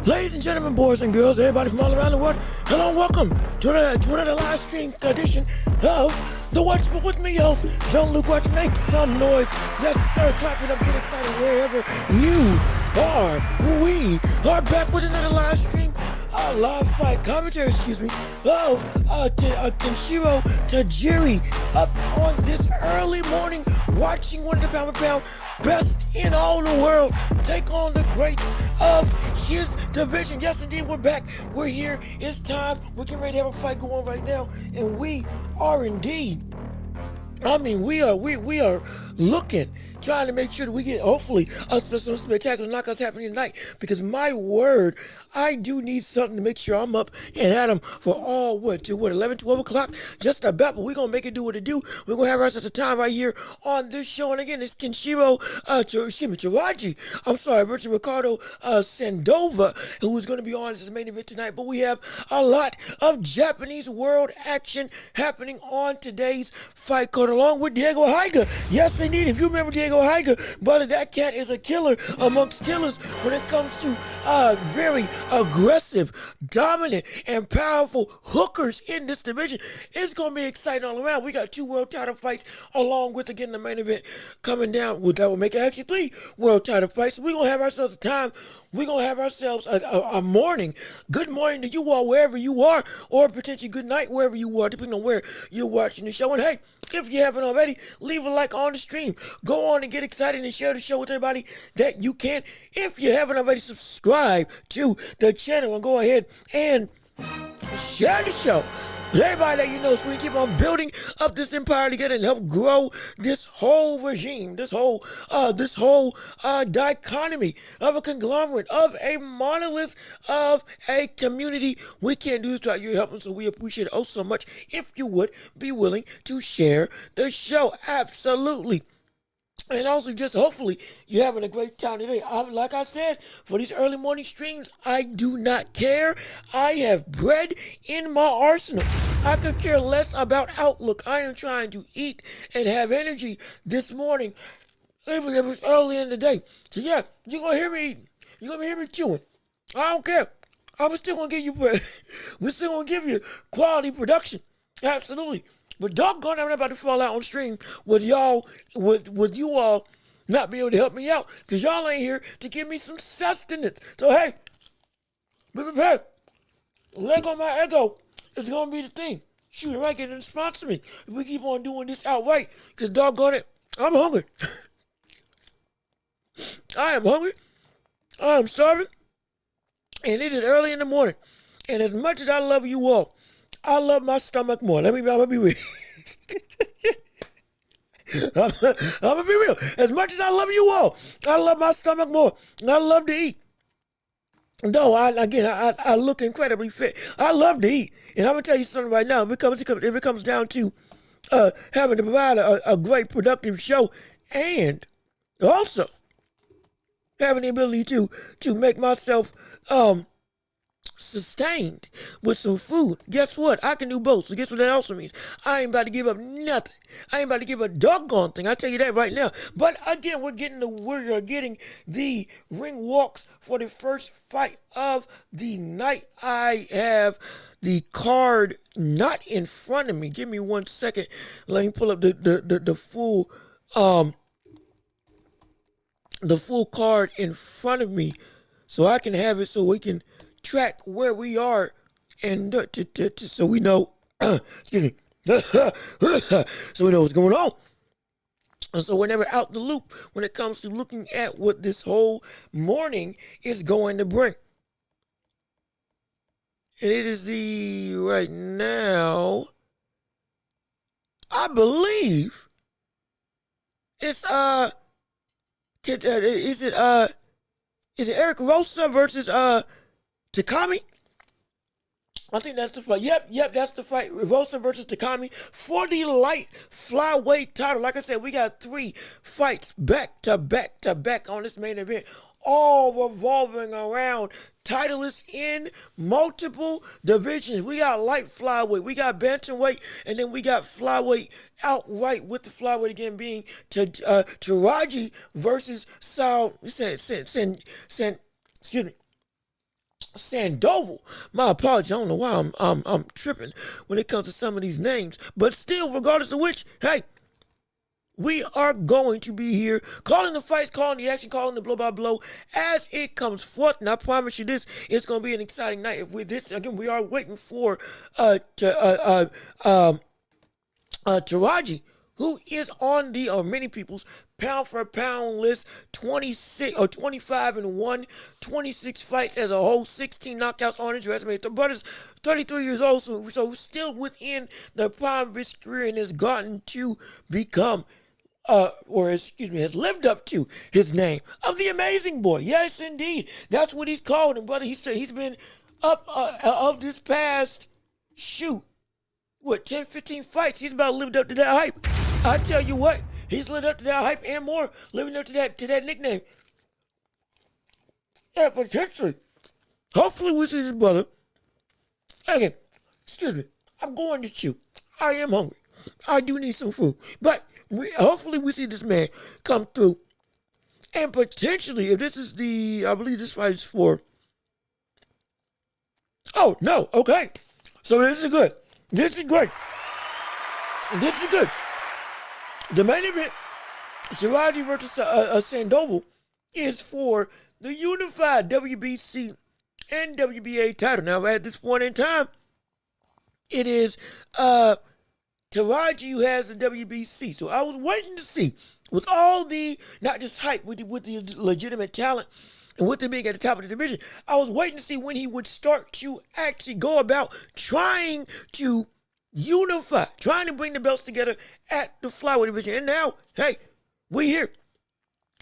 Ladies and gentlemen, boys and girls, everybody from all around the world, hello and welcome to another live stream edition of The Watchman with me, host, Jean-Luc Watch. Make some noise. Yes, sir. Clap it up. Get excited wherever you are. We are back with another live stream. Live fight commentary, Kenshiro Taraji up on this early morning, watching one of the pound for pound best in all the world take on the greats of his division. Yes, indeed, we're back. We're here. It's time. We're getting ready to have a fight going right now, and we are indeed. I mean, we are looking, trying to make sure that we get, hopefully, a spectacular knockouts happening tonight. Because my word, I do need something to make sure I'm up and at 'em for all, 11, 12 o'clock? Just about, but we're going to make it do what it do. We're going to have ourselves a time right here on this show. And again, it's Kenshiro, Taraji. I'm sorry, Ricardo, Sandova, who is going to be on as the main event tonight. But we have a lot of Japanese world action happening on today's fight card, along with Diego Higa. Yes, indeed. If you remember Diego Higa, brother, that cat is a killer amongst killers when it comes to very aggressive, dominant, and powerful hookers in this division. It's going to be exciting all around. We got 2 world title fights along with, again, the main event coming down. That will make it actually 3 world title fights. We're going to have ourselves a time. We're going to have ourselves a morning. Good morning to you all wherever you are, or potentially good night wherever you are, depending on where you're watching the show. And hey, if you haven't already, leave a like on the stream. Go on and get excited and share the show with everybody that you can. If you haven't already, subscribe to the channel and go ahead and share the show. Everybody that you know, so we keep on building up this empire together and help grow this whole regime, this whole dichotomy of a conglomerate, of a monolith, of a community. We can't do this without your help, so we appreciate it oh so much if you would be willing to share the show. Absolutely. And also, just hopefully, you're having a great time today. Like I said, for these early morning streams, I do not care. I have bread in my arsenal. I could care less about outlook. I am trying to eat and have energy this morning, even if it's early in the day. So yeah, you're going to hear me eating. You're going to hear me chewing. I don't care. I'm still going to give you bread. We're still going to give you quality production. Absolutely. But doggone, I'm about to fall out on stream with y'all, with you all not be able to help me out, because y'all ain't here to give me some sustenance. So hey, be prepared. Leg on my ego is gonna be the thing. Shoot, it might get to sponsor me if we keep on doing this outright, because doggone it, I'm hungry. I am hungry. I am starving. And it is early in the morning. And as much as I love you all, I love my stomach more. I'm gonna be real. I'm gonna be real. As much as I love you all, I love my stomach more. And I love to eat. No, I look incredibly fit. I love to eat. And I'm gonna tell you something right now. If it comes down to having to provide a great productive show, and also having the ability to make myself sustained with some food, guess what? I can do both. So guess what that also means? I ain't about to give up nothing. I ain't about to give a doggone thing. I tell you that right now. But again, we are getting the ring walks for the first fight of the night. I have the card not in front of me. Give me 1 second. Let me pull up the full card in front of me so I can have it so we can track where we are and so we know excuse me so we know what's going on, and so we're never out the loop when it comes to looking at what this whole morning is going to bring. And it is the right now I believe it's is it Eric Rosa versus Takami? I think that's the fight. Yep, that's the fight. Rosa versus Takami for the light flyweight title. Like I said, we got 3 fights back to back to back on this main event, all revolving around titleists in multiple divisions. We got light flyweight, we got bantamweight, and then we got flyweight outright, with the flyweight again being Teraji versus Sandoval. My apologies. I don't know why I'm tripping when it comes to some of these names, but still, regardless of which, hey, we are going to be here calling the fights, calling the action, calling the blow by blow as it comes forth. And I promise you this, it's going to be an exciting night. With this, again, we are waiting for Taraji, who is on the, or many people's pound for pound list, 26 or 25-1, 26 fights as a whole, 16 knockouts on his resume. The brother's 33 years old, so still within the prime of his career, and has gotten to become has lived up to his name of the Amazing Boy. Yes, indeed, that's what he's called. And brother, he's been up of this past 10, 15 fights. He's about lived up to that hype. I tell you what, he's lived up to that hype and more, living up to that nickname. Yeah, potentially. Hopefully we see this brother. Again, excuse me, I'm going to chew. I am hungry. I do need some food. But hopefully we see this man come through. And potentially, if this is I believe this fight is for. Oh, no, okay. So this is good. This is great. This is good. The main event, Taraji versus Sandoval, is for the unified WBC and WBA title. Now, at this point in time, it is Taraji who has the WBC. So I was waiting to see, with all the, not just hype, with the legitimate talent, and with him being at the top of the division, I was waiting to see when he would start to actually go about trying to unify, trying to bring the belts together at the flyweight division. And now, hey, we here.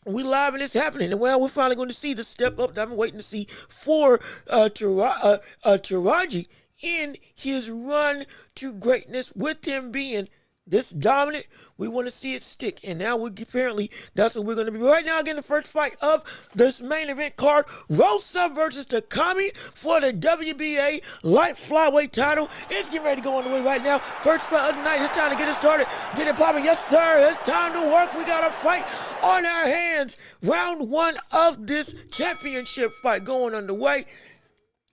We live and it's happening. And well, we're finally going to see the step up that I've been waiting to see for Taraji in his run to greatness, with him being this dominant. We want to see it stick. And now apparently that's what we're going to be. Right now, again, the first fight of this main event card, Rosa versus Takami for the WBA light flyweight title. It's getting ready to go on the way right now. First fight of the night. It's time to get it started. Get it popping. Yes, sir. It's time to work. We got a fight on our hands. Round 1 of this championship fight going underway.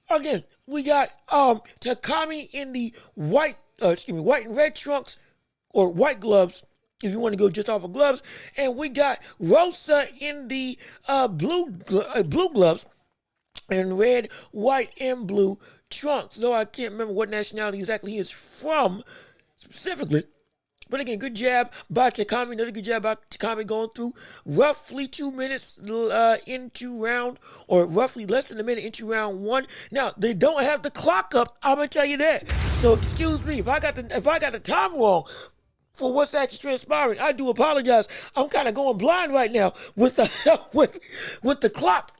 Again, we got Takami in the white and red trunks, or white gloves, if you want to go just off of gloves. And we got Rosa in the blue gloves and red, white, and blue trunks. Though I can't remember what nationality exactly he is from specifically. But again, good jab by Takami. Another good jab by Takami, going through roughly 2 minutes into round, or roughly less than a minute into round 1. Now, they don't have the clock up, I'm going to tell you that. So excuse me if I got the time wrong for what's actually transpiring. I do apologize. I'm kind of going blind right now with the clock,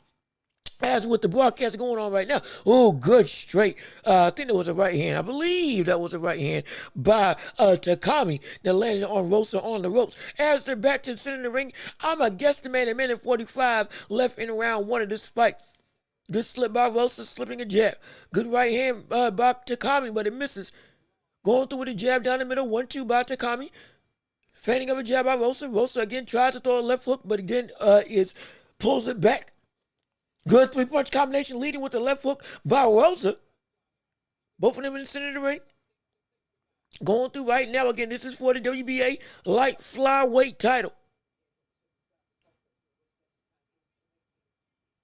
as with the broadcast going on right now. Oh, good straight. I think that was a right hand. I believe that was a right hand by Takami that landed on Rosa on the ropes. As they're back to the center of the ring, I'm a guesstimate a minute 45 left in round 1 of this fight. Good slip by Rosa, slipping a jab. Good right hand by Takami, but it misses. Going through with a jab down the middle. 1-2 by Takami. Feigning of a jab by Rosa. Rosa again tries to throw a left hook, but again pulls it back. Good three-punch combination leading with the left hook by Rosa. Both of them in the center of the ring. Going through right now. Again, this is for the WBA light flyweight title.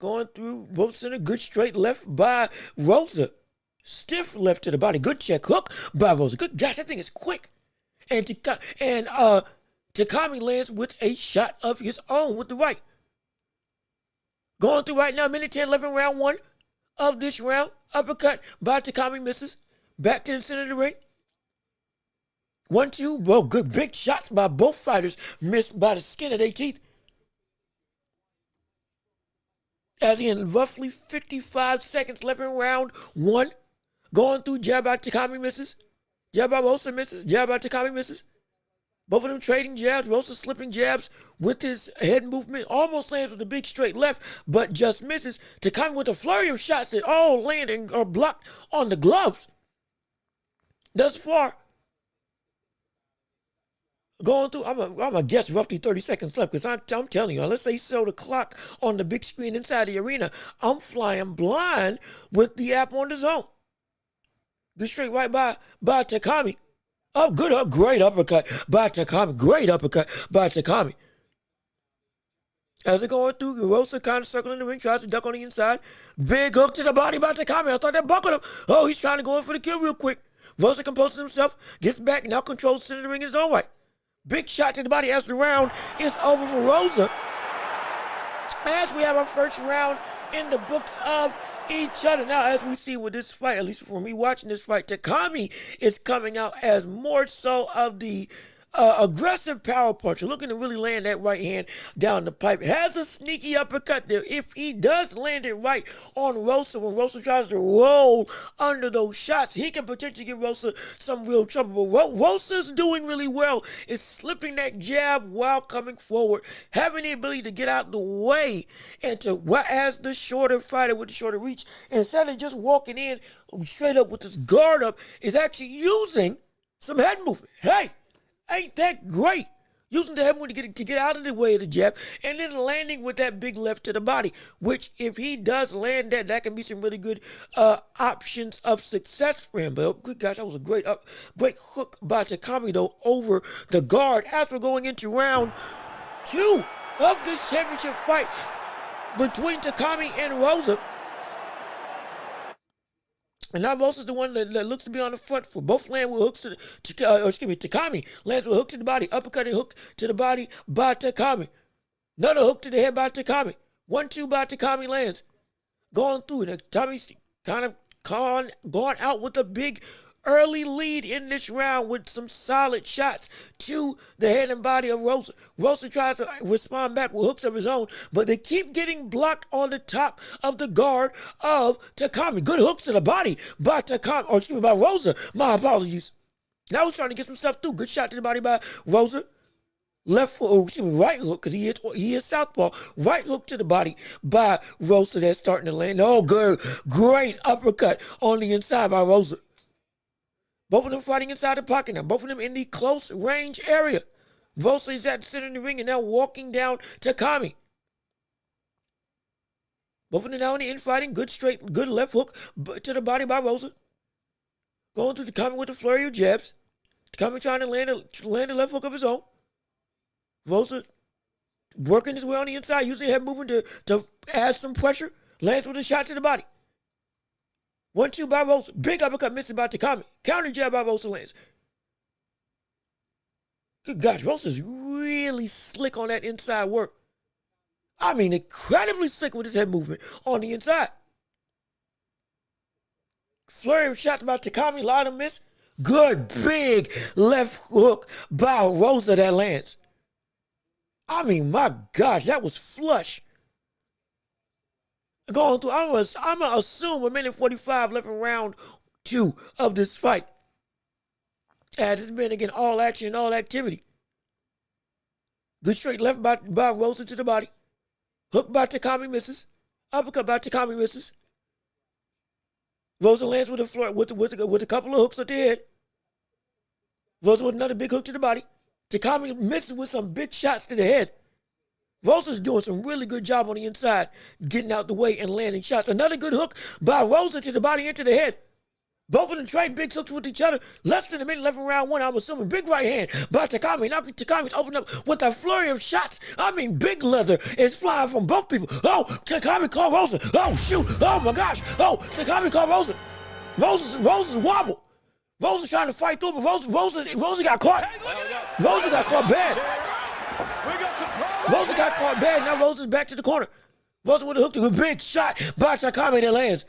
Going through both center. Good straight left by Rosa. Stiff left to the body. Good check hook by Rosa. Good gosh, that thing is quick. And Takami lands with a shot of his own with the right. Going through right now, minute 10, 11, round 1 of this round. Uppercut by Takami misses. Back to the center of the ring. 1-2, well, good big shots by both fighters. Missed by the skin of their teeth. As in roughly 55 seconds left in round 1. Going through jab by Takami misses. Jab by Rosa misses. Jab by Takami misses. Both of them trading jabs. Rosa slipping jabs with his head movement. Almost lands with a big straight left, but just misses. Takami with a flurry of shots that all land and are blocked on the gloves. Thus far, going through, I'm going to guess roughly 30 seconds left because I'm telling you, unless they show the clock on the big screen inside the arena, I'm flying blind with the app on the zone. Good straight right by Takami. Oh, good, great uppercut by Takami. Great uppercut by Takami. As they're going through, Rosa kind of circling the ring, tries to duck on the inside. Big hook to the body by Takami. I thought that buckled him. Oh, he's trying to go in for the kill real quick. Rosa composes himself, gets back, now controls the center of the ring in his own right. Big shot to the body as the round is over for Rosa. As we have our first round in the books of each other. Now, as we see with this fight, at least for me watching this fight, Takami is coming out as more so of the aggressive power puncher, looking to really land that right hand down the pipe. Has a sneaky uppercut there. If he does land it right on Rosa, when Rosa tries to roll under those shots, he can potentially give Rosa some real trouble. But what Rosa's doing really well is slipping that jab while coming forward, having the ability to get out the way and to, as the shorter fighter with the shorter reach, instead of just walking in straight up with his guard up, is actually using some head movement. Hey! Ain't that great? Using the head movement to get out of the way of the jab, and then landing with that big left to the body, which if he does land that can be some really good options of success for him. But good gosh, that was a great hook by Takami though over the guard after going into round 2 of this championship fight between Takami and Rosa. And now Rosa's the one that looks to be on the front for both land with hooks Takami lands with a hook to the body, uppercut and hook to the body by Takami. Another hook to the head by Takami. 1-2 by Takami lands. Going through it. Takami's kind of gone out with a big early lead in this round with some solid shots to the head and body of Rosa. Rosa tries to respond back with hooks of his own, but they keep getting blocked on the top of the guard of Takami. Good hooks to the body by Takami, by Rosa. My apologies. Now he's trying to get some stuff through. Good shot to the body by Rosa. Left hook, right hook, because he is southpaw. Right hook to the body by Rosa that's starting to land. Oh, good. Great uppercut on the inside by Rosa. Both of them fighting inside the pocket now. Both of them in the close range area. Rosa is at the center of the ring and now walking down Takami. Both of them now in the infighting. Good left hook to the body by Rosa. Going through Takami with a flurry of jabs. Takami trying to land a left hook of his own. Rosa working his way on the inside, using head movement to add some pressure. Lands with a shot to the body. 1-2 by Rosa. Big uppercut missing by Takami. Counter jab by Rosa lands. Good gosh, Rosa's really slick on that inside work. I mean, incredibly slick with his head movement on the inside. Flurry of shots by Takami, line of miss. Good big left hook by Rosa that lands. I mean, my gosh, that was flush. Going through, I'm gonna assume a minute 45 left in round 2 of this fight. As it's been again all action, all activity. Good straight left by Rosa to the body. Hook by Takami misses. Uppercut by Takami misses. Rosa lands with a floor with a couple of hooks at the head. Rosa with another big hook to the body. Takami misses with some big shots to the head. Rosa's doing some really good job on the inside, getting out the way and landing shots. Another good hook by Rosa to the body and to the head. Both of them trade big hooks with each other. Less than a minute left in round one. I'm assuming big right hand by Takami. Now Takami's opened up with a flurry of shots. I mean, big leather is flying from both people. Oh, Takami caught Rosa. Oh, shoot. Oh, my gosh. Oh, Takami caught Rosa. Rosa's wobble. Rosa's trying to fight through, but Rosa got caught. Rosa got caught bad. Rosa got caught bad. Now Rosa's back to the corner. Rosa with a hook to a big shot by Takami that lands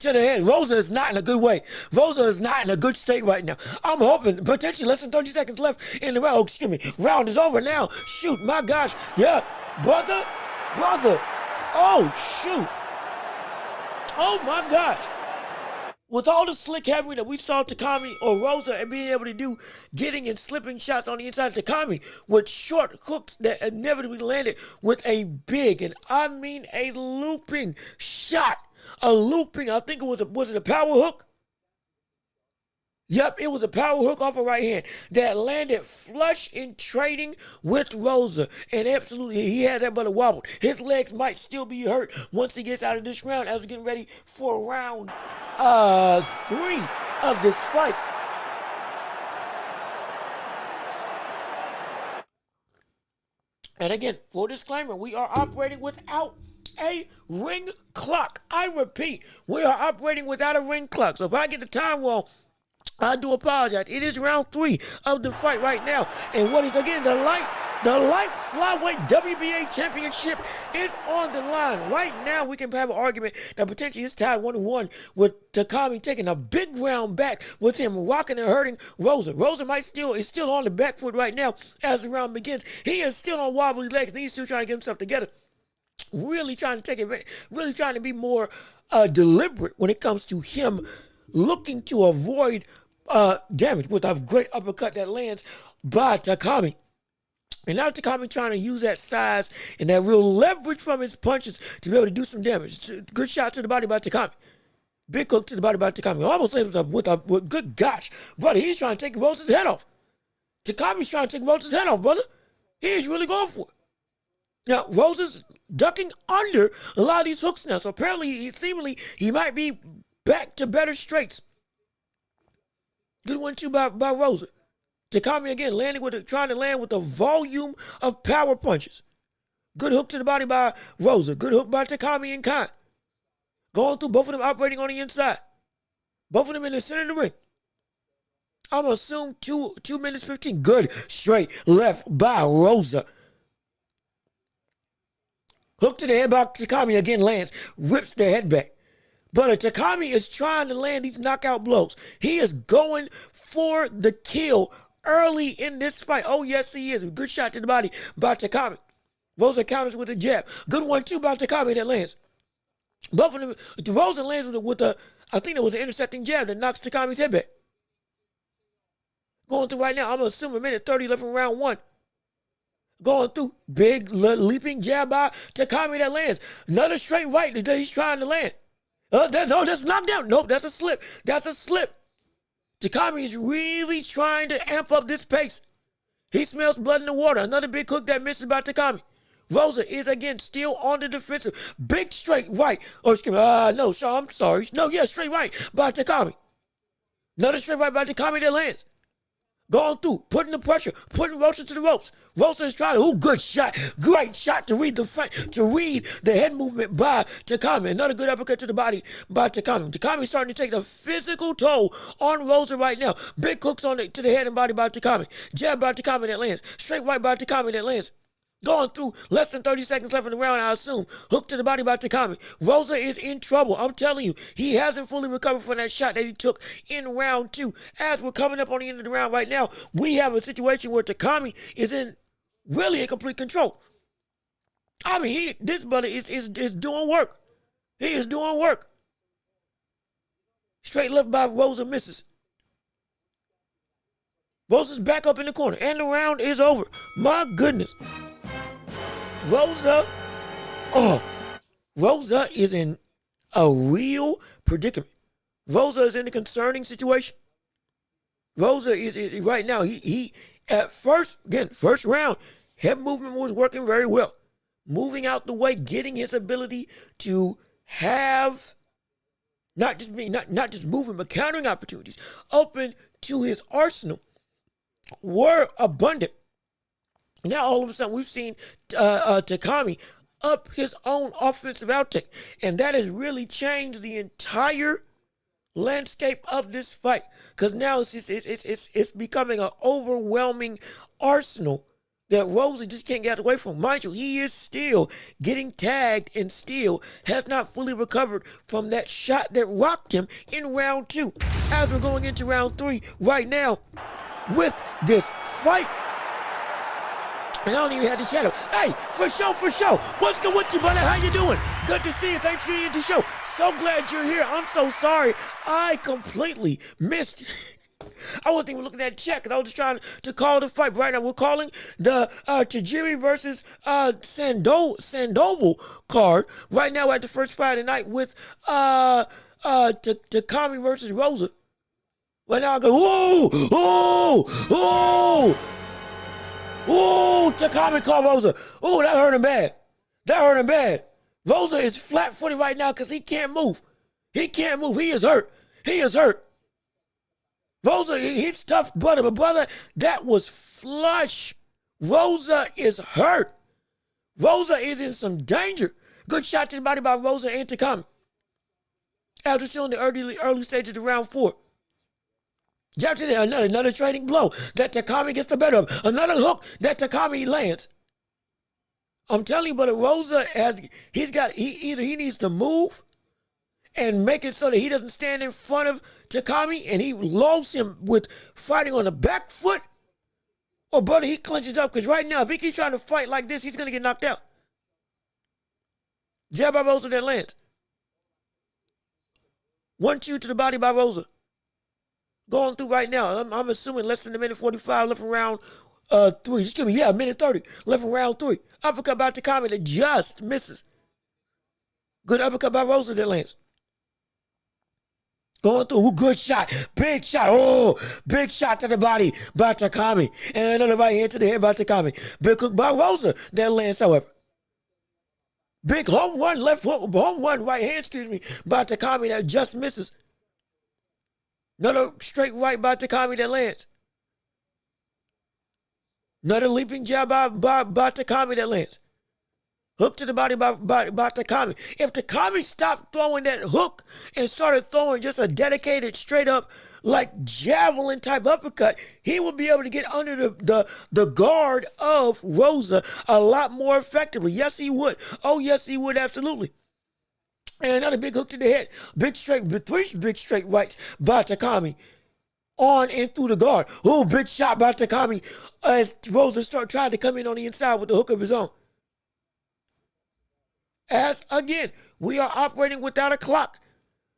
to the head. Rosa is not in a good way. Rosa is not in a good state right now. I'm hoping potentially less than 30 seconds left in the round. Oh, excuse me. Round is over now. Shoot, my gosh. Yeah, brother. Oh, shoot. Oh, my gosh. With all the slick heavy that we saw Takami or Rosa and being able to do, getting and slipping shots on the inside of Takami with short hooks that inevitably landed with a big, and I mean a looping shot. A looping, I think was it a power hook? Yep, it was a power hook off her right hand that landed flush in trading with Rosa. And absolutely, he had that but a wobble. His legs might still be hurt once he gets out of this round as we're getting ready for round 3 of this fight. And again, full disclaimer, we are operating without a ring clock. I repeat, we are operating without a ring clock. So if I get the time wrong, I do apologize. It is round 3 of the fight right now. And what is, again, the light flyweight WBA championship is on the line. Right now, we can have an argument that potentially is tied 1-1 with Takami taking a big round back with him rocking and hurting Rosa. Rosa is still on the back foot right now as the round begins. He is still on wobbly legs. And he's still trying to get himself together. Really trying to be more deliberate when it comes to him looking to avoid damage with a great uppercut that lands by Takami. And now Takami trying to use that size and that real leverage from his punches to be able to do some damage. Good shot to the body by Takami. Big hook to the body by Takami. Almost with good gosh, brother, he's trying to take Rosa's head off. Takami's trying to take Rosa's head off, brother. He is really going for it. Now, Rosa's ducking under a lot of these hooks now. So apparently, seemingly, he might be back to better straights. Good one, too, by Rosa. Takami again trying to land with a volume of power punches. Good hook to the body by Rosa. Good hook by Takami in kind. Going through, both of them operating on the inside. Both of them in the center of the ring. I'm going to assume 2 minutes 15. Good straight left by Rosa. Hook to the head by Takami again lands. Rips the head back. But Takami is trying to land these knockout blows. He is going for the kill early in this fight. Oh, yes, he is. Good shot to the body by Takami. Rosa counters with a jab. Good one, too, by Takami that lands. Both of them, Rosa lands with a, I think it was an intercepting jab that knocks Takami's head back. Going through right now, I'm going to assume a minute 30 left in round 1. Going through, big leaping jab by Takami that lands. Another straight right that he's trying to land. That's knockdown. Nope, that's a slip. That's a slip. Takami is really trying to amp up this pace. He smells blood in the water. Another big hook that misses by Takami. Rosa is again still on the defensive. Big straight right. Oh, excuse me. No, Sean, I'm sorry. No, yeah, straight right by Takami. Another straight right by Takami that lands. Going through, putting the pressure, putting Rosa to the ropes. Rosa is trying to, good shot. Great shot to read the head movement by Takami. Another good uppercut to the body by Takami. Takami's starting to take the physical toll on Rosa right now. Big hooks to the head and body by Takami. Jab by Takami that lands. Straight right by Takami that lands. Going through, less than 30 seconds left in the round, I assume. Hook to the body by Takami. Rosa is in trouble. I'm telling you, he hasn't fully recovered from that shot that he took in round 2. As we're coming up on the end of the round right now, we have a situation where Takami is in complete control. I mean, this brother is doing work. He is doing work. Straight left by Rosa misses. Rosa's back up in the corner, and the round is over. My goodness. Rosa Rosa is in a real predicament. Rosa is in a concerning situation. Rosa is right now. He at first round, head movement was working very well, moving out the way, getting his ability to have not just moving but countering opportunities open to his arsenal were abundant. Now all of a sudden we've seen Takami up his own offensive outtake, and that has really changed the entire landscape of this fight, because now it's becoming an overwhelming arsenal that Rosa just can't get away from. Mind you, he is still getting tagged and still has not fully recovered from that shot that rocked him in round 2. As we're going into round 3 right now with this fight. And I don't even have to chat up. Hey, for sure. What's good with you, buddy? How you doing? Good to see you. Thanks for tuning in the show. So glad you're here. I'm so sorry. I completely missed. I wasn't even looking at the chat because I was just trying to call the fight. Right now, we're calling the Teraji versus Sandoval card. Right now, at the first fight of the night with Takami versus Rosa. Right now, I go, Takami called Rosa. Oh, that hurt him bad. Rosa is flat-footed right now because he can't move. He is hurt. Rosa, he's tough, brother. But, brother, that was flush. Rosa is hurt. Rosa is in some danger. Good shot to the body by Rosa and Takami. After still in the early stages of round 4. Jab to another trading blow that Takami gets the better of. Another hook that Takami lands. I'm telling you, but Rosa he needs to move and make it so that he doesn't stand in front of Takami and he lulls him with fighting on the back foot. Or brother, he clenches up, because right now, if he keeps trying to fight like this, he's gonna get knocked out. Jab by Rosa that lands. 1-2 to the body by Rosa. Going through right now. I'm assuming less than a minute 45 left in round 3. Just give me, a minute 30 left in round 3. Uppercut by Takami that just misses. Good uppercut by Rosa that lands. Going through, good shot, big shot. Oh, big shot to the body by Takami. And another right hand to the head by Takami. Big hook by Rosa that lands, however. Big home run right hand, by Takami that just misses. Another straight right by Takami that lands. Another leaping jab by Takami that lands. Hook to the body by Takami. If Takami stopped throwing that hook and started throwing just a dedicated, straight up, like javelin type uppercut, he would be able to get under the guard of Rosa a lot more effectively. Yes, he would. Oh, yes, he would, absolutely. And another big hook to the head. Three big straight rights by Takami. On and through the guard. Oh, big shot by Takami as Rosa tried to come in on the inside with the hook of his own. As, again, we are operating without a clock.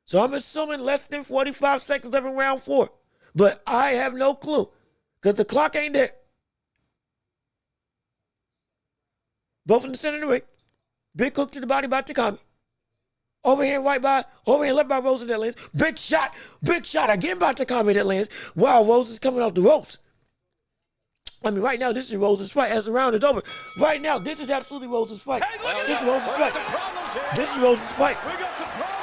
So I'm assuming less than 45 seconds left in round 4. But I have no clue, because the clock ain't there. Both in the center of the ring. Big hook to the body by Takami. Overhand left by Rosa that lands. Big shot again by Takami that lands. Wow, Rosa's coming off the ropes. I mean, right now, this is Rosa's fight. As the round is over, right now, this is absolutely Rosa's fight. Hey, this is Rosa's fight.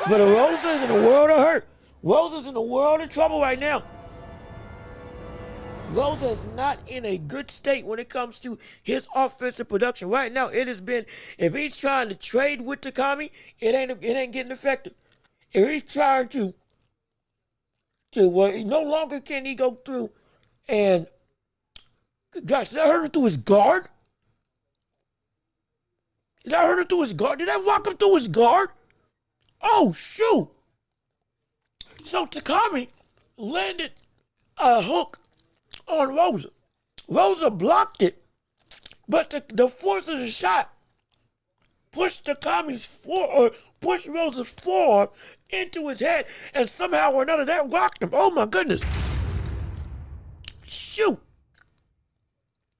But Rosa is in a world of hurt. Rosa's in a world of trouble right now. Rosa is not in a good state when it comes to his offensive production. Right now, it has been, if he's trying to trade with Takami, it ain't getting effective. If he's trying to no longer can he go through and, gosh, did that hurt him through his guard? Did that rock him through his guard? Oh, shoot. So Takami landed a hook on Rosa. Rosa blocked it, but the force of the shot pushed pushed Rosa's forearm into his head, and somehow or another that rocked him. Oh my goodness. Shoot.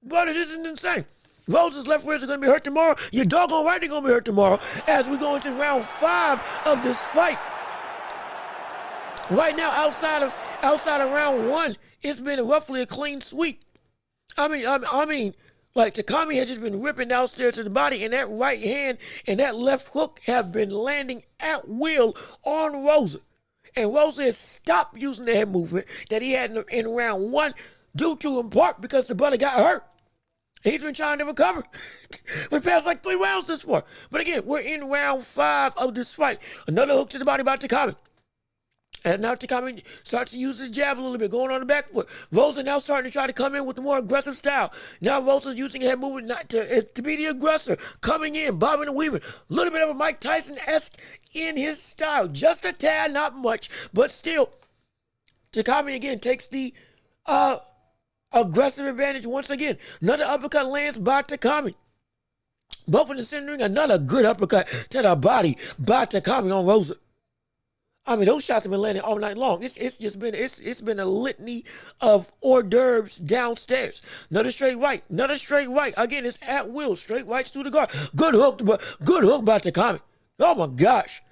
Brother, this is insane. Rosa's left wrists are going to be hurt tomorrow. Your doggone right they're going to be hurt tomorrow as we go into round 5 of this fight. Right now, outside of round 1, it's been roughly a clean sweep. I mean, like Takami has just been ripping downstairs to the body, and that right hand and that left hook have been landing at will on Rosa. And Rosa has stopped using the head movement that he had in round 1 due to, in part, because the brother got hurt. He's been trying to recover. We passed like 3 rounds this far. But again, we're in round 5 of this fight. Another hook to the body by Takami. And now Takami starts to use his jab a little bit, going on the back foot. Rosa now starting to try to come in with the more aggressive style. Now Rosa's using head movement not to be the aggressor, coming in, bobbing and weaving. A little bit of a Mike Tyson-esque in his style. Just a tad, not much, but still. Takami again takes the aggressive advantage once again. Another uppercut lands by Takami. Both in the centering, another good uppercut to the body by Takami on Rosa. I mean, those shots have been landing all night long. It's been a litany of hors d'oeuvres downstairs. Another straight right. Again, it's at will. Straight rights through the guard. Good hook by Takami. Oh my gosh.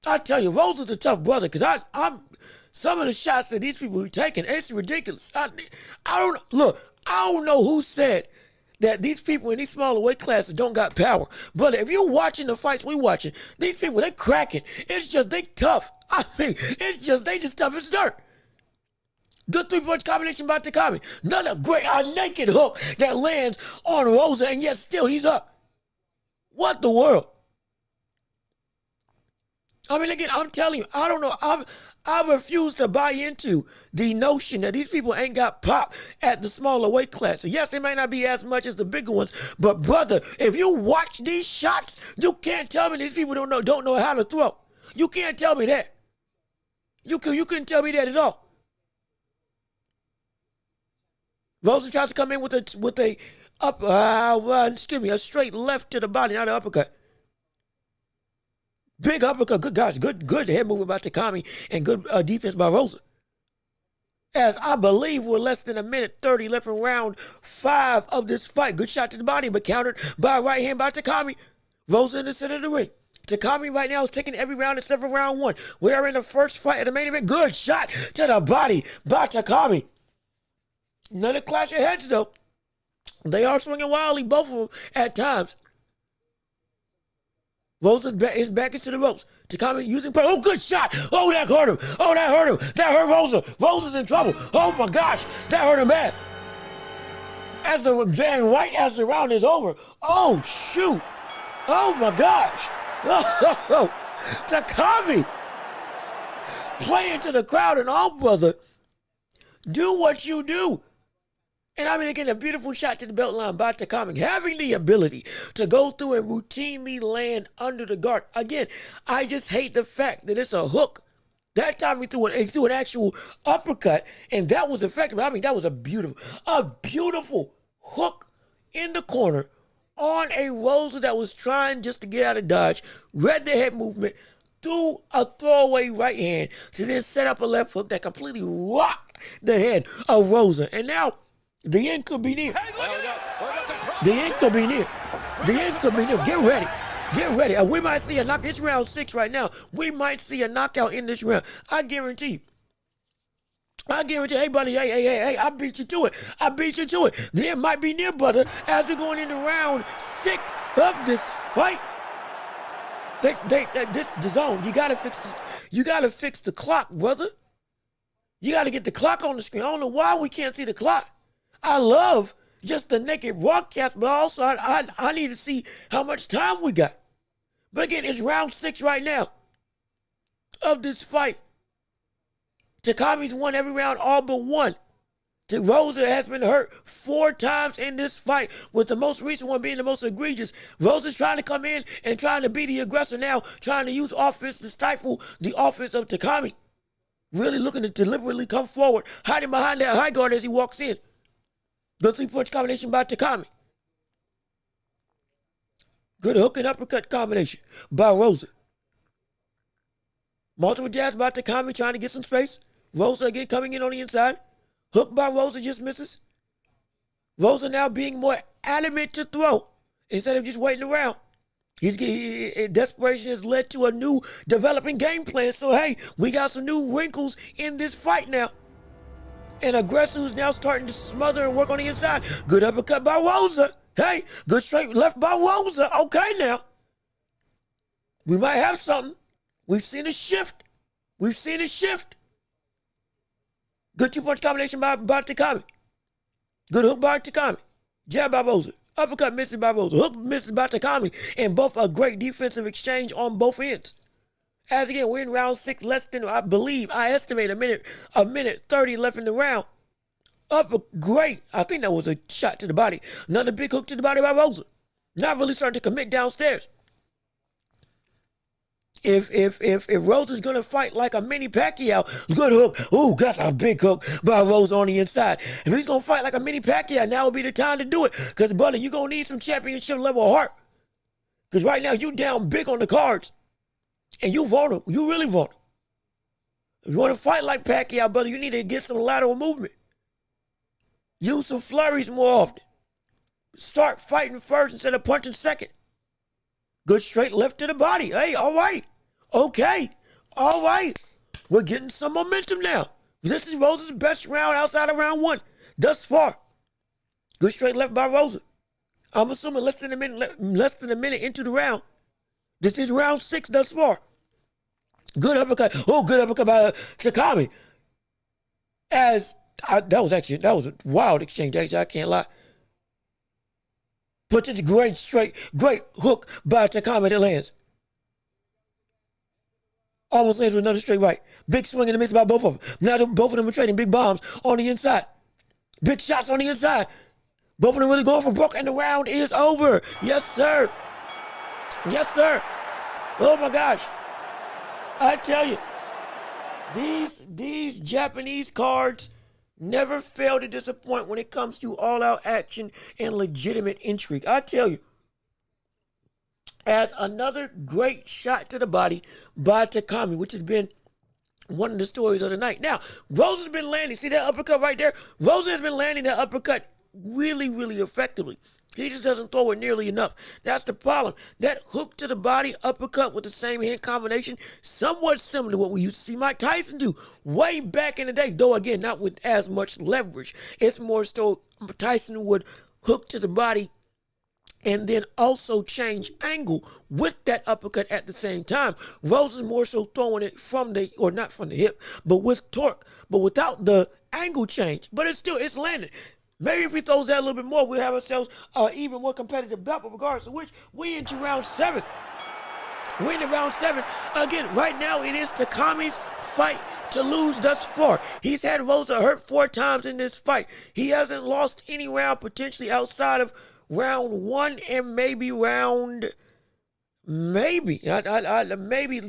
I tell you, Rosa's a tough brother because I'm some of the shots that these people are taking, it's ridiculous. I don't know who said that these people in these smaller weight classes don't got power. But if you're watching the fights we watching, these people, they cracking. It's just they tough. I mean, they just tough as dirt. Good 3-punch combination by Takami. Another great naked hook that lands on Rosa, and yet still he's up. What the world? I mean, again, I'm telling you, I don't know. I refuse to buy into the notion that these people ain't got pop at the smaller weight class. Yes, it may not be as much as the bigger ones, but brother, if you watch these shots, you can't tell me these people don't know how to throw. You can't tell me that. You couldn't tell me that at all. Rosa tries to come in with a straight left to the body, not an uppercut. Big uppercut, good guys, good head movement by Takami and good defense by Rosa. As I believe we're less than a minute 30 left in round 5 of this fight. Good shot to the body, but countered by a right hand by Takami. Rosa in the center of the ring. Takami right now is taking every round except for round 1. We are in the first fight of the main event. Good shot to the body by Takami. Another clash of heads though. They are swinging wildly, both of them at times. Rosa's back, his back is to the ropes. Takami using pressure. Oh, good shot. Oh, that hurt him. That hurt Rosa. Rosa's in trouble. Oh, my gosh. That hurt him bad. Right as the round is over. Oh, shoot. Oh, my gosh. Oh, Takami. Playing to the crowd and all, brother. Do what you do. And I mean, again, a beautiful shot to the belt line by Takami, having the ability to go through and routinely land under the guard. Again, I just hate the fact that it's a hook. That time he threw an actual uppercut, and that was effective. I mean, that was a beautiful hook in the corner on a Rosa that was trying just to get out of dodge, read the head movement, threw a throwaway right hand to then set up a left hook that completely rocked the head of Rosa. And now, the end could be near. The end could be near. Get ready. We might see a knockout. It's round 6 right now. We might see a knockout in this round. I guarantee. Hey, buddy. Hey. I beat you to it. The end might be near, brother, as we're going into round 6 of this fight. The zone. You gotta fix the clock, brother. You gotta get the clock on the screen. I don't know why we can't see the clock. I love just the naked broadcast, but also I need to see how much time we got. But again, it's round 6 right now of this fight. Takami's won every round, all but one. Rosa has been hurt 4 times in this fight, with the most recent one being the most egregious. Rosa's trying to come in and trying to be the aggressor now, trying to use offense to stifle the offense of Takami. Really looking to deliberately come forward, hiding behind that high guard as he walks in. The 3-punch combination by Takami. Good hook and uppercut combination by Rosa. Multiple jabs by Takami trying to get some space. Rosa again coming in on the inside. Hook by Rosa just misses. Rosa now being more adamant to throw instead of just waiting around. Desperation has led to a new developing game plan. So, hey, we got some new wrinkles in this fight now. And Aggressor who's now starting to smother and work on the inside. Good uppercut by Rosa. Hey, good straight left by Rosa. Okay, now. We might have something. We've seen a shift. We've seen a shift. Good two-punch combination by Takami. Good hook by Takami. Jab by Rosa. Uppercut misses by Rosa. Hook misses by Takami. And both a great defensive exchange on both ends. As again, we're in round 6, less than, I estimate a minute 30 left in the round. Great. I think that was a shot to the body. Another big hook to the body by Rosa. Not really starting to commit downstairs. If Rosa's gonna fight like a mini Pacquiao, good hook. Ooh, that's a big hook by Rosa on the inside. If he's gonna fight like a mini Pacquiao, now would be the time to do it. Cause brother, you gonna need some championship level heart. Cause right now you down big on the cards. And you vulnerable. You really vulnerable. If you want to fight like Pacquiao, brother, you need to get some lateral movement. Use some flurries more often. Start fighting first instead of punching second. Good straight left to the body. Hey, all right. Okay. All right. We're getting some momentum now. This is Rosa's best round outside of round 1 thus far. Good straight left by Rosa. I'm assuming less than a minute into the round. This is round 6 thus far. Good uppercut. Oh, good uppercut by Takami. That was a wild exchange. Actually, I can't lie. But it's a great hook by Takami that lands. Almost lands with another straight right. Big swing in the midst by both of them. Now both of them are trading big bombs on the inside. Big shots on the inside. Both of them really going for broke, and the round is over. Yes, sir. Yes, sir. Oh my gosh. I tell you, these Japanese cards never fail to disappoint when it comes to all-out action and legitimate intrigue. I tell you, as another great shot to the body by Takami, which has been one of the stories of the night. Now, Rosa's been landing. See that uppercut right there? Rosa has been landing that uppercut really, really effectively. He just doesn't throw it nearly enough. That's the problem. That hook to the body uppercut with the same hand combination, somewhat similar to what we used to see Mike Tyson do way back in the day, though again, not with as much leverage. It's more so Tyson would hook to the body and then also change angle with that uppercut at the same time. Rosa's more so throwing it not from the hip, but with torque, but without the angle change. But it's landing. Maybe if he throws that a little bit more, we'll have ourselves even more competitive bout, but regardless of which, we into round 7. We're into round 7. Again, right now, it is Takami's fight to lose thus far. He's had Rosa hurt 4 times in this fight. He hasn't lost any round potentially outside of round 1 and maybe the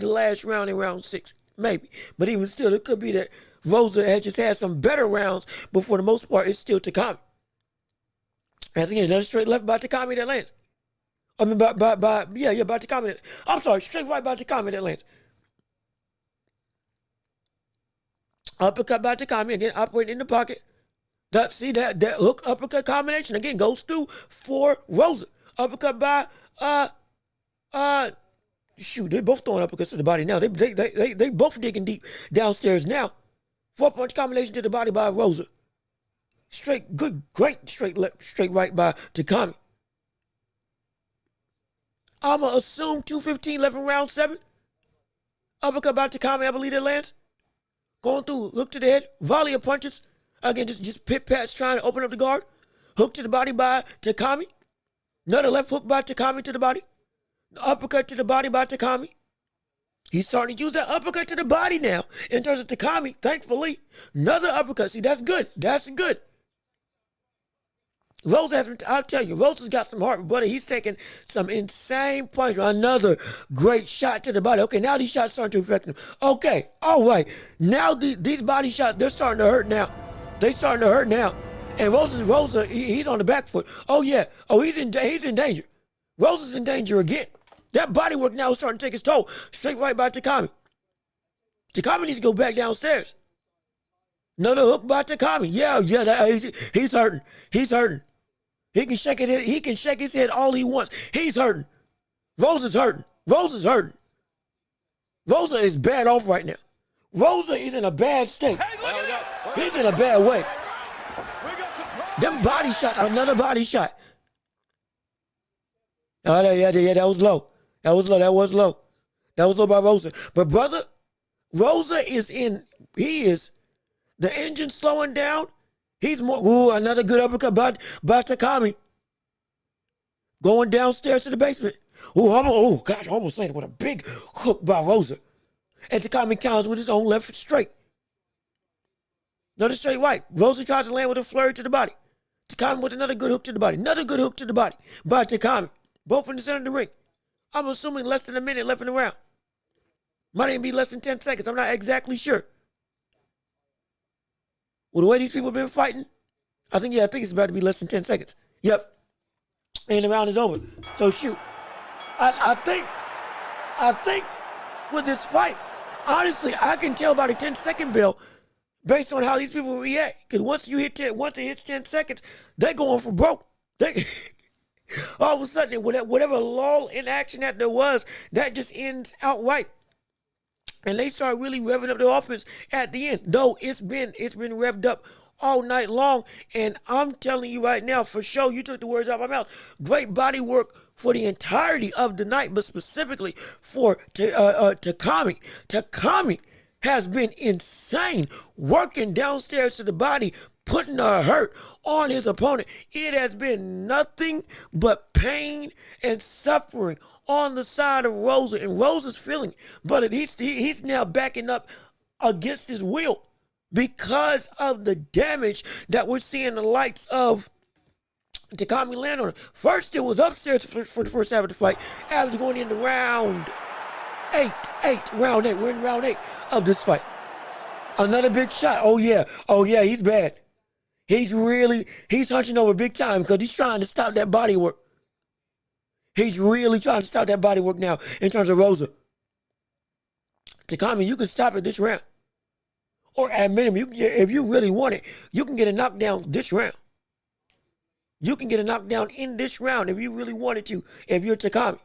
last round in round 6. Maybe. But even still, it could be that Rosa has just had some better rounds, but for the most part, it's still Takami. As again, another straight left by Takami that lands. I mean, by Takami. I'm sorry, straight right by Takami that lands. Uppercut by Takami, again, operating in the pocket. That hook uppercut combination, again, goes through for Rosa. Uppercut by, they both throwing uppercuts to the body now. They both digging deep downstairs now. 4-punch combination to the body by Rosa. Great straight right by Takami. I'ma assume 2:15 left in round 7. Uppercut by Takami, I believe that lands. Going through, hook to the head, volley of punches. Again, just pit pats trying to open up the guard. Hook to the body by Takami. Another left hook by Takami to the body. Uppercut to the body by Takami. He's starting to use that uppercut to the body now. In terms of Takami, thankfully. Another uppercut. See, that's good. That's good. I'll tell you, Rosa's got some heart, buddy. He's taking some insane punch. Another great shot to the body. Okay, now these shots starting to affect him. Okay, all right. Now these body shots, they're starting to hurt now. They starting to hurt now. And Rosa, he's on the back foot. Oh, yeah. Oh, he's in danger. Rosa's in danger again. That body work now is starting to take his toll. Straight right by Takami. Takami needs to go back downstairs. Another hook by Takami. Yeah, he's hurting. He's hurting. He can shake it. He can shake his head all he wants. He's hurting. Rosa's hurting. Rosa's hurting. Rosa is bad off right now. Rosa is in a bad state. He's in a bad way. Them body shot, another body shot. Oh, yeah, that was low. That was low by Rosa. But brother, Rosa is in, the engine slowing down. He's another good uppercut by Takami. Going downstairs to the basement. Gosh, I almost landed with a big hook by Rosa. And Takami counters with his own left straight. Another straight right. Rosa tries to land with a flurry to the body. Takami with another good hook to the body. Another good hook to the body by Takami. Both in the center of the ring. I'm assuming less than a minute left in the round. Might even be less than 10 seconds. I'm not exactly sure. Well, the way these people have been fighting, I think it's about to be less than 10 seconds. Yep. And the round is over. So shoot. I think with this fight, honestly, I can tell by the 10-second bell based on how these people react. Because once it hits 10 seconds, they're going for broke. All of a sudden, whatever lull in action that there was, that just ends outright. And they start really revving up their offense at the end. Though it's been revved up all night long. And I'm telling you right now, for sure, you took the words out of my mouth. Great body work for the entirety of the night, but specifically for Takami. Takami has been insane, working downstairs to the body, putting a hurt on his opponent. It has been nothing but pain and suffering on the side of Rosa, and Rosa's feeling it. But he's now backing up against his will because of the damage that we're seeing the likes of Takami land on it. First, it was upstairs for the first half of the fight. After going into round eight. We're in round 8 of this fight. Another big shot. Oh yeah, he's bad. He's hunching over big time because he's trying to stop that body work. He's really trying to stop that body work now in terms of Rosa. Takami, you can stop it this round. Or at minimum, if you really want it, you can get a knockdown this round. You can get a knockdown in this round if you really wanted to, if you're Takami.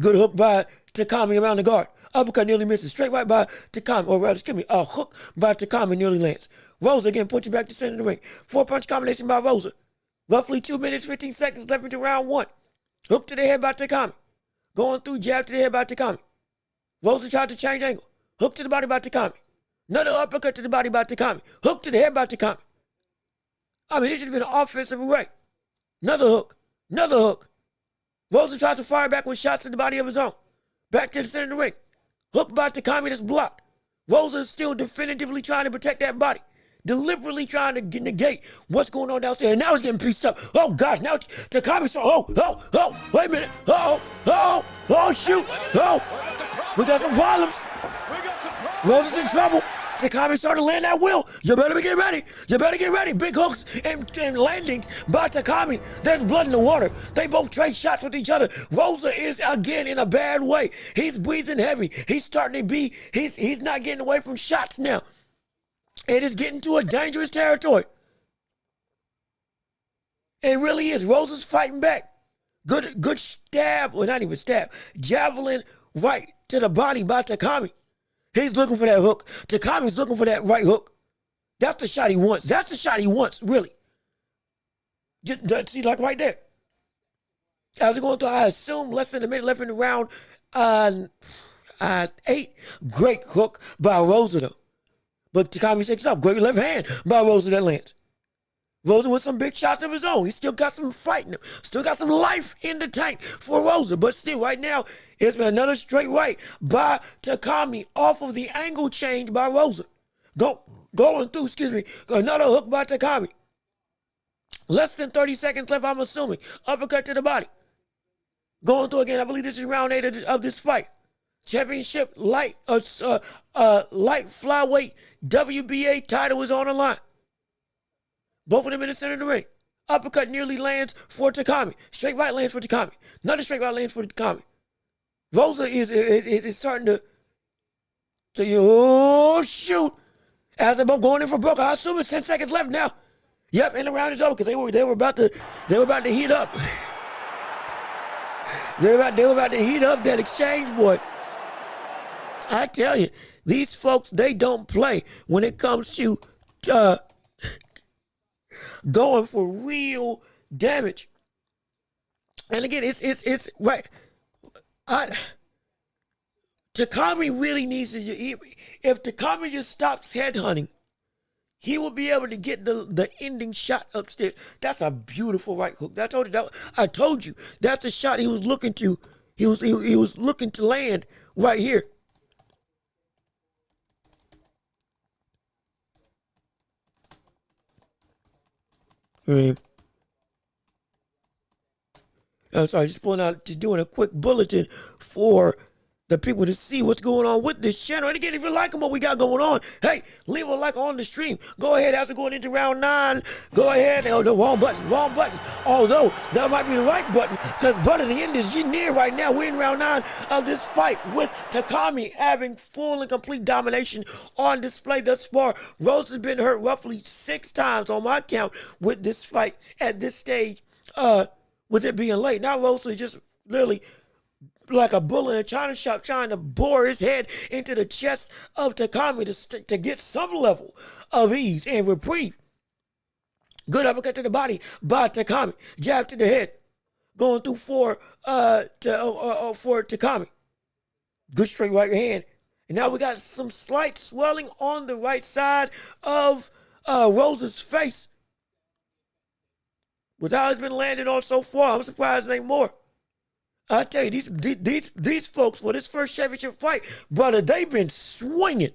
Good hook by Takami around the guard. Uppercut nearly misses. Straight right by Takami. Or rather, excuse me, a hook by Takami nearly lands. Rosa again puts you back to center of the ring. 4-punch combination by Rosa. Roughly 2 minutes, 15 seconds left into round 1. Hook to the head by Takami. Going through, jab to the head by Takami. Rosa tried to change angle. Hook to the body by Takami. Another uppercut to the body by Takami. Hook to the head by Takami. I mean, this has been an offensive array. Another hook. Another hook. Rosa tries to fire back with shots to the body of his own. Back to the center of the ring. Hook by Takami that's blocked. Rosa is still definitively trying to protect that body. Deliberately trying to negate what's going on downstairs. And now he's getting pieced up. Oh, gosh. Now Takami saw. Wait a minute. Shoot. We got some problems. Rosa's in trouble. Takami started to land that wheel. You better get ready. Big hooks and landings by Takami. There's blood in the water. They both trade shots with each other. Rosa is again in a bad way. He's breathing heavy. He's not getting away from shots now. It is getting to a dangerous territory. It really is. Rosa's fighting back. Good stab. Well, not even stab. Javelin right to the body by Takami. He's looking for that hook. Takami's looking for that right hook. That's the shot he wants. Really. Just see, like right there. As we're going through, I assume less than a minute left in the round 8. Great hook by Rosa, though. But Takami shakes up. Great left hand by Rosa that lands. Rosa with some big shots of his own. He still got some fight in him. Still got some life in the tank for Rosa. But still, right now, it's been another straight right by Takami off of the angle change by Rosa. Going through, another hook by Takami. Less than 30 seconds left, I'm assuming. Uppercut to the body. Going through again, I believe this is round 8 of this fight. Championship light flyweight WBA title is on the line. Both of them in the center of the ring. Uppercut nearly lands for Takami. Straight right lands for Takami. Another straight right lands for Takami. Rosa is starting to oh, shoot. As they're both going in for broke, I assume it's 10 seconds left now. Yep, and the round is over because they were about to heat up. they were about to heat up that exchange, boy. I tell you, these folks, they don't play when it comes to going for real damage. And again, it's right. Takami really needs to. If Takami just stops headhunting, he will be able to get the ending shot upstairs. That's a beautiful right hook. I told you that's the shot he was looking to. He was looking to land right here. I'm sorry, just doing a quick bulletin for the people to see what's going on with this channel. And again, if you're liking what we got going on, hey, leave a like on the stream. Go ahead, as we're going into round 9, go ahead. Oh, the wrong button. Although, that might be the right button, because the end is near right now. We're in round 9 of this fight with Takami having full and complete domination on display thus far. Rosa's been hurt roughly 6 times on my count with this fight at this stage, with it being late. Now Rosa is just literally like a bull in a china shop trying to bore his head into the chest of Takami to get some level of ease and reprieve. Good uppercut to the body by Takami. Jab to the head. Going through for Takami. Good straight right hand. And now we got some slight swelling on the right side of Rosa's face. With how it's been landing on so far, I'm surprised there ain't more. I tell you, these folks for this first championship fight, brother, they've been swinging.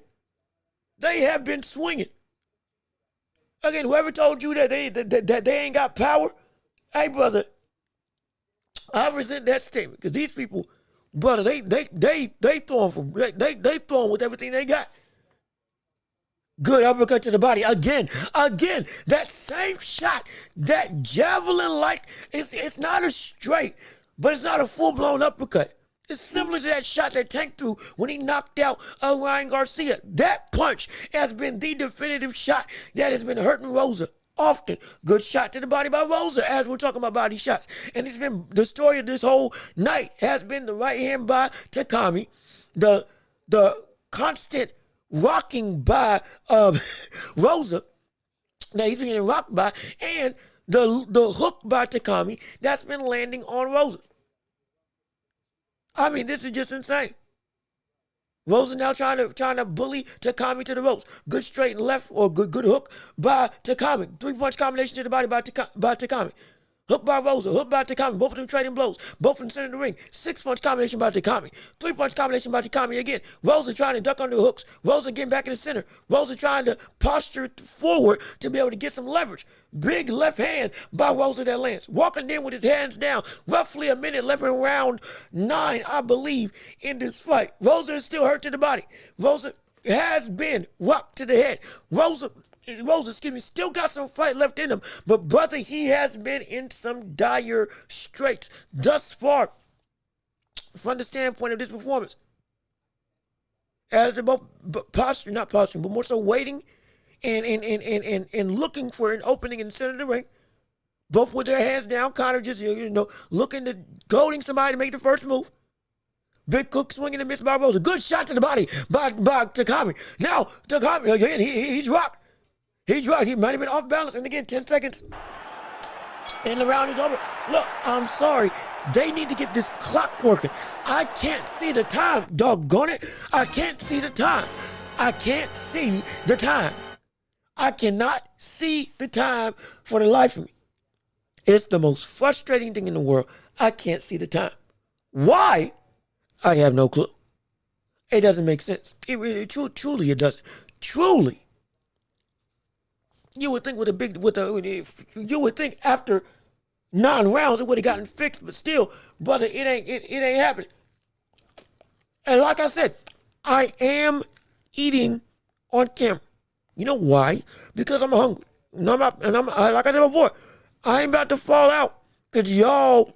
They have been swinging. Again, whoever told you that they ain't got power, hey, brother, I resent that statement because these people, brother, they throwing with everything they got. Good uppercut to the body. Again, that same shot, that javelin-like, it's not a straight, but it's not a full-blown uppercut. It's similar to that shot that Tank threw when he knocked out Ryan Garcia. That punch has been the definitive shot that has been hurting Rosa often. Good shot to the body by Rosa as we're talking about body shots. And it's been the story of this whole night has been the right hand by Takami, the constant rocking by Rosa that he's been getting rocked by, and the hook by Takami that's been landing on Rosa. I mean, this is just insane. Rosa now trying to bully Takami to the ropes. Good straight and left, or good hook by Takami. 3-punch combination to the body by Takami. Hook by Rosa, hook by Takami. Both of them trading blows. Both in the center of the ring. 6-punch combination by Takami. 3-punch combination by Takami again. Rosa trying to duck under hooks. Rosa getting back in the center. Rosa trying to posture forward to be able to get some leverage. Big left hand by Rosa that lands. Walking in with his hands down. Roughly a minute left in round 9, I believe, in this fight. Rosa is still hurt to the body. Rosa has been rocked to the head. Rosa, still got some fight left in him. But brother, he has been in some dire straits thus far from the standpoint of this performance. As they're both not posturing, but more so waiting and looking for an opening in the center of the ring. Both with their hands down, kind of just, looking to goading somebody to make the first move. Big hook swinging and miss by Rosa. Good shot to the body by Takami. Now, Takami, again, he's rocked. He might have been off balance. And again, 10 seconds. And the round is over. Look, I'm sorry. They need to get this clock working. I can't see the time, doggone it. I can't see the time. I can't see the time. I cannot see the time for the life of me. It's the most frustrating thing in the world. I can't see the time. Why? I have no clue. It doesn't make sense. It really, truly, it doesn't. Truly. You would think you would think after 9 rounds it would have gotten fixed, but still, brother, it ain't happening. And like I said, I am eating on camera. You know why? Because I'm hungry. Like I said before, I ain't about to fall out because y'all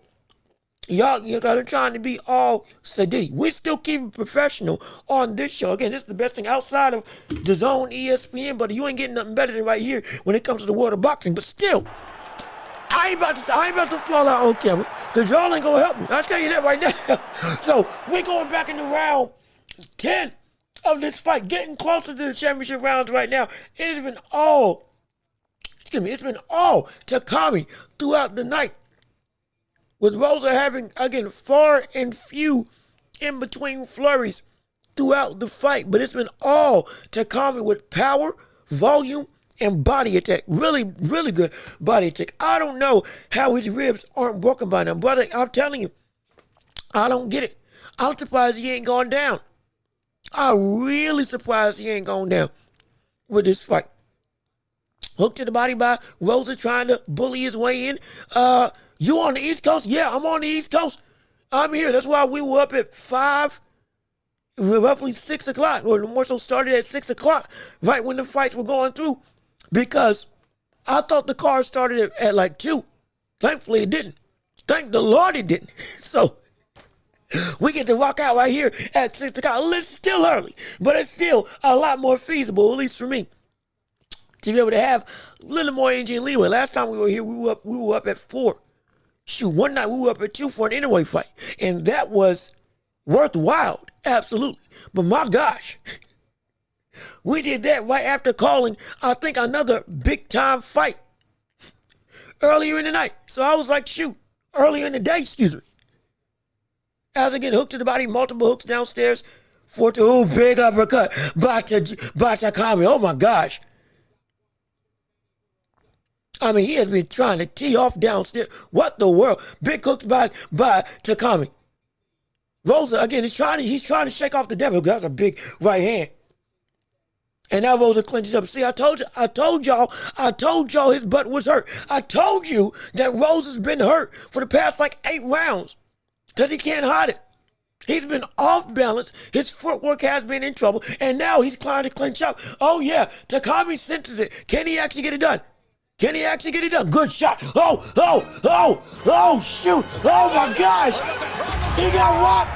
Y'all, you got trying to be all sadistic. We still keep it professional on this show. Again, this is the best thing outside of the Zone ESPN, but you ain't getting nothing better than right here when it comes to the world of boxing. But still, I ain't about to fall out on camera because y'all ain't gonna help me. I'll tell you that right now. So we're going back into round 10 of this fight, getting closer to the championship rounds right now. It has been all, it's been all Takami throughout the night. With Rosa having, again, far and few in between flurries throughout the fight. But it's been all Takami with power, volume, and body attack. Really, really good body attack. I don't know how his ribs aren't broken by now. Brother, I'm telling you, I don't get it. I'm surprised he ain't gone down. I'm really surprised he ain't gone down with this fight. Hooked to the body by Rosa trying to bully his way in. You on the East Coast? Yeah, I'm on the East Coast. I'm here. That's why we were up at 5, roughly 6 o'clock, or more so started at 6 o'clock, right when the fights were going through, because I thought the car started at like 2. Thankfully, it didn't. Thank the Lord it didn't. So we get to rock out right here at 6 o'clock. It's still early, but it's still a lot more feasible, at least for me, to be able to have a little more energy and leeway. Last time we were here, we were up at 4. Shoot, one night we were up at 2 for an anyway fight, and that was worthwhile, absolutely. But my gosh, we did that right after calling, I think, another big-time fight earlier in the night. So I was like, shoot, earlier in the day, excuse me. As I get hooked to the body, multiple hooks downstairs, 4-2, big uppercut by Takami. Oh my gosh. I mean, he has been trying to tee off downstairs. What the world? Big hooks by Takami. Rosa, again, he's trying to shake off the devil. That's a big right hand. And now Rosa clinches up. See, I told y'all his butt was hurt. I told you that Rosa's been hurt for the past like 8 rounds because he can't hide it. He's been off balance. His footwork has been in trouble. And now he's trying to clinch up. Oh, yeah. Takami senses it. Can he actually get it done? Can he actually get it done? Good shot. Oh, shoot. Oh, my gosh. He got rocked.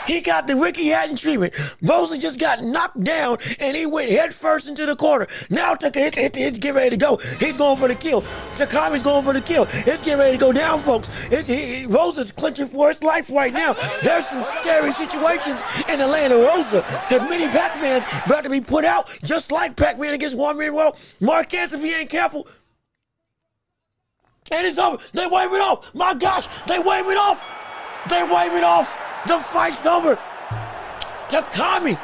He got the Ricky Hatton treatment. Rosa just got knocked down, and he went head first into the corner. Now it's getting ready to go. He's going for the kill. Takami's going for the kill. It's getting ready to go down, folks. Rosa's clinching for his life right now. There's some scary situations in the land of Rosa, because many Pac-Man's about to be put out, just like Pac-Man against Juan Manuel Marquez if he ain't careful. And it's over. They wave it off. My gosh, they wave it off. They wave it off. The fight's over. Takami,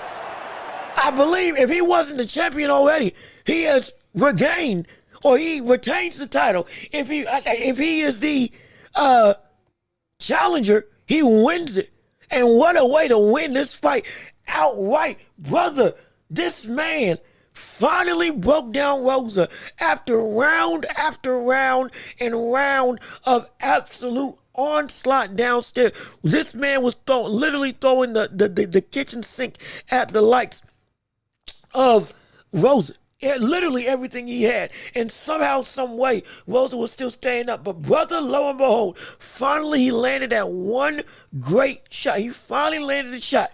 I believe if he wasn't the champion already, he has regained, or he retains the title. If he is the challenger, he wins it. And what a way to win this fight outright. Brother, this man finally broke down Rosa after round and round of absolute onslaught downstairs. This man was literally throwing the kitchen sink at the likes of Rosa. Literally everything he had. And somehow, some way, Rosa was still staying up. But brother, lo and behold, finally he landed that one great shot. He finally landed a shot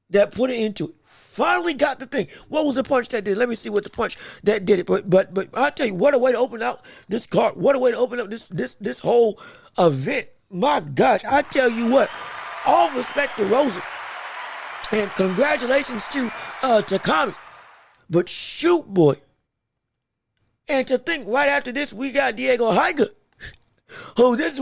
that put it into it. Finally got the thing. What was the punch that did? Let me see what the punch that did it. But I'll tell you, what a way to open out this card. What a way to open up this whole event. My gosh, I tell you what, all respect to Rosa. And congratulations to Takami. But shoot, boy. And to think right after this, we got Diego Higa. Oh, this is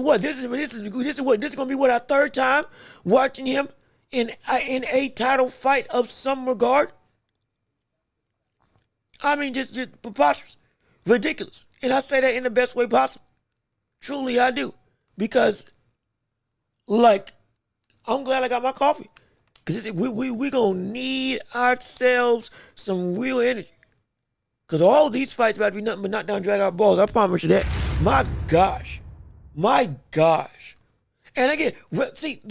gonna be what, our 3rd time watching him in a title fight of some regard. I mean, just preposterous, ridiculous, and I say that in the best way possible. Truly, I do, because, like, I'm glad I got my coffee, because we gonna need ourselves some real energy, because all these fights about to be nothing but knock down, drag out balls. I promise you that. My gosh. And again, see,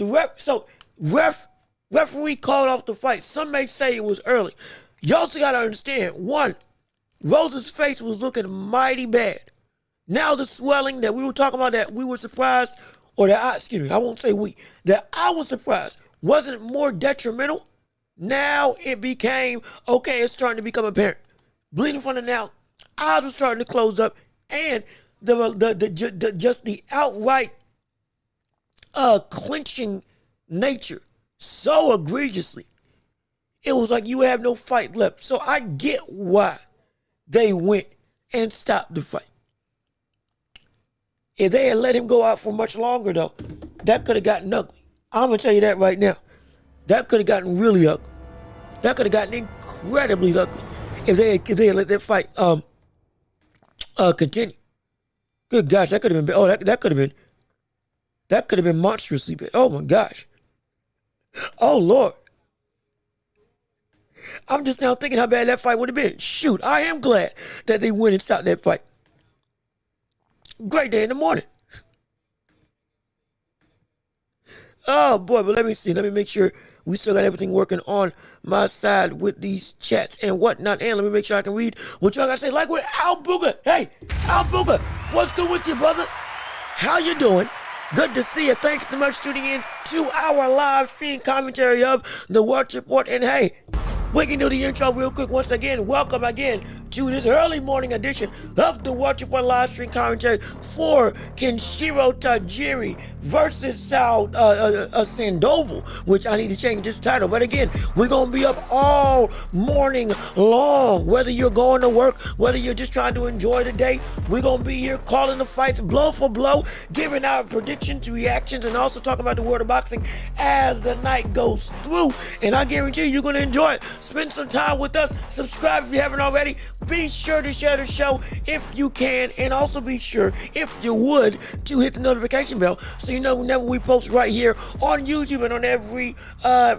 referee called off the fight. Some may say it was early. You also got to understand, one, Rosa's face was looking mighty bad. Now the swelling that we were talking about that we were surprised, or that excuse me, I won't say we, that I was surprised wasn't more detrimental. Now it became, okay, it's starting to become apparent. Bleeding from the now, eyes were starting to close up, and just the outright clenching nature so egregiously. It was like you have no fight left. So I get why they went and stopped the fight. If they had let him go out for much longer, though, that could have gotten ugly. I'm going to tell you that right now. That could have gotten really ugly. That could have gotten incredibly ugly if they had let that fight continue. Good gosh, that could have been, oh, that could have been monstrously bad. Oh my gosh. Oh Lord. I'm just now thinking how bad that fight would have been. Shoot, I am glad that they went and stopped that fight. Great day in the morning. Oh boy, but let me see. Let me make sure we still got everything working on my side with these chats and whatnot. And let me make sure I can read what y'all got to say. Like with Al Booger. Hey, Al Booger, what's good with you, brother? How you doing? Good to see you. Thanks so much for tuning in to our live stream commentary of the Watch Report. And hey, we can do the intro real quick once again. Welcome again to this early morning edition of the Watch Report live stream commentary for Kenshiro Tajiri versus Sandoval, which I need to change this title. But again, we're going to be up all morning long. Whether you're going to work, whether you're just trying to enjoy the day, we're going to be here calling the fights blow for blow, giving our predictions, reactions, and also talking about the world of boxing as the night goes through. And I guarantee you're going to enjoy it. Spend some time with us. Subscribe if you haven't already. Be sure to share the show if you can. And also be sure, if you would, to hit the notification bell so you know whenever we post right here on YouTube and on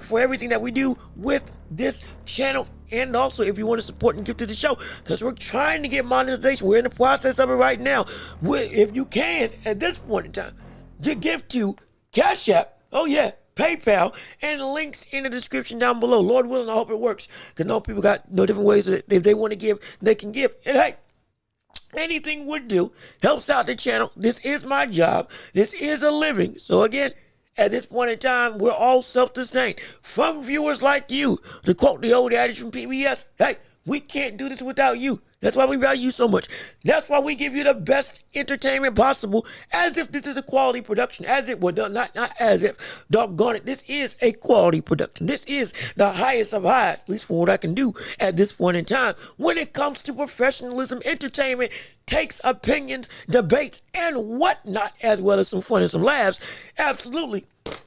for everything that we do with this channel. And also, if you want to support and give to the show, because we're trying to get monetization. We're in the process of it right now. If you can, at this point in time, give to Cash App. Oh, yeah. PayPal, and links in the description down below. Lord willing, I hope it works, because no people got no different ways that if they want to give, they can give. And hey, anything would do helps out the channel. This is my job. This is a living. So again, at this point in time, we're all self-sustained from viewers like you. To quote the old adage from PBS, hey, we can't do this without you. That's why we value you so much. That's why we give you the best entertainment possible, as if this is a quality production. As if, well, not as if, doggone it, this is a quality production. This is the highest of highs, at least for what I can do at this point in time. When it comes to professionalism, entertainment, takes, opinions, debates, and whatnot, as well as some fun and some laughs, absolutely.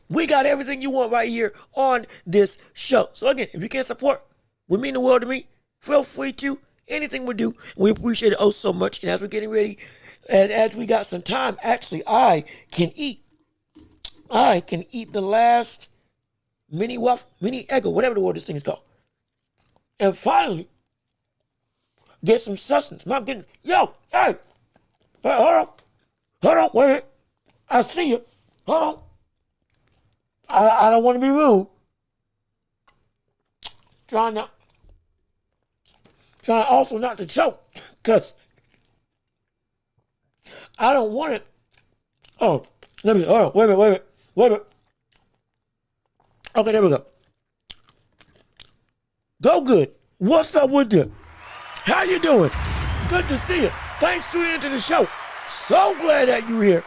We got everything you want right here on this show. So again, if you can support, would mean the world to me. Feel free to. Anything we do, we appreciate it oh so much. And as we're getting ready, and as we got some time, actually, I can eat the last mini egg, or whatever the word this thing is called. And finally, get some sustenance. I'm getting, hey, hold on, wait a minute. I see you. Hold on. I don't want to be rude. Trying also not to choke, because I don't want it. Oh, hold on, wait a minute. Okay, there we go. Go good. What's up with you? How you doing? Good to see you. Thanks for tuning into the show. So glad that you're here.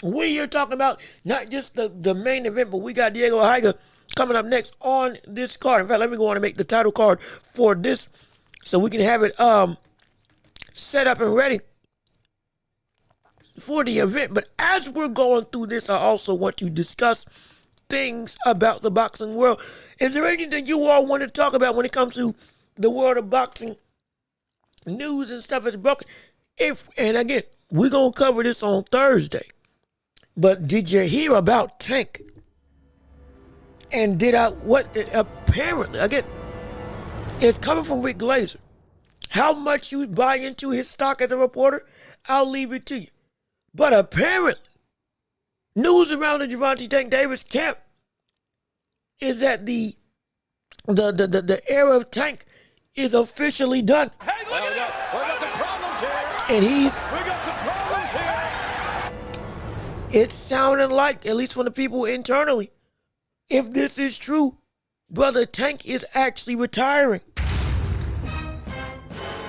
We're here talking about not just the main event, but we got Diego Higa coming up next on this card. In fact, let me go on and make the title card for this, so we can have it set up and ready for the event. But as we're going through this, I also want to discuss things about the boxing world. Is there anything that you all want to talk about when it comes to the world of boxing news and stuff that's broken? And again, we're going to cover this on Thursday. But did you hear about Tank? And apparently, again, it's coming from Rick Glazer. How much you buy into his stock as a reporter, I'll leave it to you. But apparently, news around the Gervonta Tank Davis camp is that the era of Tank is officially done. Hey, look at this! We got the problems here. And he's We got It's sounding like, at least from the people internally, if this is true, Brother Tank is actually retiring.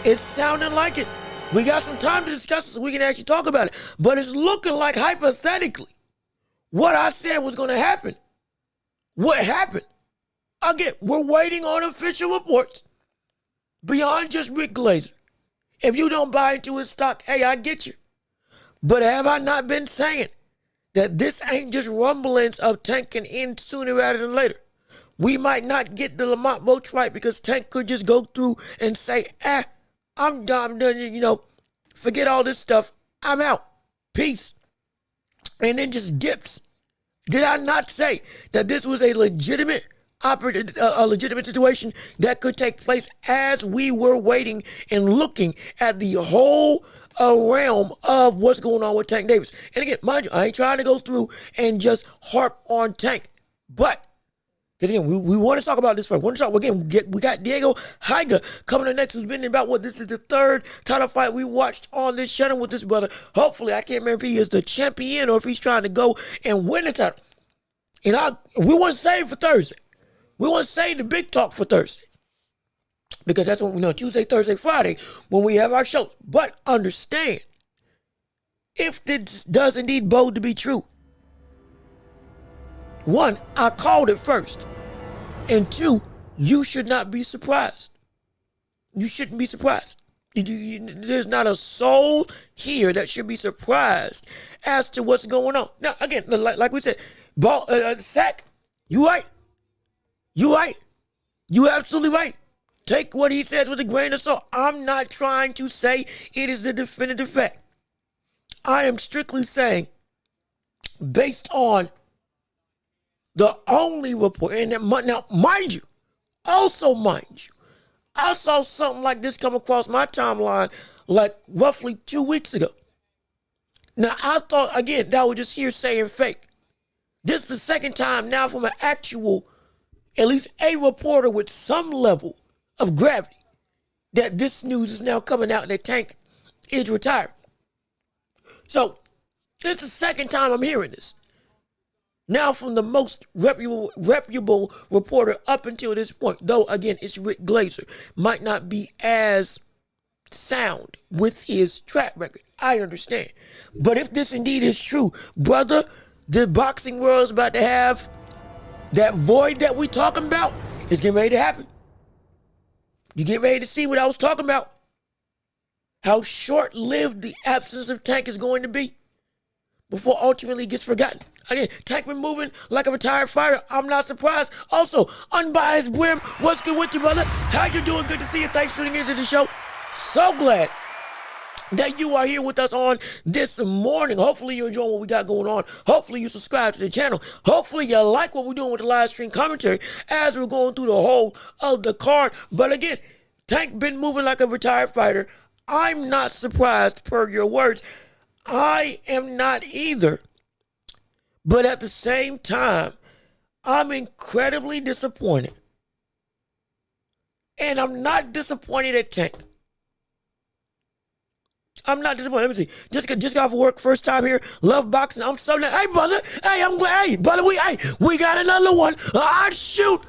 It's sounding like it. We got some time to discuss it so we can actually talk about it. But it's looking like, hypothetically, what I said was going to happen. What happened? Again, we're waiting on official reports beyond just Rick Glazer. If you don't buy into his stock, hey, I get you. But have I not been saying that this ain't just rumblings of Tank can end sooner rather than later? We might not get the Lamont Roach fight because Tank could just go through and say, I'm done, forget all this stuff. I'm out. Peace. And then just dips. Did I not say that this was a legitimate situation that could take place as we were waiting and looking at the whole realm of what's going on with Tank Davis? And again, mind you, I ain't trying to go through and just harp on Tank, but because again, we want to talk about this fight. We want to talk again. We got Diego Higa coming up next, who's been in about this is the third title fight we watched on this channel with this brother. Hopefully, I can't remember if he is the champion or if he's trying to go and win the title. And we want to save for Thursday. We want to save the big talk for Thursday. Because that's when we know Tuesday, Thursday, Friday, when we have our shows. But understand, if this does indeed bode to be true, one, I called it first. And two, you should not be surprised. You shouldn't be surprised. There's not a soul here that should be surprised as to what's going on. Now, again, like we said, Sack, you right. You right. You absolutely right. Take what he says with a grain of salt. I'm not trying to say it is the definitive fact. I am strictly saying, based on the only report, and now, mind you, I saw something like this come across my timeline like roughly 2 weeks ago. Now, I thought, again, that was just hearsay and fake. This is the second time now from an actual, at least a reporter with some level of gravity, that this news is now coming out that Tank is retired. So, it's the second time I'm hearing this. Now from the most reputable reporter up until this point, though again it's Rick Glazer, might not be as sound with his track record. I understand. But if this indeed is true, brother, the boxing world is about to have that void that we talking about is getting ready to happen. You get ready to see what I was talking about. How short-lived the absence of Tank is going to be before ultimately it gets forgotten. Again, Tank been moving like a retired fighter. I'm not surprised. Also, Unbiased Brim, what's good with you, brother? How you doing? Good to see you. Thanks for tuning into the show. So glad that you are here with us on this morning. Hopefully you're enjoying what we got going on. Hopefully you subscribe to the channel. Hopefully you like what we're doing with the live stream commentary as we're going through the whole of the card. But again, Tank been moving like a retired fighter. I'm not surprised per your words. I am not either. But at the same time, I'm incredibly disappointed. And I'm not disappointed at Tank. I'm not disappointed. Let me see. Just got off work, first time here. Love boxing. I'm so hey brother. Hey, I'm glad. Hey, brother, we got another one. Shoot.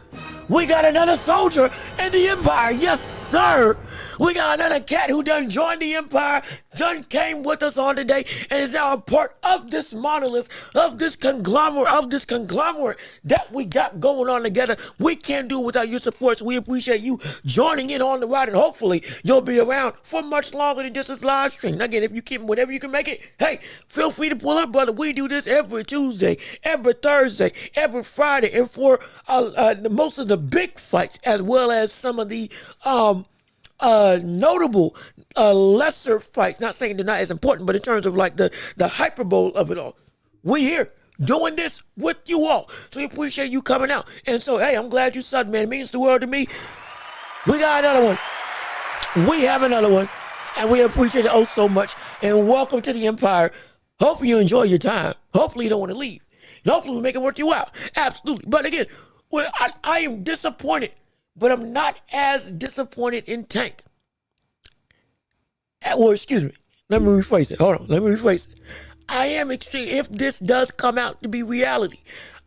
We got another soldier in the Empire. Yes, sir. We got another cat who done joined the Empire, done came with us on today, and is now a part of this monolith, of this conglomerate that we got going on together. We can't do it without your support, so we appreciate you joining in on the ride, and hopefully you'll be around for much longer than just this live stream. Again, if you can, whatever you can make it, hey, feel free to pull up, brother. We do this every Tuesday, every Thursday, every Friday, and for most of the big fights, as well as some of the notable lesser fights. Not saying they're not as important, but in terms of like the hyperbole of it all, we here doing this with you all. So we appreciate you coming out. And so, hey, I'm glad you subbed, man. It means the world to me. We got another one. We have another one. And we appreciate it oh so much. And welcome to the Empire. Hopefully you enjoy your time. Hopefully you don't want to leave. And hopefully we make it worth you out. Absolutely. But again, I am disappointed. But I'm not as disappointed in Tank. Or excuse me. Let me rephrase it. Hold on. Let me rephrase it. I am extreme. If this does come out to be reality,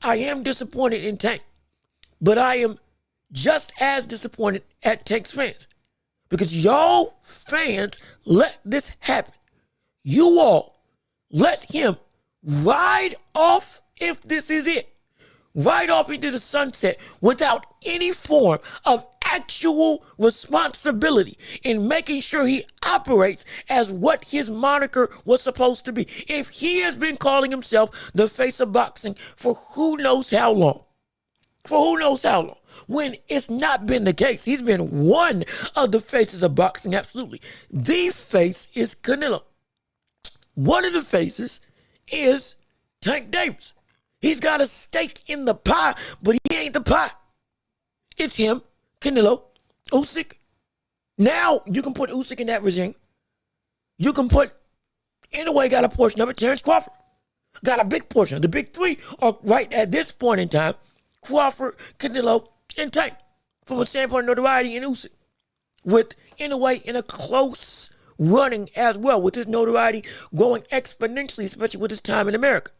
I am disappointed in Tank, but I am just as disappointed at Tank's fans because y'all fans let this happen. You all let him ride off, if this is it, ride off into the sunset without any form of actual responsibility in making sure he operates as what his moniker was supposed to be. If he has been calling himself the face of boxing for who knows how long, when it's not been the case. He's been one of the faces of boxing, absolutely. The face is Canelo. One of the faces is Tank Davis. He's got a stake in the pie, but he ain't the pie. It's him, Canelo, Usyk. Now you can put Usyk in that regime. You can put, in a way, got a portion of it, Terrence Crawford. Got a big portion. The big three are right at this point in time, Crawford, Canelo, and Tank. From a standpoint of notoriety and Usyk. With, in a way, in a close running as well, with his notoriety growing exponentially, especially with his time in America.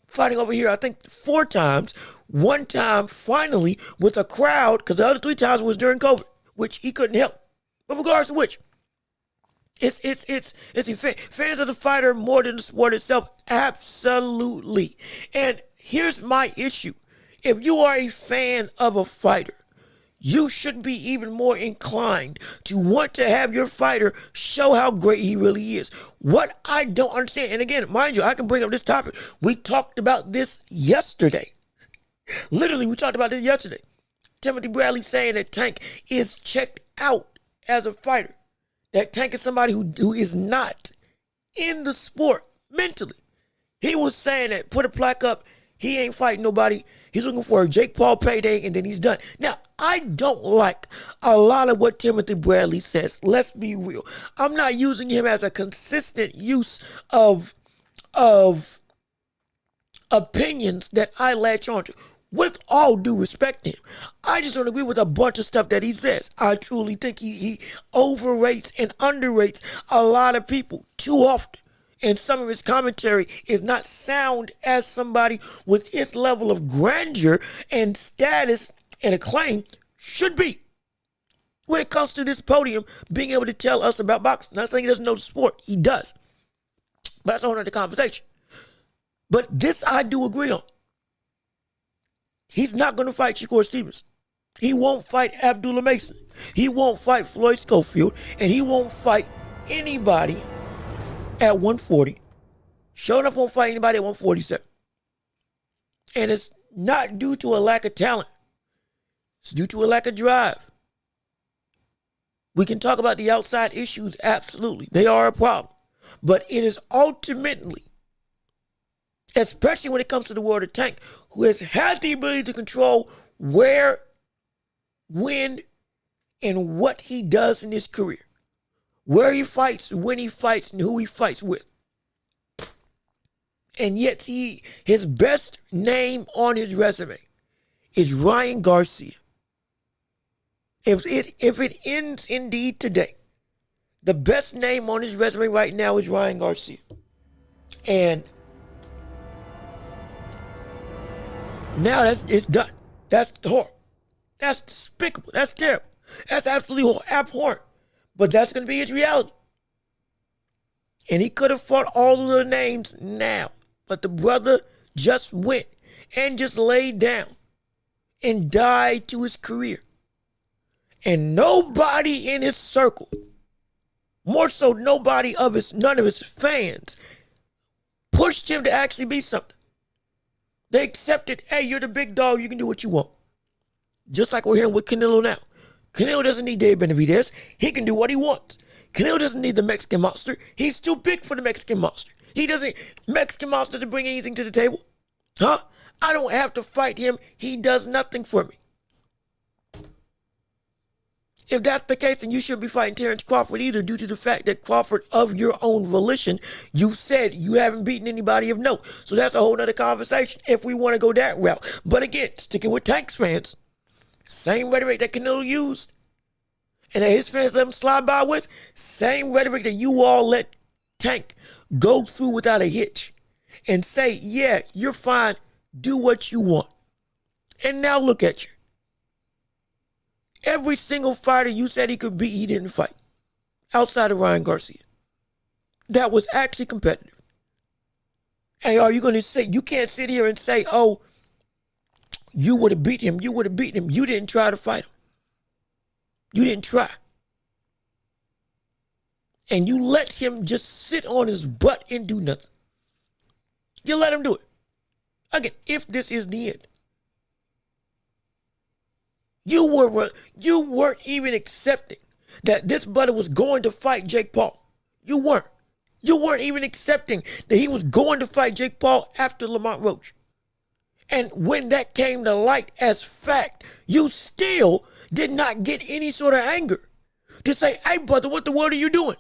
Fighting over here, I think 4 times. One time, finally, with a crowd, because the other 3 times was during COVID, which he couldn't help. But regardless of which, it's fans of the fighter more than the sport itself, absolutely. And here's my issue: if you are a fan of a fighter, you should be even more inclined to want to have your fighter show how great he really is. What I don't understand, and again, mind you, I can bring up this topic. We talked about this yesterday. Literally, we talked about this yesterday. Timothy Bradley saying that Tank is checked out as a fighter. That Tank is somebody who is not in the sport mentally. He was saying that, put a plaque up, he ain't fighting nobody. He's looking for a Jake Paul payday, and then he's done. Now, I don't like a lot of what Timothy Bradley says. Let's be real. I'm not using him as a consistent use of opinions that I latch on to. With all due respect to him, I just don't agree with a bunch of stuff that he says. I truly think he overrates and underrates a lot of people too often. And some of his commentary is not sound as somebody with his level of grandeur and status and acclaim should be. When it comes to this podium, being able to tell us about boxing. Not saying he doesn't know the sport. He does. But that's a whole other conversation. But this I do agree on. He's not going to fight Shakur Stevens. He won't fight Abdullah Mason. He won't fight Floyd Schofield. And he won't fight anybody at 140. Sure enough, won't fight anybody at 147. And it's not due to a lack of talent. It's due to a lack of drive. We can talk about the outside issues, absolutely. They are a problem. But it is ultimately, especially when it comes to the world of Tank, who has had the ability to control where, when, and what he does in his career. Where he fights, when he fights, and who he fights with. And yet his best name on his resume is Ryan Garcia. If it ends indeed today, the best name on his resume right now is Ryan Garcia. And now it's done. That's horrible. That's despicable. That's terrible. That's absolutely abhorrent. But that's going to be his reality. And he could have fought all of the names now. But the brother just went and just laid down and died to his career. And nobody in his circle, more so none of his fans, pushed him to actually be something. They accepted, hey, you're the big dog, you can do what you want. Just like we're hearing with Canelo now. Canelo doesn't need Dave Benavidez. He can do what he wants. Canelo doesn't need the Mexican monster. He's too big for the Mexican monster. He doesn't Mexican monster to bring anything to the table. Huh? I don't have to fight him. He does nothing for me. If that's the case, then you shouldn't be fighting Terrence Crawford either, due to the fact that Crawford, of your own volition, you said you haven't beaten anybody of note. So that's a whole nother conversation if we want to go that route. But again, sticking with Tank's fans, same rhetoric that Canelo used and that his fans let him slide by with, same rhetoric that you all let Tank go through without a hitch and say, yeah, you're fine, do what you want. And now look at you. Every single fighter you said he could beat, he didn't fight. Outside of Ryan Garcia. That was actually competitive. And are you going to say, you can't sit here and say, oh, you would have beat him, you would have beaten him. You didn't try to fight him. You didn't try. And you let him just sit on his butt and do nothing. You let him do it. Again, if this is the end. You weren't even accepting that this brother was going to fight Jake Paul. You weren't. You weren't even accepting that he was going to fight Jake Paul after Lamont Roach. And when that came to light as fact, you still did not get any sort of anger to say, hey, brother, what the world are you doing?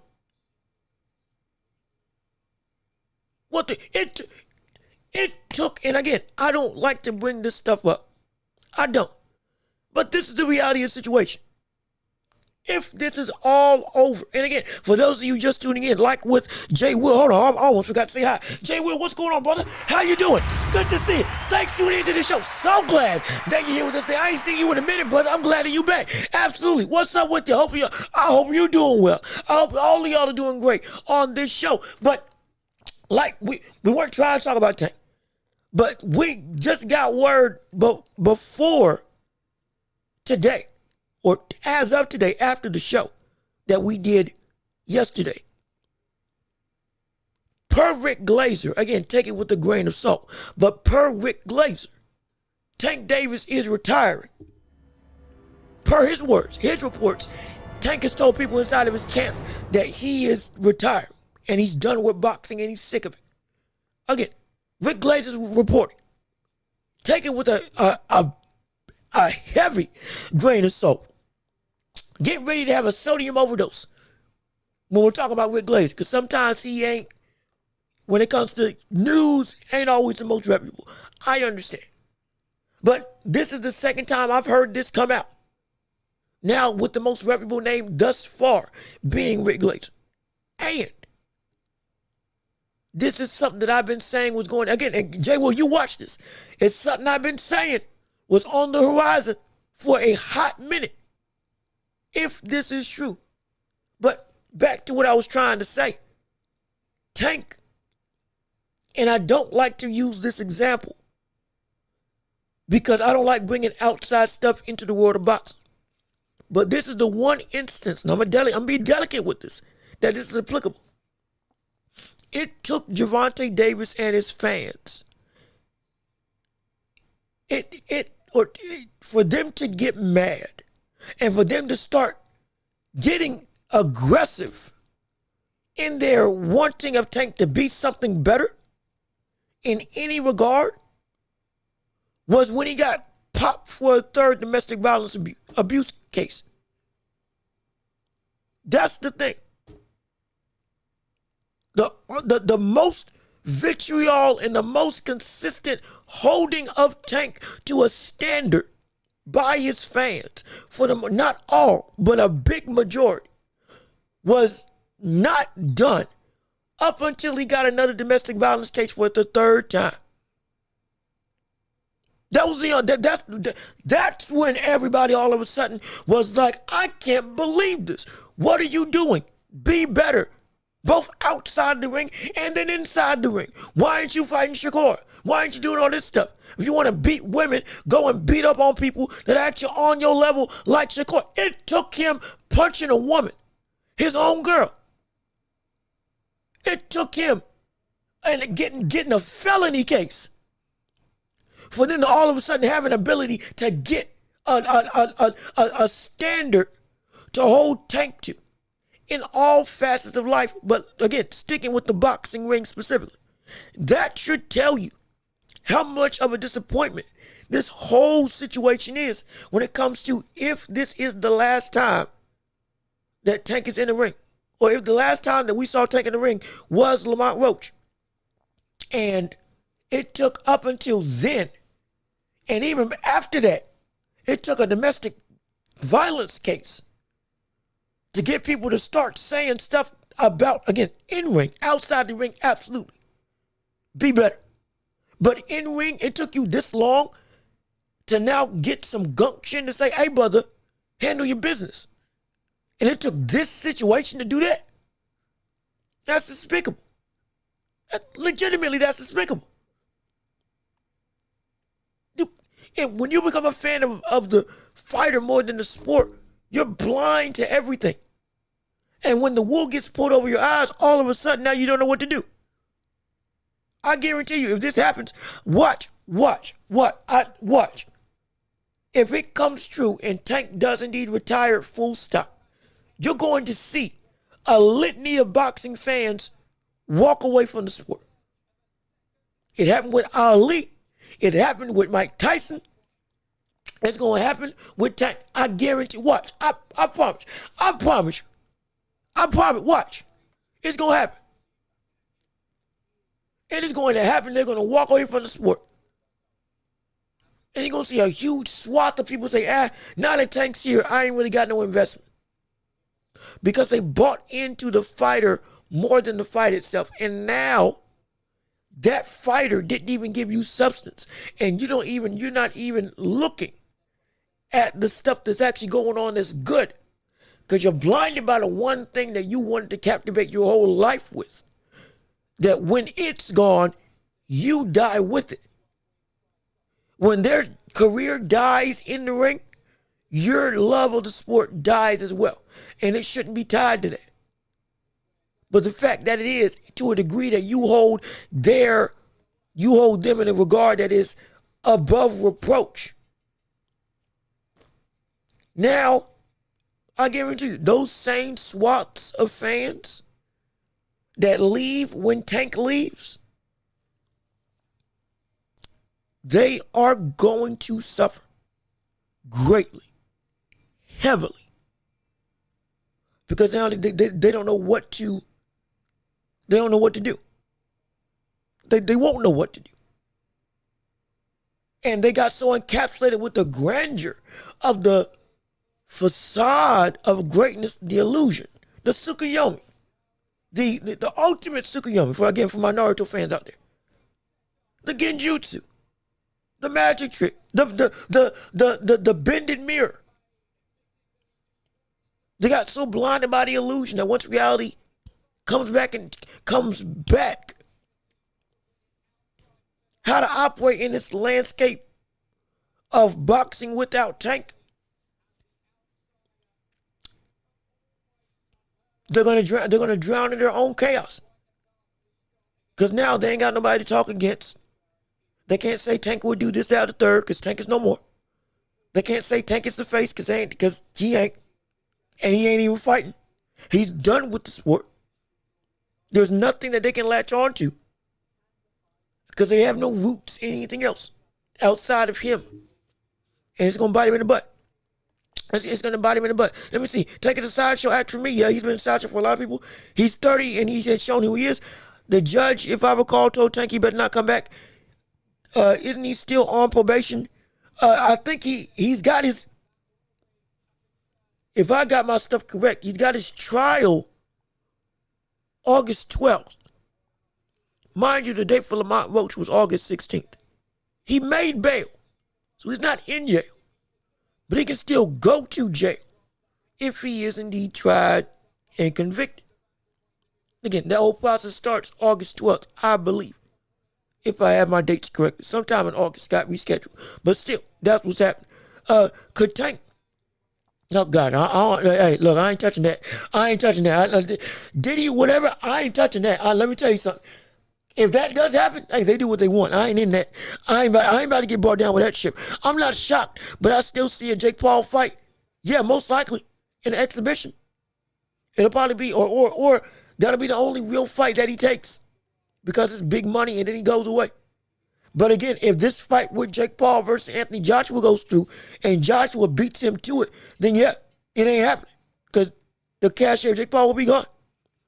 It took, and again, I don't like to bring this stuff up. I don't. But this is the reality of the situation. If this is all over, and again, for those of you just tuning in, like with Jay Will, hold on, I almost forgot to say hi. Jay Will, what's going on, brother? How you doing? Good to see you. Thanks for tuning into the show. So glad that you're here with us today. I ain't seen you in a minute, brother. I'm glad that you back. Absolutely. What's up with you? I hope you're doing well. I hope all of y'all are doing great on this show. But like we weren't trying to talk about Tank, but we just got word before today, or as of today, after the show that we did yesterday. Per Rick Glazer, again, take it with a grain of salt, but per Rick Glazer, Tank Davis is retiring. Per his words, his reports, Tank has told people inside of his camp that he is retiring and he's done with boxing and he's sick of it. Again, Rick Glazer's reporting. Take it with a heavy grain of salt. Get ready to have a sodium overdose when we're talking about Rick Glazer, because sometimes he ain't, when it comes to news, ain't always the most reputable. I understand. But this is the second time I've heard this come out. Now with the most reputable name thus far being Rick Glazer. And this is something that I've been saying was going, again, and Jay, will you watch this? It's something I've been saying was on the horizon for a hot minute, if this is true. But back to what I was trying to say. Tank, and I don't like to use this example because I don't like bringing outside stuff into the world of boxing. But this is the one instance, and I'm being delicate with this, that this is applicable. It took Gervonta Davis and his fans for them to get mad and for them to start getting aggressive in their wanting of Tank to be something better in any regard was when he got popped for a third domestic violence abuse case. That's the thing. The most vitriol and the most consistent holding of Tank to a standard by his fans, for them, not all, but a big majority, was not done up until he got another domestic violence case for the third time. That was that's when everybody all of a sudden was like, I can't believe this. What are you doing? Be better. Both outside the ring and then inside the ring. Why aren't you fighting Shakur? Why aren't you doing all this stuff? If you want to beat women, go and beat up on people that are actually on your level like Shakur. It took him punching a woman, his own girl. It took him and getting a felony case for them to all of a sudden have an ability to get a standard to hold Tank to in all facets of life, but again, sticking with the boxing ring specifically. That should tell you how much of a disappointment this whole situation is when it comes to if this is the last time that Tank is in the ring, or if the last time that we saw Tank in the ring was Lamont Roach. And it took up until then, and even after that, it took a domestic violence case to get people to start saying stuff about, again, in ring, outside the ring, absolutely. Be better. But in ring, it took you this long to now get some gumption to say, hey, brother, handle your business. And it took this situation to do that. That's despicable. Legitimately, that's despicable. And when you become a fan of the fighter more than the sport, you're blind to everything. And when the wool gets pulled over your eyes, all of a sudden now you don't know what to do. I guarantee you, if this happens, watch. If it comes true and Tank does indeed retire full stop, you're going to see a litany of boxing fans walk away from the sport. It happened with Ali. It happened with Mike Tyson. It's going to happen with Tank. I guarantee. Watch. I promise. I promise. Watch. It's going to happen. It is going to happen. They're going to walk away from the sport. And you're going to see a huge swath of people say, now that Tank's here, I ain't really got no investment. Because they bought into the fighter more than the fight itself. And now that fighter didn't even give you substance. And you're not even looking at the stuff that's actually going on that's good. Because you're blinded by the one thing that you wanted to captivate your whole life with. That when it's gone, you die with it. When their career dies in the ring, your love of the sport dies as well. And it shouldn't be tied to that. But the fact that it is, to a degree that you hold them in a regard that is above reproach. Now, I guarantee you, those same swaths of fans that leave when Tank leaves, they are going to suffer greatly, heavily, because now they don't know what to. They don't know what to do. They won't know what to do. And they got so encapsulated with the grandeur of the facade of greatness, the illusion, the Tsukuyomi, the ultimate Tsukuyomi, for my Naruto fans out there. The Genjutsu, the magic trick, the bended mirror. They got so blinded by the illusion that once reality comes back, how to operate in this landscape of boxing without Tank, they're gonna drown in their own chaos. Because now they ain't got nobody to talk against. They can't say Tank would do this, that, or the third, because Tank is no more. They can't say Tank is the face, because he ain't. And he ain't even fighting. He's done with the sport. There's nothing that they can latch on to. Because they have no roots in anything else outside of him. And it's going to bite him in the butt. It's going to bite him in the butt. Let me see. Tank is a sideshow act for me. Yeah, he's been a sideshow for a lot of people. He's 30 and he's shown who he is. The judge, if I recall, told Tank he better not come back. Isn't he still on probation? I think he's got his, if I got my stuff correct, he's got his trial August 12th. Mind you, the date for Lamont Roach was August 16th. He made bail, so he's not in jail. But he can still go to jail if he is indeed tried and convicted. Again, that whole process starts August 12th, I believe. If I have my dates correct. Sometime in August got rescheduled. But still, that's what's happening. Could Tank, oh God, hey, look, I ain't touching that. Did he, whatever, I ain't touching that. Let me tell you something. If that does happen, hey, they do what they want. I ain't in that. I ain't about to get brought down with that shit. I'm not shocked, but I still see a Jake Paul fight. Yeah, most likely in an exhibition. It'll probably be, or that'll be the only real fight that he takes because it's big money and then he goes away. But again, if this fight with Jake Paul versus Anthony Joshua goes through and Joshua beats him to it, then yeah, it ain't happening because the cashier Jake Paul will be gone.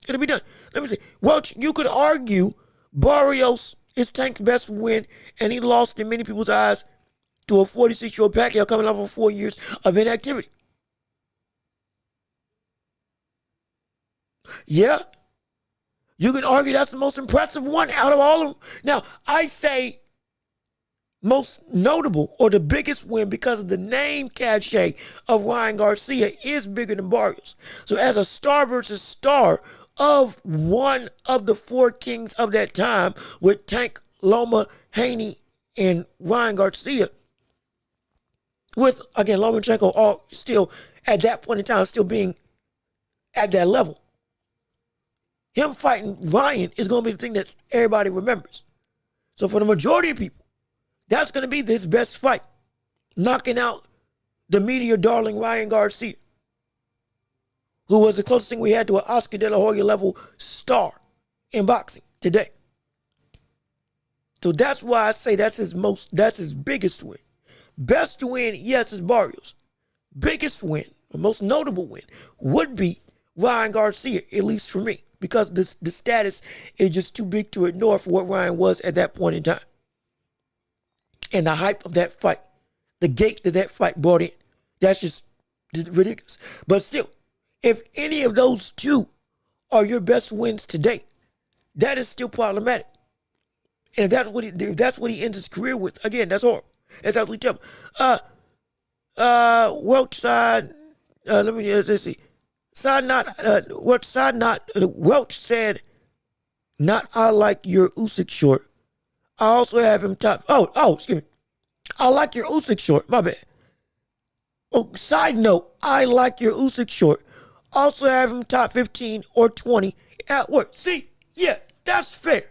It'll be done. Let me see. Well, you could argue Barrios is Tank's best win, and he lost in many people's eyes to a 46-year-old Pacquiao coming off of 4 years of inactivity. Yeah, You can argue that's the most impressive one out of all of them. Now, I say most notable or the biggest win because of the name cachet of Ryan Garcia is bigger than Barrios. So as a star versus star of one of the four kings of that time with Tank, Loma, Haney, and Ryan Garcia, with, again, Lomachenko all still at that point in time still being at that level. Him fighting Ryan is going to be the thing that everybody remembers. So for the majority of people, that's going to be his best fight. Knocking out the media darling Ryan Garcia, who was the closest thing we had to an Oscar de la Hoya level star in boxing today. So that's why I say that's his biggest win. Best win, yes, is Barrios. Biggest win, the most notable win, would be Ryan Garcia, at least for me, because the status is just too big to ignore for what Ryan was at that point in time. And the hype of that fight, the gate that fight brought in, that's just ridiculous. But still, if any of those two are your best wins today, that is still problematic. And if that's what he ends his career with, again, that's horrible. That's absolutely terrible. Welch side, let's see. Welch said, not I like your Usyk short. I also have him top. Excuse me. I like your Usyk short. My bad. Oh, side note, I like your Usyk short. Also have him top 15 or 20 at work. See, yeah, that's fair.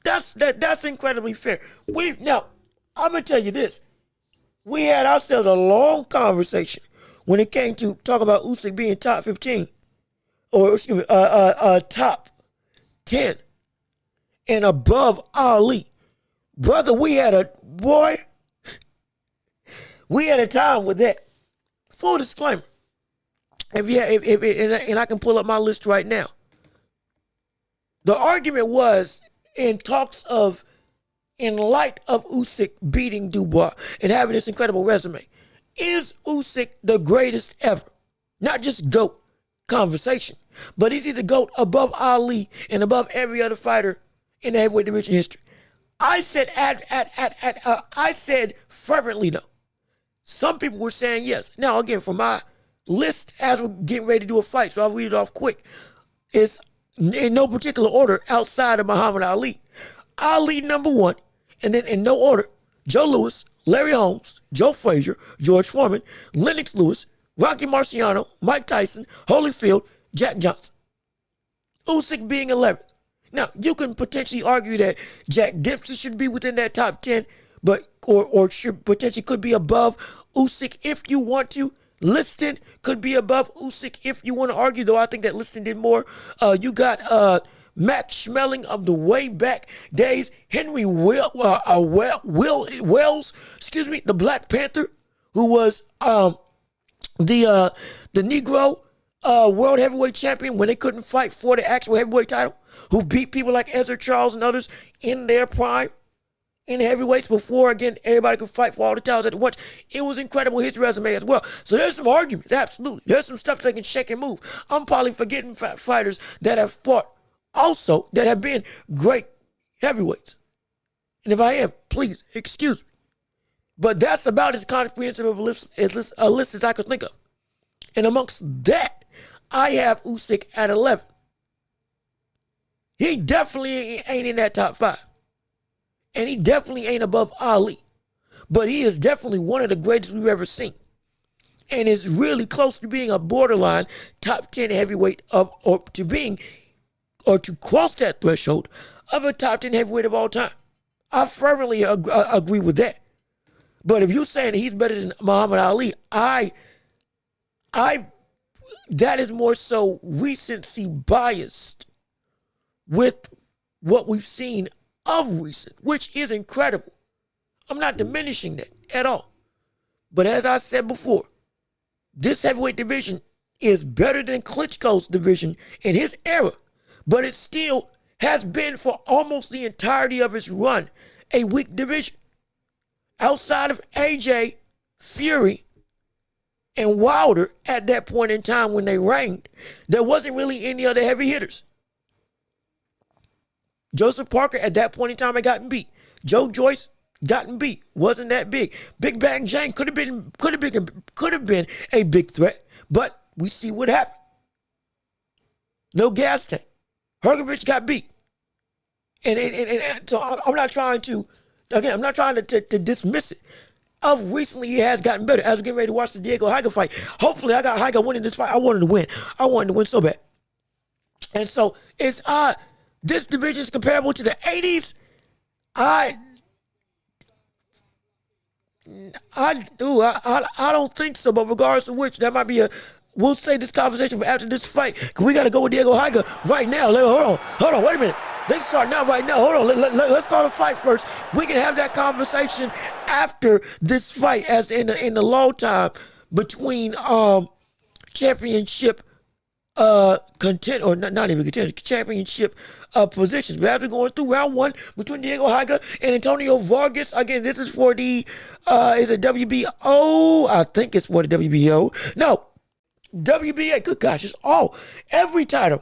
That's incredibly fair. Now, I'm gonna tell you this. We had ourselves a long conversation when it came to talk about Usyk being top 15, or excuse me, top 10 and above Ali. Brother, we had a time with that. Full disclaimer. And I can pull up my list right now. The argument was in light of Usyk beating Dubois and having this incredible resume, is Usyk the greatest ever? Not just GOAT conversation, but is he the GOAT above Ali and above every other fighter in the heavyweight division history? I said I said fervently no. Some people were saying yes. Now again, for my list as we're getting ready to do a fight, so I'll read it off quick. It's in no particular order outside of Muhammad Ali. Ali number one, and then in no order, Joe Louis, Larry Holmes, Joe Frazier, George Foreman, Lennox Lewis, Rocky Marciano, Mike Tyson, Holyfield, Jack Johnson. Usyk being 11th. Now, you can potentially argue that Jack Dempsey should be within that top 10, but or should potentially could be above Usyk if you want to. Liston could be above Usyk if you want to argue, though I think that Liston did more. You got Max Schmeling of the way back days, Henry Wells, the Black Panther, who was the Negro world heavyweight champion when they couldn't fight for the actual heavyweight title, who beat people like Ezra Charles and others in their prime in the heavyweights before, again, everybody could fight for all the titles at once. It was incredible, his resume as well. So there's some arguments, absolutely. There's some stuff they can shake and move. I'm probably forgetting fighters that have fought also that have been great heavyweights. And if I am, please excuse me. But that's about as comprehensive of a list as I could think of. And amongst that, I have Usyk at 11. He definitely ain't in that top 5. And he definitely ain't above Ali. But he is definitely one of the greatest we've ever seen. And is really close to being a borderline top 10 heavyweight or to cross that threshold of a top 10 heavyweight of all time. I fervently agree with that. But if you're saying that he's better than Muhammad Ali, that is more so recency biased with what we've seen of recent, which is incredible. I'm not diminishing that at all. But as I said before, this heavyweight division is better than Klitschko's division in his era, but it still has been for almost the entirety of its run a weak division. Outside of AJ, Fury, and Wilder at that point in time when they reigned, there wasn't really any other heavy hitters. Joseph Parker at that point in time had gotten beat. Joe Joyce gotten beat. Wasn't that big. Big Bang Jane could have been a big threat, but we see what happened. No gas tank. Hergovich got beat. And so I'm not trying to, again, I'm not trying to dismiss it. Of recently, he has gotten better. As we're getting ready to watch the Diego Higa fight, hopefully I got Higa winning this fight. I wanted to win. I wanted to win so bad. And so it's this division is comparable to the 80s. I don't think so, but regardless of which, that might be we'll say this conversation for after this fight, because we got to go with Diego Higa right now. Hold on, wait a minute. They start now right now. Hold on, let's call the fight first. We can have that conversation after this fight, as in the low time between championship not even contend, championship positions. But after going through round one between Diego Higa and Antonio Vargas, again, this is for the is it WBO? I think it's for the WBO. No, WBA. Good gosh, it's every title.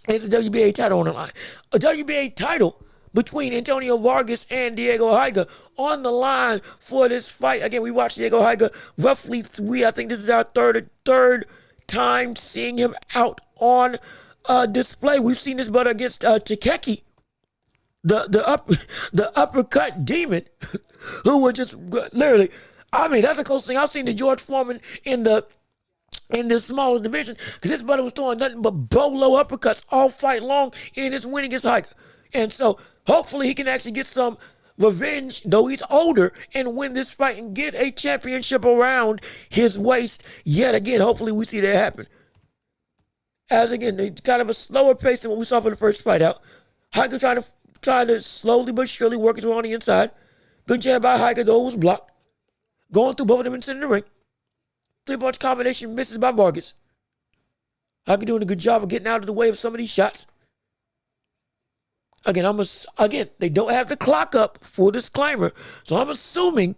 It's a WBA title on the line. A WBA title between Antonio Vargas and Diego Higa on the line for this fight. Again, we watched Diego Higa roughly I think this is our third time seeing him out on display. We've seen this brother against Takami, the uppercut demon, who was just literally, I mean, that's the closest thing I've seen to George Foreman in this smaller division, because this brother was throwing nothing but bolo uppercuts all fight long in his win against Higa. And so hopefully he can actually get some revenge, though he's older, and win this fight and get a championship around his waist yet again. Hopefully we see that happen. As again, kind of a slower pace than what we saw for the first fight out. Higa trying to slowly but surely work his way on the inside. Good jab by Higa, though it was blocked. Going through both of them in the center of the ring. 3-punch combination misses by Vargas. Higa doing a good job of getting out of the way of some of these shots. Again, they don't have the clock up, full disclaimer, so I'm assuming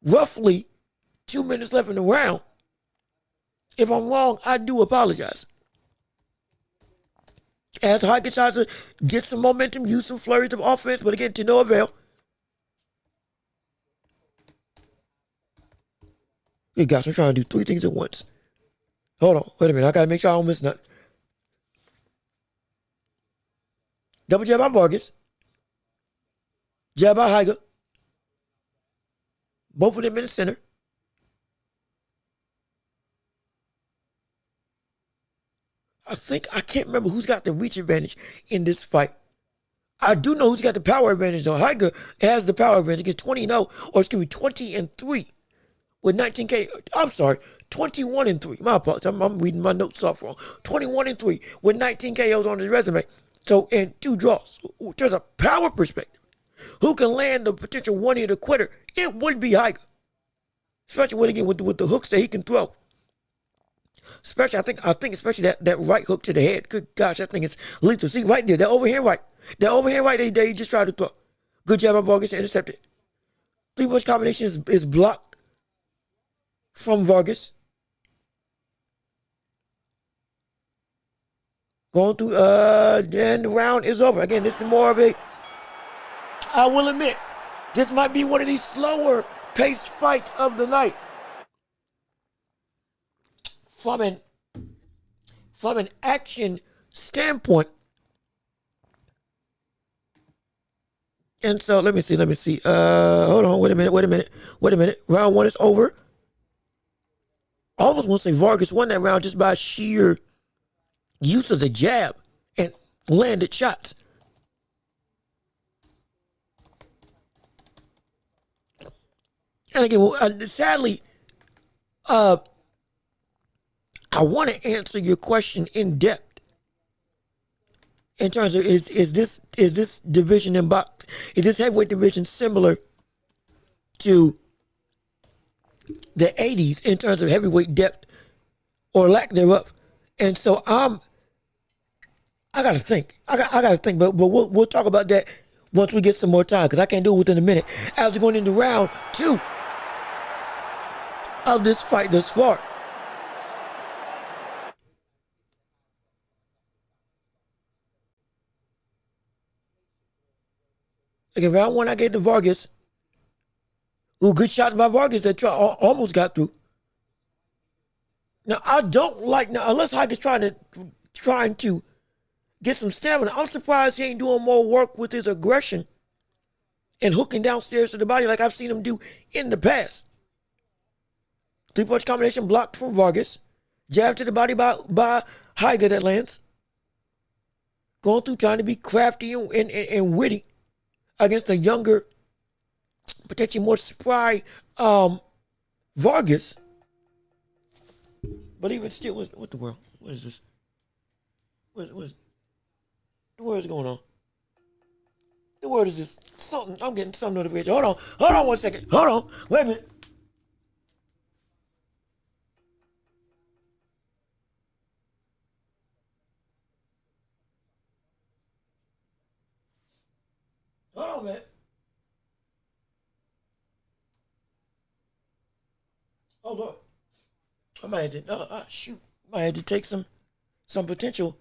roughly 2 minutes left in the round. If I'm wrong, I do apologize. As Higa tries to get some momentum, use some flurries of offense, but again, to no avail. Hey guys, I'm trying to do 3 things at once. Hold on, wait a minute, I gotta make sure I don't miss nothing. Double jab by Vargas. Jab by Higa. Both of them in the center. I can't remember who's got the reach advantage in this fight. I do know who's got the power advantage though. Higa has the power advantage. He gets 20-0, or it's going to be 20-3 with 19K. I'm sorry, 21-3. My apologies. I'm reading my notes off wrong. 21-3 with 19 KOs on his resume. So, and 2 draws. There's a power perspective. Who can land the potential one-hitter quitter? It would be Higa. Especially when again with the hooks that he can throw. Especially, I think especially that right hook to the head. Good gosh, I think it's lethal. See, right there, that overhand right. That overhand right there, he just tried to throw. Good job by Vargas to intercept it. 3-punch combination is blocked from Vargas. Going through, and the round is over. Again, this is more of I will admit, this might be one of these slower paced fights of the night. From an action standpoint. And so let me see. Hold on, wait a minute. Round 1 is over. I almost want to say Vargas won that round just by sheer use of the jab and landed shots. And again, sadly, I want to answer your question in depth in terms of is this division in box, is this heavyweight division similar to the 80s in terms of heavyweight depth or lack thereof? And so I gotta think. I gotta think, but we'll talk about that once we get some more time, because I can't do it within a minute. As we're going into round 2 of this fight thus far. Again, round one, I gave to Vargas. Ooh, good shots by Vargas that almost got through. Now, I don't like, now, unless Higa's trying to get some stamina, I'm surprised he ain't doing more work with his aggression and hooking downstairs to the body like I've seen him do in the past. Three-punch combination blocked from Vargas. Jab to the body by Higa that lands. Going through trying to be crafty and witty against the younger, potentially more spry Vargas. But even still, what the world? What is this? What is the world is going on? The word is this. Something. I'm getting some notification. Hold on 1 second. Hold on. Wait a minute. Hold on, man. Oh Lord. I might have to shoot. Might have to take some potential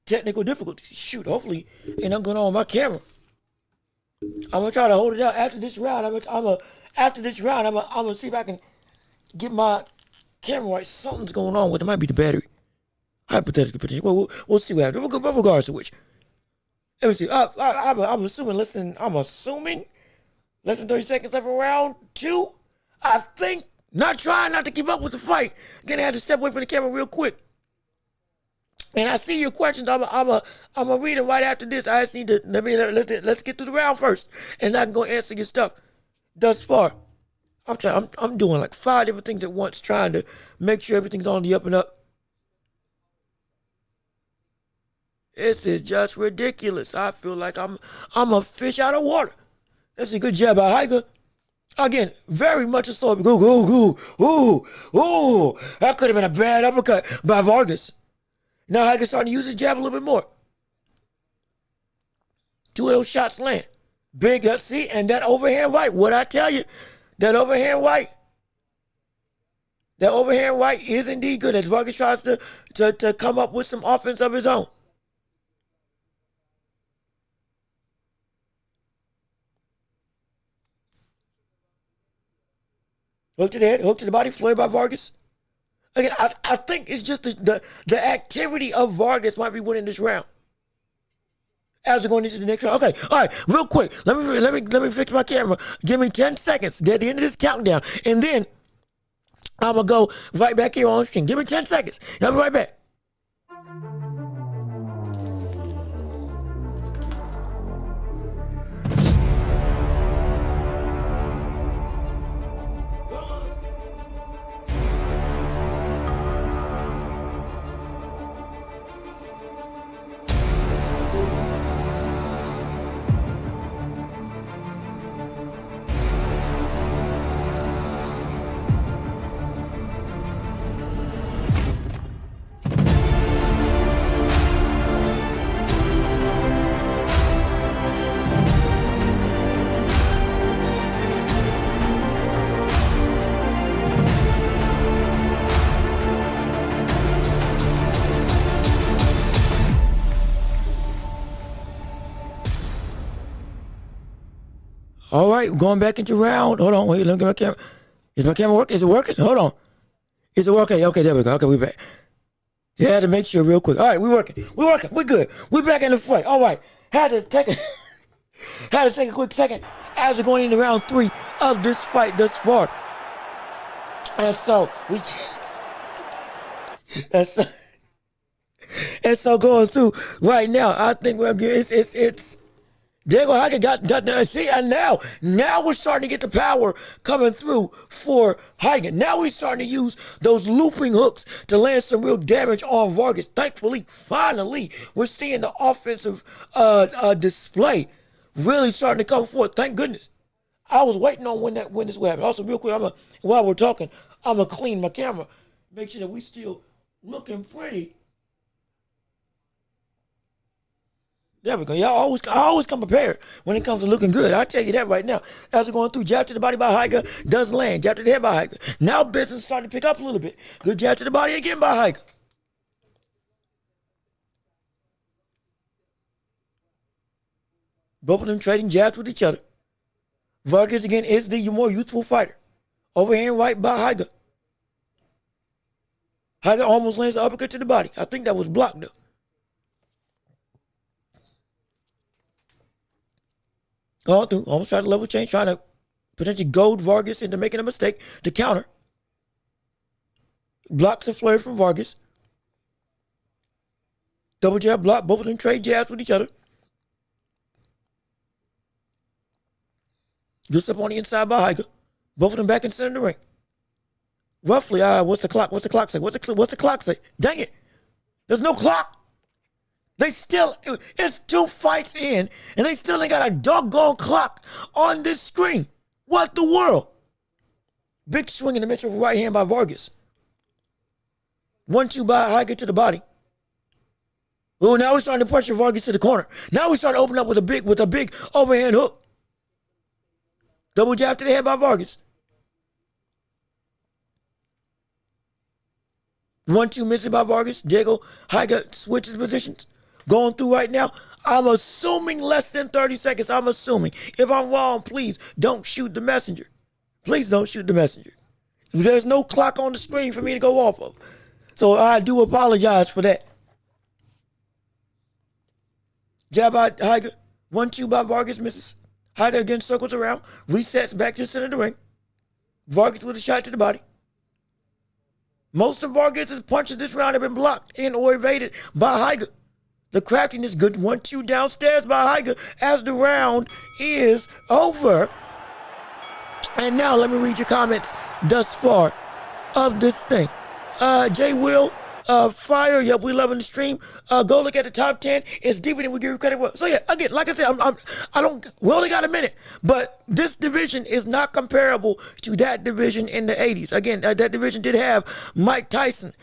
technical difficulties. Shoot, hopefully ain't nothing going on with my camera. I'm gonna try to hold it out after this round. I'm gonna see if I can get my camera right. Something's going on with it. It might be the battery. Hypothetical potential. Well, we'll see what happens. Regards to which. Let me see. I'm assuming less than 30 seconds left in round two. I think. Not trying not to keep up with the fight. Gonna have to step away from the camera real quick. And I see your questions. I'm a read them right after this. I just need to let's get through the round first, and I can go answer your stuff. Thus far, I'm doing like 5 different things at once, trying to make sure everything's on the up and up. This is just ridiculous. I feel like I'm a fish out of water. That's a good job by Higa. Again, very much a story. Ooh. That could have been a bad uppercut by Vargas. Now Higa's starting to use his jab a little bit more. 2 of those shots land. Big up, see, and that overhand right. What I tell you, that overhand right is indeed good as Vargas tries to come up with some offense of his own. Hook to the head, hook to the body, flare by Vargas. Again, I think it's just the activity of Vargas might be winning this round. As we're going into the next round. Okay, all right, real quick. Let me fix my camera. Give me 10 seconds at the end of this countdown, and then I'm gonna go right back here on stream. Give me 10 seconds. I'll be right back. All right, going back into round. Hold on, wait, let me get my camera. Is my camera working? Is it working? Hold on. Is it working? Okay, there we go. Okay, we back. Yeah, had to make sure real quick. All right, we working. We good. We back in the fight. All right, had to take a quick second as we're going into round 3 of this fight thus far. And so going through right now, I think we're good. It's Diego Higa got the see, and now we're starting to get the power coming through for Higa. Now we're starting to use those looping hooks to land some real damage on Vargas. Thankfully, finally, we're seeing the offensive display really starting to come forth. Thank goodness. I was waiting on when this would happen. Also, real quick, while we're talking, I'm gonna clean my camera, make sure that we still looking pretty. There we go. I always come prepared when it comes to looking good. I'll tell you that right now. As we're going through, jab to the body by Higa does land. Jab to the head by Higa. Now business starting to pick up a little bit. Good jab to the body again by Higa. Both of them trading jabs with each other. Vargas again is the more youthful fighter. Overhand right by Higa. Higa almost lands the uppercut to the body. I think that was blocked though. Going through, almost tried to level change, trying to potentially goad Vargas into making a mistake to counter. Blocks a flurry from Vargas. Double jab block. Both of them trade jabs with each other. Gets up on the inside by Higa. Both of them back in the center of the ring. Roughly, what's the clock? What's the clock say? What's the clock say? Dang it. There's no clock. They still, it's 2 fights in, and they still ain't got a doggone clock on this screen. What the world? Big swing in the midst of a right hand by Vargas. 1-2 by Higa to the body. Oh, now we're starting to pressure Vargas to the corner. Now we're starting to open up with a big overhand hook. Double jab to the head by Vargas. 1-2 missing by Vargas. Diego Higa switches positions. Going through right now. I'm assuming less than 30 seconds. I'm assuming. If I'm wrong, please don't shoot the messenger. Please don't shoot the messenger. There's no clock on the screen for me to go off of. So I do apologize for that. Jab by Higa. 1-2 by Vargas misses. Higa again circles around. Resets back to the center of the ring. Vargas with a shot to the body. Most of Vargas' punches this round have been blocked and or evaded by Higa. The craftiness, good 1-2 downstairs by Higa as the round is over. And now let me read your comments thus far of this thing. Jay Will, fire, yep, we loving the stream. Go look at the top 10. It's deeper than we give you credit for. So yeah, again, like I said, we only got a minute, but this division is not comparable to that division in the 80s. Again, that division did have Mike Tyson,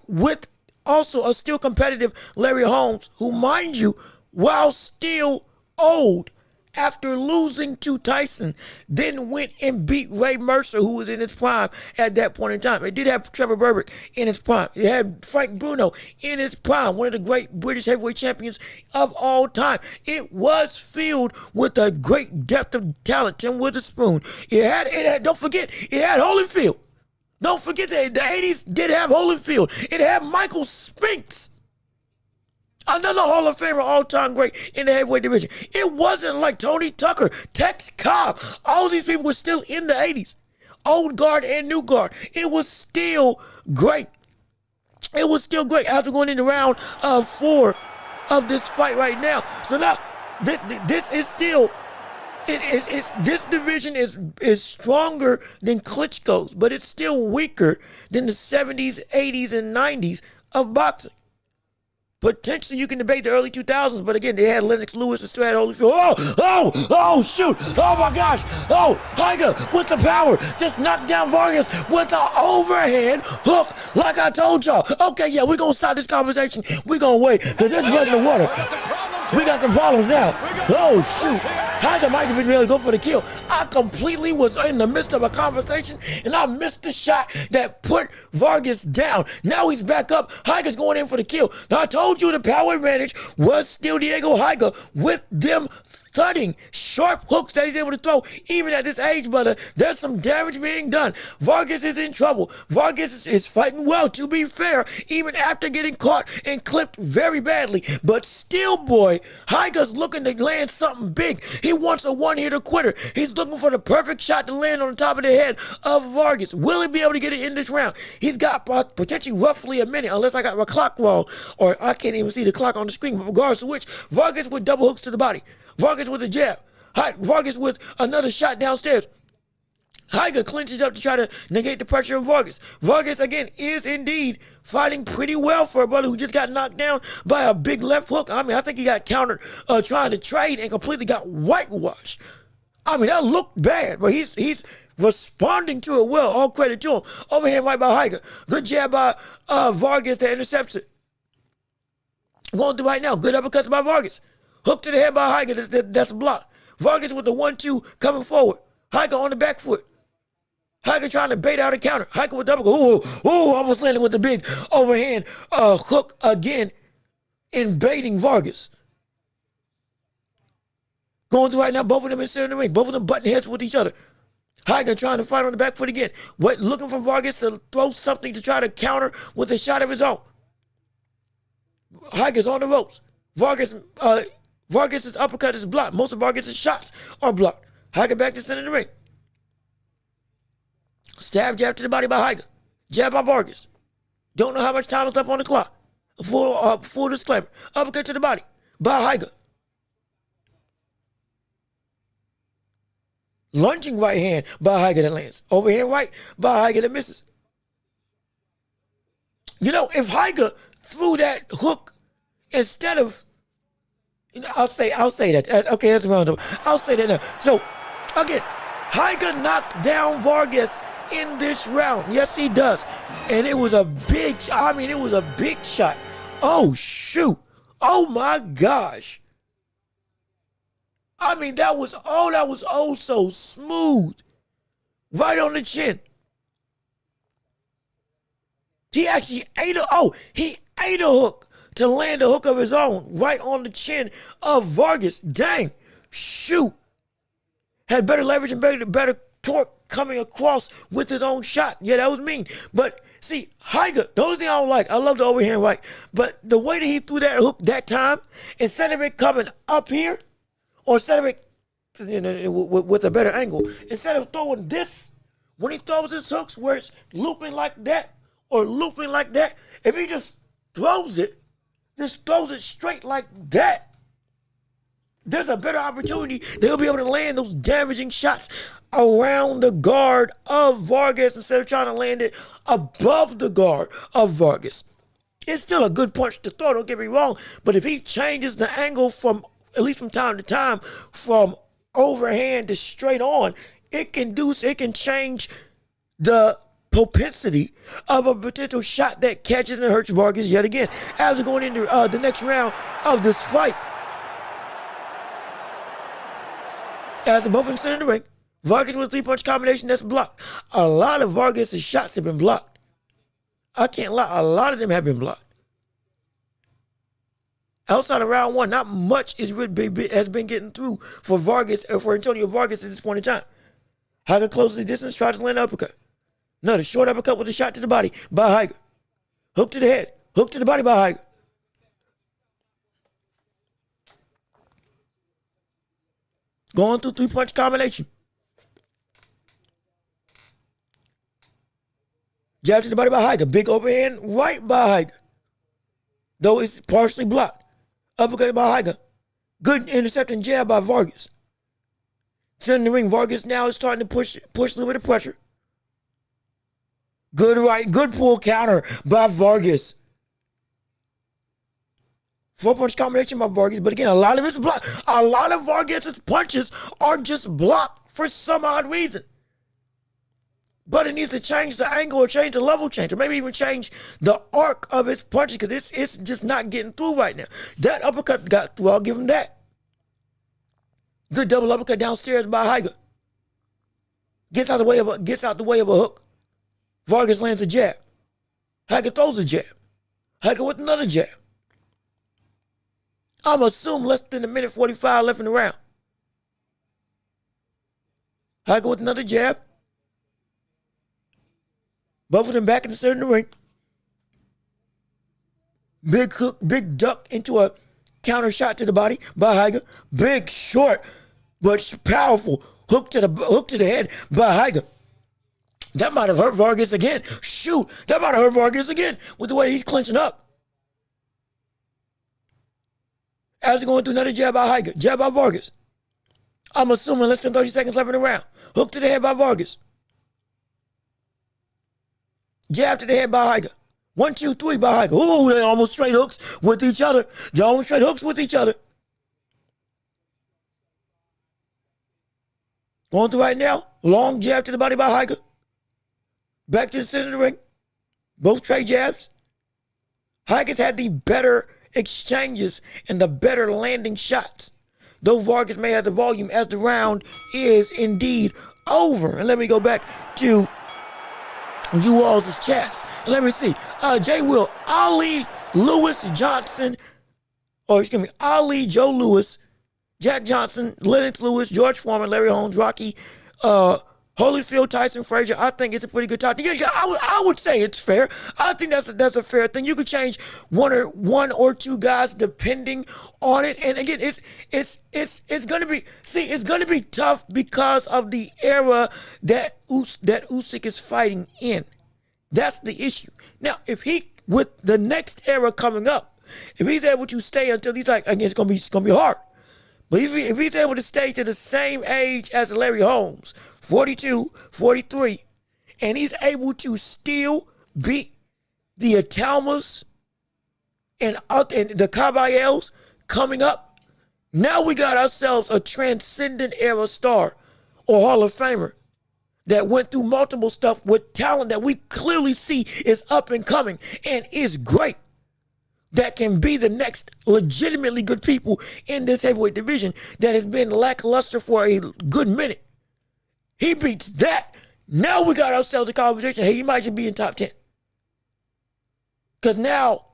with also a still competitive Larry Holmes, who, mind you, while still old, after losing to Tyson, then went and beat Ray Mercer, who was in his prime at that point in time. It did have Trevor Berbick in his prime. It had Frank Bruno in his prime, one of the great British heavyweight champions of all time. It was filled with a great depth of talent. Tim Witherspoon. It had. Don't forget, it had Holyfield. Don't forget that the 80s did have Holyfield. It had Michael Spinks, another Hall of Famer, all-time great in the heavyweight division. It wasn't like Tony Tucker, Tex Cobb. All these people were still in the 80s. Old guard and new guard. It was still great. It was still great after going into round 4 of this fight right now. So now, this is still... this division is stronger than Klitschko's, but it's still weaker than the 70s, 80s, and 90s of boxing. Potentially, you can debate the early 2000s, but again, they had Lennox Lewis and still had Holyfield. Oh, shoot. Oh, my gosh. Oh, Higa with the power. Just knocked down Vargas with the overhand hook, like I told y'all. Okay, yeah, we're going to stop this conversation. We're going to wait, because there's blood in the water. We got some problems now. Oh, shoot. Higa might be able to go for the kill. I completely was in the midst of a conversation, and I missed the shot that put Vargas down. Now he's back up. Higa's going in for the kill. Now, I told you the power advantage was still Diego Higa with them thudding sharp hooks that he's able to throw even at this age, brother. There's some damage being done. Vargas is in trouble. Vargas is fighting well, to be fair, even after getting caught and clipped very badly. But still, boy, Higa's looking to land something big. He wants a one-hitter quitter. He's looking for the perfect shot to land on the top of the head of Vargas. Will he be able to get it in this round? He's got potentially roughly a minute, unless I got my clock wrong, or I can't even see the clock on the screen. But regardless of which, Vargas with double hooks to the body. Vargas with a jab. Vargas with another shot downstairs. Higa clinches up to try to negate the pressure of Vargas. Vargas, again, is indeed fighting pretty well for a brother who just got knocked down by a big left hook. I mean, I think he got countered trying to trade and completely got whitewashed. I mean, that looked bad, but he's responding to it well. All credit to him. Overhand right by Higa. Good jab by Vargas that intercepts it. Going through right now. Good uppercuts by Vargas. Hook to the head by Higa. That's a block. Vargas with the 1-2 coming forward. Higa on the back foot. Higa trying to bait out a counter. Higa with double. Ooh, almost landed with the big overhand hook again, invading Vargas. Going through right now, both of them in center of the ring. Both of them butting heads with each other. Higa trying to fight on the back foot again. Looking for Vargas to throw something to try to counter with a shot of his own. Higa's on the ropes. Vargas's uppercut is blocked. Most of Vargas's shots are blocked. Higa back to center of the ring. Stab, jab to the body by Higa. Jab by Vargas. Don't know how much time is left on the clock. Full disclaimer. Uppercut to the body by Higa. Lunging right hand by Higa that lands. Overhand right by Higa that misses. You know, if Higa threw that hook instead of, I'll say that. Okay, that's around. I'll say that now. So, again, Higa knocks down Vargas in this round. Yes, he does. And it was a big shot. Oh, shoot. Oh, my gosh. I mean, that was so smooth. Right on the chin. He actually ate a hook to land a hook of his own right on the chin of Vargas. Dang. Shoot. Had better leverage and better torque coming across with his own shot. Yeah, that was mean. But see, Higa, the only thing I don't like, I love the overhand right, but the way that he threw that hook that time, instead of it coming up here, or instead of it with a better angle, instead of throwing this, when he throws his hooks where it's looping like that or looping like that, if he just throws it straight like that, there's a better opportunity that he'll be able to land those damaging shots around the guard of Vargas instead of trying to land it above the guard of Vargas. It's still a good punch to throw, don't get me wrong, but if he changes the angle from, at least from time to time, from overhand to straight on, it can change the propensity of a potential shot that catches and hurts Vargas yet again. As we're going into the next round of this fight, as both in the center of the ring, Vargas with a three-punch combination that's blocked. A lot of Vargas' shots have been blocked. I can't lie, a lot of them have been blocked. Outside of round one, not much has been getting through for Vargas or for Antonio Vargas at this point in time. Higa closes the distance, tries to land an uppercut. Another short uppercut with a shot to the body by Higa. Hook to the head, hook to the body by Higa. Going through three-punch combination. Jab to the body by Higa. Big overhand right by Higa. Though it's partially blocked. Uppercut by Higa. Good intercepting jab by Vargas. Sending the ring. Vargas now is starting to push a little bit of pressure. Good pull counter by Vargas. 4-punch combination by Vargas, but again, a lot of it's blocked. A lot of Vargas' punches are just blocked for some odd reason. But it needs to change the angle or change the level change, or maybe even change the arc of his punches, because it's just not getting through right now. That uppercut got through, I'll give him that. Good double uppercut downstairs by Higa. Gets out the way of a hook. Vargas lands a jab. Higa throws a jab. Higa with another jab. I'm assuming less than a minute 45 left in the round. Higa with another jab. Both of them back in the center of the ring. Big hook, big duck into a counter shot to the body by Higa. Big, short, but powerful hook to the head by Higa. That might have hurt Vargas again. Shoot, that might have hurt Vargas again with the way he's clenching up. As he's going through another jab by Higa, jab by Vargas. I'm assuming less than 30 seconds left in the round. Hook to the head by Vargas. Jab to the head by Higa. 1, 2, 3 by Higa. Ooh, they almost straight hooks with each other. They almost straight hooks with each other. Going through right now. Long jab to the body by Higa. Back to the center of the ring. Both trade jabs. Higa's had the better exchanges and the better landing shots. Though Vargas may have the volume as the round is indeed over. And let me go back to you all's chats. And let me see. Jay Will, Ali Lewis Johnson, Ali Joe Lewis, Jack Johnson, Lennox Lewis, George Foreman, Larry Holmes, Rocky, Holyfield, Tyson Frazier. I think it's a pretty good top 10. Yeah, I would say it's fair. I think that's a fair thing. You could change one or two guys depending on it. And again, it's gonna be tough because of the era that Usyk is fighting in. That's the issue. Now, if he, with the next era coming up, if he's able to stay until he's like, again, it's gonna be hard. But if he's able to stay to the same age as Larry Holmes, 42, 43, and he's able to still beat the Atalmas and the Caballeros coming up, now we got ourselves a transcendent era star or Hall of Famer that went through multiple stuff with talent that we clearly see is up and coming and is great. That can be the next legitimately good people in this heavyweight division that has been lackluster for a good minute. He beats that. Now we got ourselves a conversation. Hey, he might just be in top 10. Because now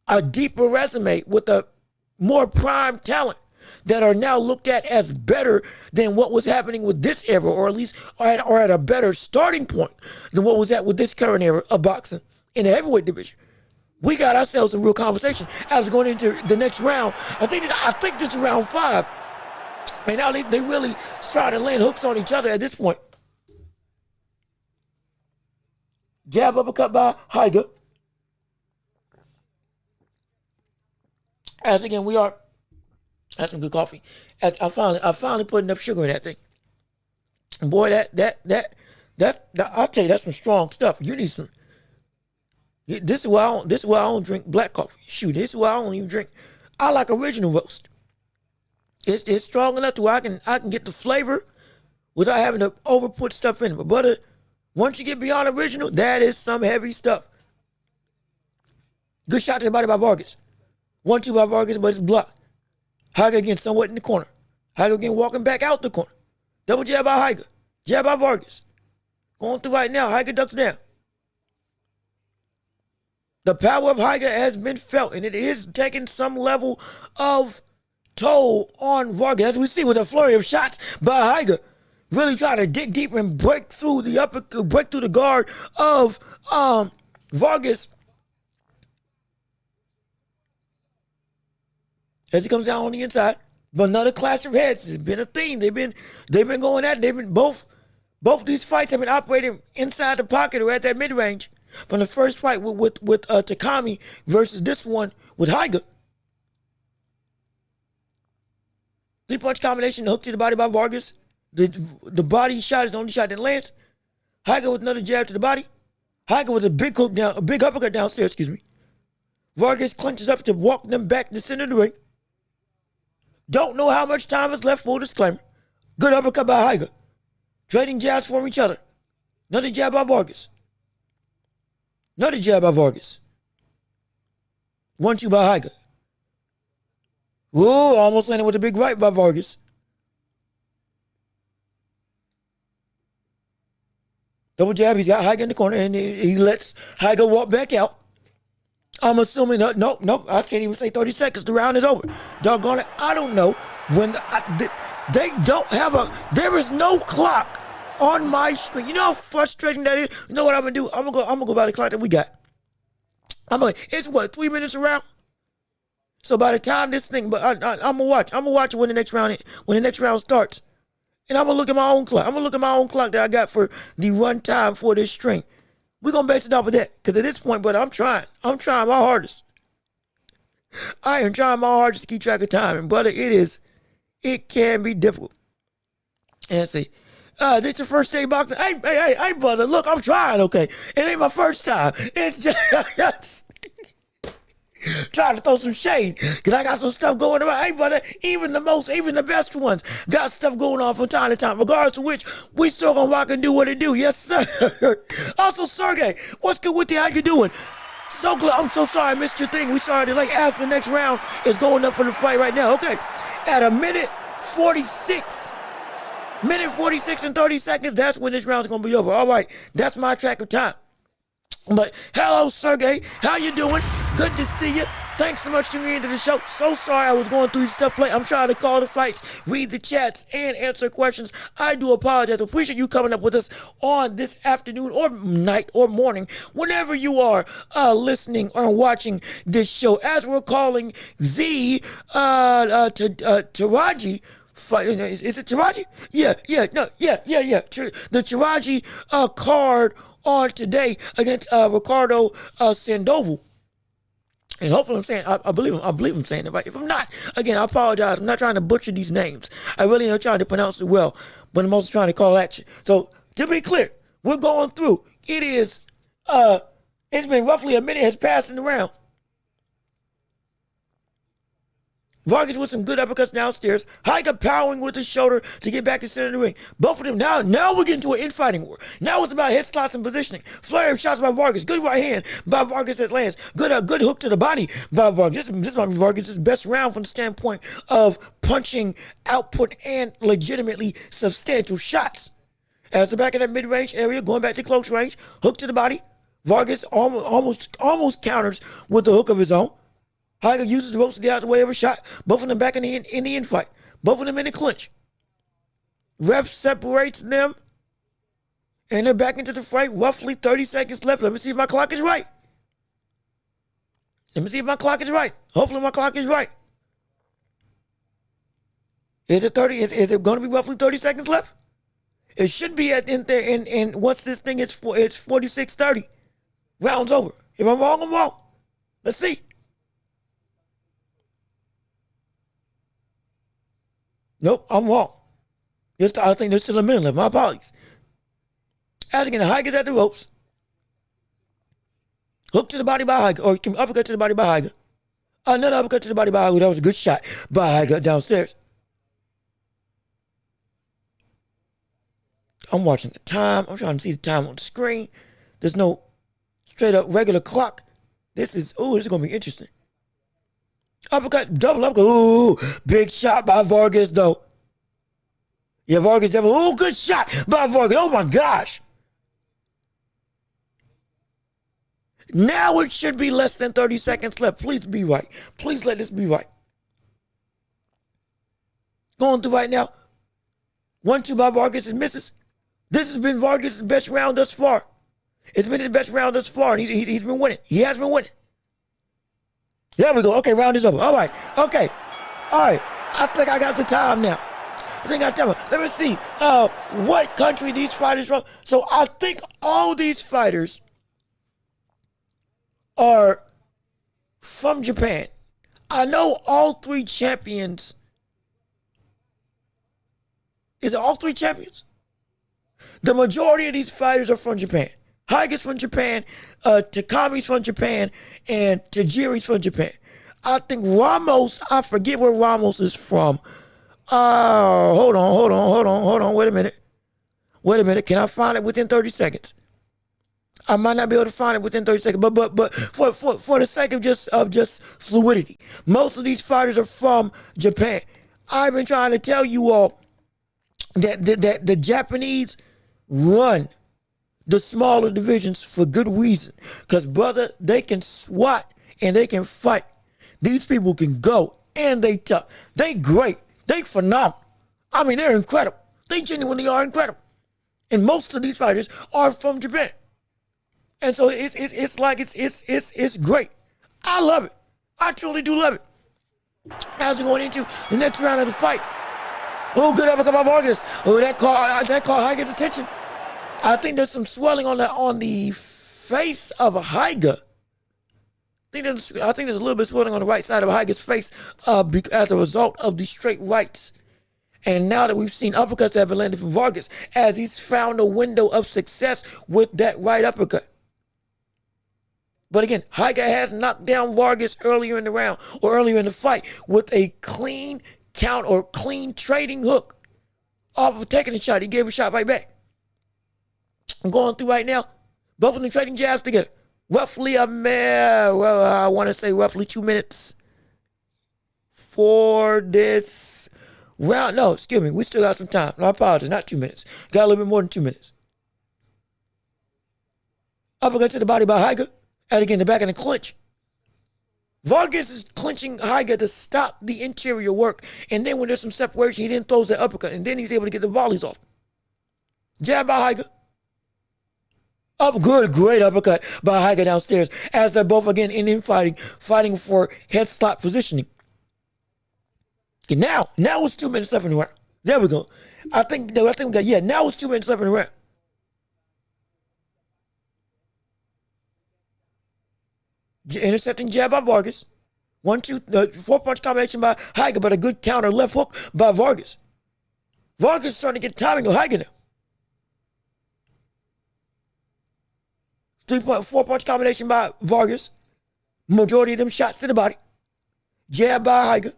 a deeper resume with a more prime talent that are now looked at as better than what was happening with this era, or at least or at a better starting point than what was at with this current era of boxing in the heavyweight division. We got ourselves a real conversation as going into the next round. I think this is round 5. And now they really starting to land hooks on each other at this point. Jab uppercut by Higa. As again, we are. That's some good coffee. As I finally put enough sugar in that thing. And boy, that I'll tell you, that's some strong stuff. You need some. This is why I don't drink black coffee. Shoot, this is why I don't even drink. I like original roast. It's strong enough to where I can get the flavor without having to over put stuff in it. But butter, once you get beyond original, that is some heavy stuff. Good shot to the body by Vargas. 1-2 by Vargas, but it's blocked. Higa again somewhat in the corner. Higa again walking back out the corner. Double jab by Higa. Jab by Vargas. Going through right now. Higa ducks down. The power of Higa has been felt, and it is taking some level of toll on Vargas. As we see with a flurry of shots by Higa, really trying to dig deeper and break through the guard of Vargas. As he comes down on the inside, but another clash of heads has been a theme. They've been going at it. Both these fights have been operating inside the pocket or at that mid range. From the first fight with Takami versus this one with Higa. 3-punch combination, hook to the body by Vargas. The body shot is the only shot that lands. Higa with another jab to the body. Higa with a big uppercut downstairs, Vargas clenches up to walk them back to the center of the ring. Don't know how much time is left, full disclaimer. Good uppercut by Higa. Trading jabs for each other. Another jab by Vargas. Another jab by Vargas. 1-2 by Higa. Ooh, almost landed with a big right by Vargas. Double jab, he's got Higa in the corner, and he lets Higa walk back out. I'm assuming, nope, I can't even say 30 seconds, the round is over. Doggone it, I don't know. They don't have there is no clock on my screen. You know how frustrating that is? You know what I'm gonna do? I'm gonna go by the clock that we got. It's what, 3 minutes around? So by the time this thing, but I'm gonna watch it when the next round starts. And I'm gonna look at my own clock. I'm gonna look at my own clock that I got for the run time for this stream. We're gonna base it off of that. Because at this point, brother, I'm trying my hardest. I am trying my hardest to keep track of time. And brother, it can be difficult. And let's see. This your first day boxing? Hey, brother, look, I'm trying, okay? It ain't my first time. It's just trying to throw some shade, because I got some stuff going on. Hey, brother, even the best ones got stuff going on from time to time, regardless of which, we still gonna rock and do what it do. Yes, sir. Also, Sergey, what's good with you? How you doing? So glad. I'm so sorry I missed your thing. We started late as the next round is going up for the fight right now. Okay, at a minute 46 and 30 seconds, that's when this round's gonna be over. All right, that's my track of time. But hello, Sergey, how you doing? Good to see you. Thanks so much for tuning into the show. So sorry I was going through stuff late. I'm trying to call the fights, read the chats, and answer questions. I do apologize. Appreciate you coming up with us on this afternoon or night or morning, whenever you are listening or watching this show. As we're calling the Teraji fight. Is it Taraji? Yeah. The Taraji card on today against Ricardo Sandoval. And hopefully I'm saying, I believe I'm saying it right. If I'm not, again, I apologize. I'm not trying to butcher these names. I really am trying to pronounce it well, but I'm also trying to call action. So to be clear, we're going through. It is, it's been roughly a minute has passed in the round. Vargas with some good uppercuts downstairs. Higa powering with the shoulder to get back to center of the ring. Both of them now we're getting to an infighting war. Now it's about head slots and positioning. Flurry of shots by Vargas. Good right hand by Vargas that lands. Good hook to the body by Vargas. This might be Vargas' best round from the standpoint of punching output and legitimately substantial shots. As the back of that mid-range area, going back to close range. Hook to the body. Vargas almost counters with the hook of his own. Higa uses the ropes to get out of the way of a shot. Both of them back in the infight. Both of them in the clinch. Ref separates them. And they're back into the fight. Roughly 30 seconds left. Let me see if my clock is right. Hopefully my clock is right. Is it 30? Is it going to be roughly 30 seconds left? It should be in once this thing is it's 46:30. Round's over. If I'm wrong, I'm wrong. Let's see. Nope, I'm wrong. I think there's still a minute left. My apologies. As again, Higa's at the ropes. Hook to the body by Higa, or uppercut to the body by Higa. Another uppercut to the body by Higa. That was a good shot by Higa downstairs. I'm watching the time. I'm trying to see the time on the screen. There's no straight up regular clock. This is going to be interesting. Uppercut, double uppercut. Ooh, big shot by Vargas, though. Yeah, Vargas definitely. Ooh, good shot by Vargas. Oh, my gosh. Now it should be less than 30 seconds left. Please be right. Please let this be right. Going through right now. 1-2 by Vargas and misses. This has been Vargas' best round thus far. It's been his best round thus far, and he's been winning. He has been winning. There we go. Okay, round is over. All right. Okay. All right. I think I got the time now. Let me see what country these fighters from. So I think all these fighters are from Japan. I know all three champions. Is it all three champions? The majority of these fighters are from Japan. Higa's from Japan, Takami's from Japan, and Tajiri's from Japan. I think Ramos, I forget where Ramos is from. Hold on. Wait a minute. Can I find it within 30 seconds? I might not be able to find it within 30 seconds, but for the sake of just fluidity, most of these fighters are from Japan. I've been trying to tell you all that the Japanese run the smaller divisions for good reason. Because, brother, they can swat and they can fight. These people can go and they tough. They great. They phenomenal. I mean, they're incredible. They genuinely are incredible. And most of these fighters are from Japan. And so it's great. I love it. I truly do love it. As we're going into the next round of the fight. Oh, good uppercut by Vargas. Oh, that caught Higa's attention. I think there's some swelling on the face of Higa. I think there's a little bit of swelling on the right side of Higa's face as a result of the straight rights. And now that we've seen uppercuts that have landed from Vargas, as he's found a window of success with that right uppercut. But again, Higa has knocked down Vargas earlier in the round or earlier in the fight with a clean count or clean trading hook. Off of taking a shot, he gave a shot right back. I'm going through right now. Both of them trading jabs together. Roughly I want to say roughly 2 minutes for this round. No, excuse me. We still got some time. No, I apologize. Not 2 minutes. Got a little bit more than 2 minutes. Uppercut to the body by Higa. And again, the back in the clinch. Vargas is clinching Higa to stop the interior work. And then when there's some separation, he then throws that uppercut. And then he's able to get the volleys off. Jab by Higa. Up, good, great uppercut by Higa downstairs. As they're both again in fighting for head slot positioning. Okay, now it's 2 minutes left in the round. There we go. I think we got, yeah, now it's 2 minutes left in the round. Intercepting jab by Vargas. 1, 2, 4-punch combination by Higa, but a good counter left hook by Vargas. Vargas starting to get timing of Higa now. 4-punch combination by Vargas. Majority of them shots to the body. Jab by Higa.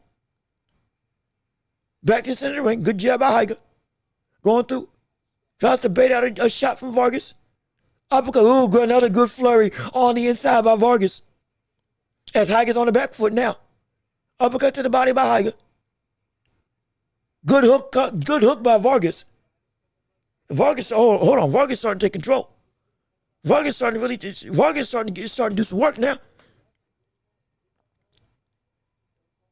Back to the center of the ring. Good jab by Higa. Going through. Tries to bait out a shot from Vargas. Uppercut. Ooh, another good flurry on the inside by Vargas. As Higa's on the back foot now. Uppercut to the body by Higa. Good hook by Vargas. Vargas, hold on. Vargas starting to take control. Vargas starting to do some work now.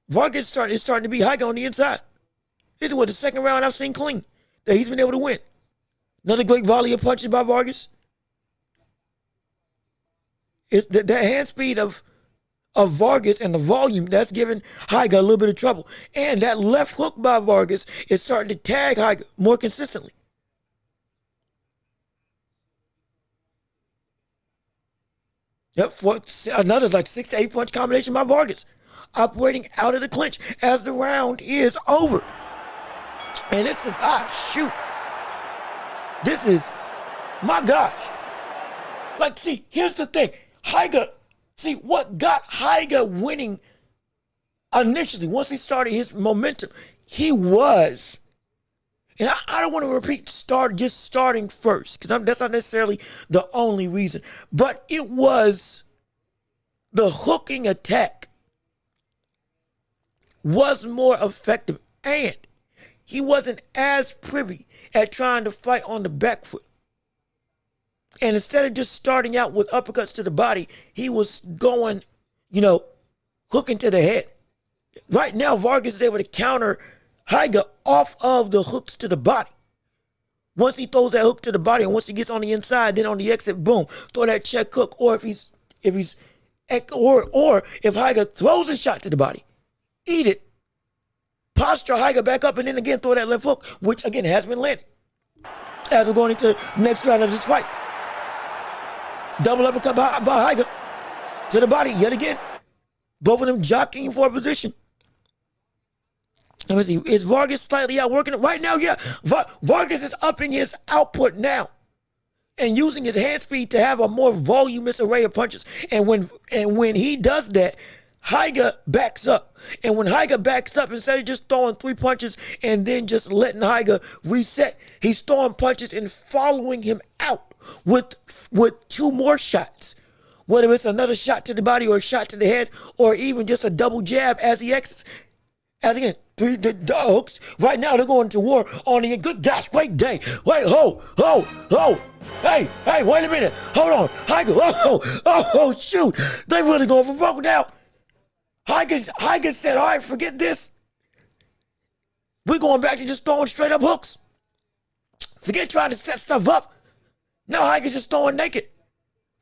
Vargas is starting to beat Higa on the inside. This is what the second round I've seen clean that he's been able to win. Another great volley of punches by Vargas. It's the hand speed of Vargas and the volume that's giving Higa a little bit of trouble. And that left hook by Vargas is starting to tag Higa more consistently. Yep, for another like 6 to 8 punch combination by Vargas. Operating out of the clinch as the round is over. And it's shoot. This is, my gosh. Like, see, here's the thing. Higa, see, what got Higa winning initially, once he started his momentum, he was, and I don't want to repeat starting first, because that's not necessarily the only reason, but it was the hooking attack was more effective, and he wasn't as privy at trying to fight on the back foot. And instead of just starting out with uppercuts to the body, he was going, hooking to the head. Right now, Vargas is able to counter Higa off of the hooks to the body. Once he throws that hook to the body, and once he gets on the inside, then on the exit, boom, throw that check hook. Or if Higa throws a shot to the body, eat it, posture Higa back up, and then again throw that left hook, which again has been landed. As we're going into the next round of this fight. Double uppercut by Higa to the body yet again. Both of them jockeying for a position. Let me see. Is Vargas slightly outworking it? Right now, yeah. Vargas is upping his output now and using his hand speed to have a more voluminous array of punches. And when he does that, Higa backs up. And when Higa backs up, instead of just throwing 3 punches and then just letting Higa reset, he's throwing punches and following him out with 2 more shots. Whether it's another shot to the body or a shot to the head or even just a double jab as he exits. As again, 3 the hooks. Right now they're going to war on the good gosh, great day. Wait, Hey, wait a minute. Hold on. Higa, shoot. They really going for broke now. Higa said, all right, forget this. We're going back to just throwing straight up hooks. Forget trying to set stuff up. Now Higa just throwing naked.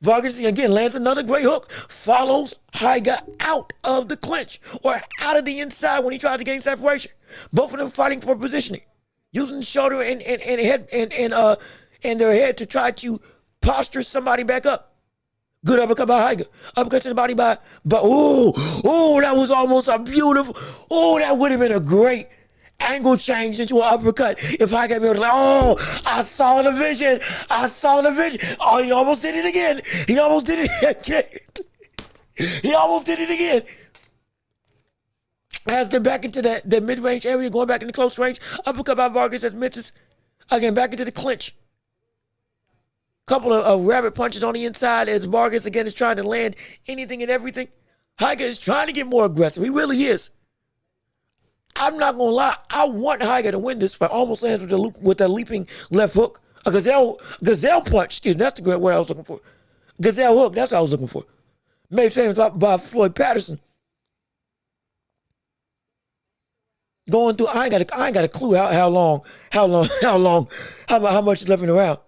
Vargas again lands another great hook, follows Higa out of the clinch or out of the inside when he tries to gain separation. Both of them fighting for positioning, using the shoulder and head and their head to try to posture somebody back up. Good uppercut by Higa. Uppercut to the body by that was almost a beautiful. That would have been a great angle change into an uppercut if Higa had been like, I saw the vision. Oh, he almost did it again. He almost did it again. As they're back into the mid-range area, going back into close range, uppercut by Vargas as misses. Again, back into the clinch. Couple of rabbit punches on the inside as Vargas again is trying to land anything and everything. Higa is trying to get more aggressive. He really is. I'm not gonna lie. I want Higa to win this fight. Almost lands with that leaping left hook. A gazelle punch. Excuse me, that's the great word I was looking for. Gazelle hook. That's what I was looking for. Made famous by Floyd Patterson Going through, I ain't got a clue how much is left in the round.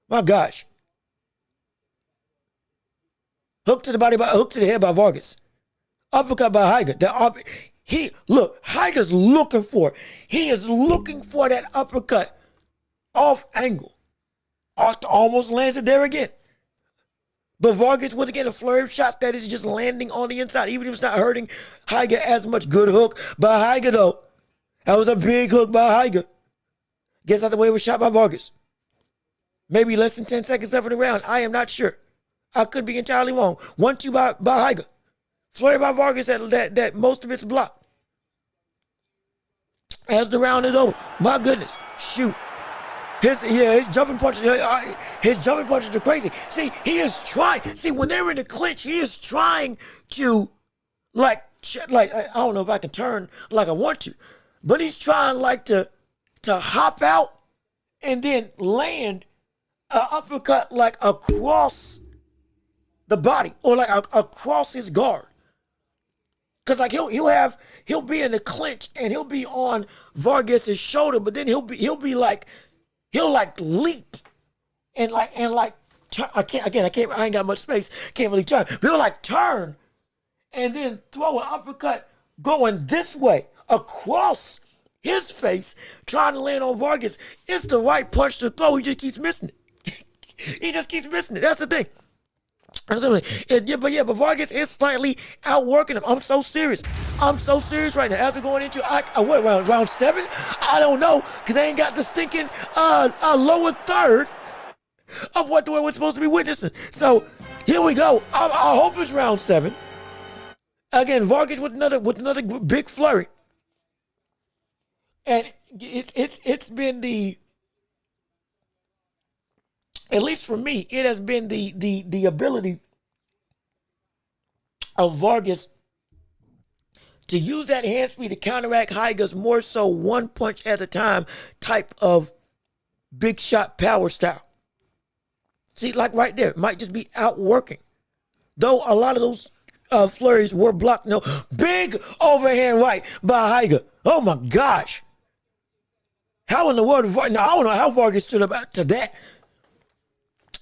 My gosh. Hook to the body by hook to the head by Vargas. Uppercut by Higa. Higa's looking for it. He is looking for that uppercut off angle. Almost lands it there again. But Vargas would again a flurry of shots that is just landing on the inside, even if it's not hurting Higa as much. Good hook by Higa though. That was a big hook by Higa. Gets out the way with a shot by Vargas. Maybe less than 10 seconds left in the round. I am not sure. I could be entirely wrong. 1-2 by Higa. Flurry by Vargas that most of it's blocked. As the round is over. My goodness. Shoot. His jumping punches are crazy. See, he is trying. See, when they're in the clinch, he is trying to like I don't know if I can turn like I want to, but he's trying like to hop out and then land an uppercut like across the body or like across his guard. Cause like he'll be in the clinch and he'll be on Vargas's shoulder, but then he'll leap and I ain't got much space, can't really turn. But he'll like turn and then throw an uppercut going this way across his face, trying to land on Vargas. It's the right punch to throw. He just keeps missing it. He just keeps missing it. That's the thing. But Vargas is slightly outworking him. I'm so serious right now. After going into round 7, I don't know, because I ain't got the stinking lower third of what we're supposed to be witnessing. So here we go. I hope it's round 7. Again, Vargas with another big flurry, and it's been at least for me, it has been the ability of Vargas to use that hand speed to counteract Higa's more so one punch at a time type of big shot power style. See, like right there, might just be outworking. Though a lot of those flurries were blocked. No, big overhand right by Higa. Oh my gosh. How in the world, I don't know how Vargas stood up to that.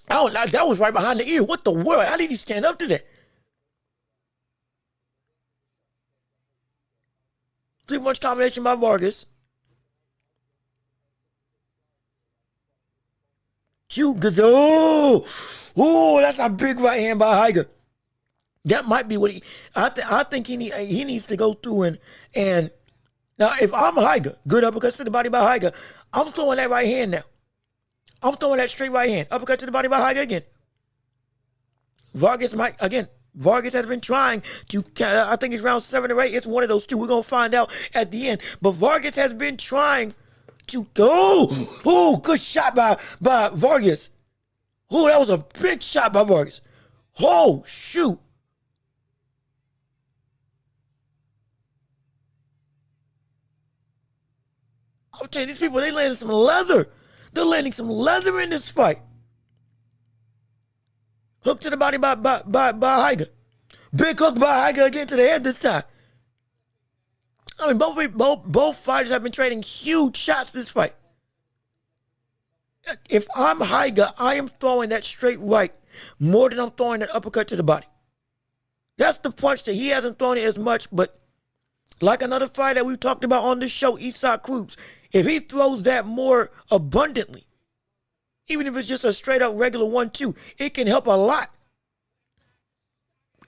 That was right behind the ear. What the world? How did he stand up to that? 3-punch combination by Vargas. Oh, that's a big right hand by Higa. That might be what I think he needs to go through and now if I'm Higa, good uppercut to the body by Higa, I'm throwing that right hand now. I'm throwing that straight right hand. Uppercut to the body by Higa again. Vargas has been trying to, I think it's round 7 or 8. It's one of those two. We're going to find out at the end. But Vargas has been trying to go. Oh, good shot by Vargas. Oh, that was a big shot by Vargas. Oh, shoot. I'm telling you, these people, they landed some leather. They're landing some leather in this fight. Hook to the body by Higa. Big hook by Higa again to the head this time. I mean, both fighters have been trading huge shots this fight. If I'm Higa, I am throwing that straight right more than I'm throwing that uppercut to the body. That's the punch that he hasn't thrown it as much, but like another fight that we talked about on this show, Isak Cruz, if he throws that more abundantly, even if it's just a straight up regular 1-2, it can help a lot.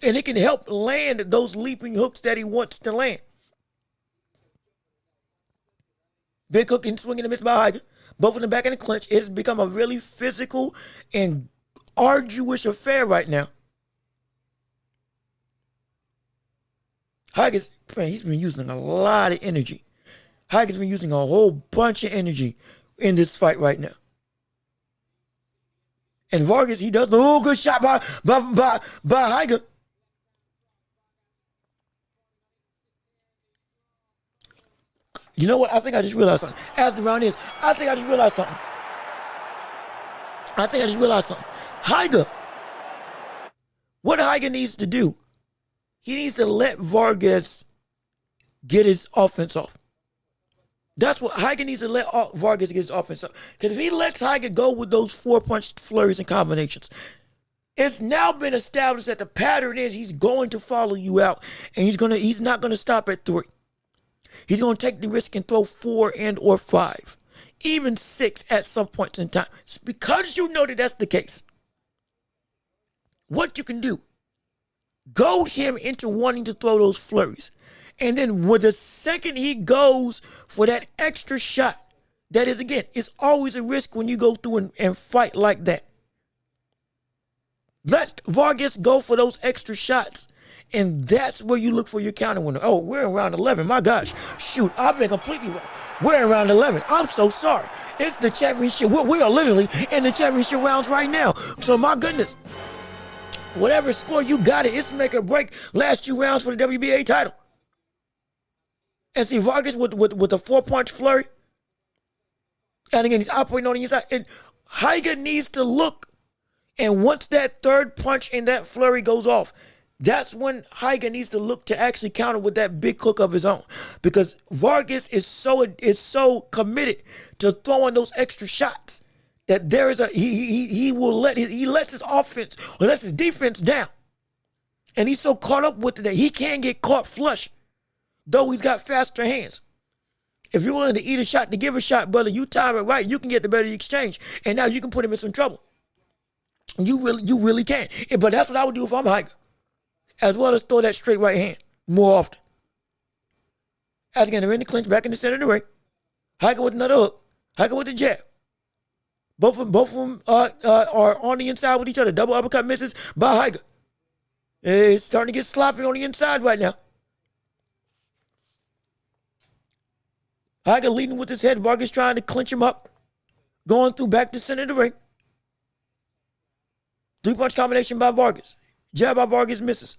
And it can help land those leaping hooks that he wants to land. Big hook and swing and a miss by Higa. Both of them back in the clinch. It's become a really physical and arduous affair right now. Higa's, man, he's been using a lot of energy. Higa's been using a whole bunch of energy in this fight right now. And Vargas, he does, oh, good shot by Higa. You know what? I think I just realized something. As the round is, I think I just realized something. Higa, what Higa needs to do, he needs to let Vargas get his offense off. That's what Higa needs to let Vargas get his offense up. Because if he lets Higa go with those 4-punch flurries and combinations, it's now been established that the pattern is he's going to follow you out, and he's not gonna stop at 3. He's gonna take the risk and throw 4 and or 5, even 6 at some points in time. It's because you know that that's the case. What you can do, goad him into wanting to throw those flurries. And then with the second he goes for that extra shot, that is, again, it's always a risk when you go through and fight like that. Let Vargas go for those extra shots. And that's where you look for your counter winner. Oh, we're in round 11. My gosh. Shoot, I've been completely wrong. We're in round 11. I'm so sorry. It's the championship. We are literally in the championship rounds right now. So my goodness. Whatever score you got it's make or break last 2 rounds for the WBA title. And see Vargas with a 4-punch flurry. And again, he's operating on the inside. And Higa needs to look. And once that 3rd punch and that flurry goes off, that's when Higa needs to look to actually counter with that big hook of his own. Because Vargas is so committed to throwing those extra shots that there is he lets his offense or lets his defense down. And he's so caught up with it that he can't get caught flush, though he's got faster hands. If you're willing to eat a shot to give a shot, brother, you time it right, you can get the better exchange. And now you can put him in some trouble. You really can. But that's what I would do if I'm Higa. As well as throw that straight right hand more often. As again, they're in the clinch, back in the center of the ring. Higa with another hook. Higa with the jab. Both of them are on the inside with each other. Double uppercut misses by Higa. It's starting to get sloppy on the inside right now. Higa leading with his head. Vargas trying to clinch him up. Going through back to center of the ring. 3-punch combination by Vargas. Jab by Vargas misses.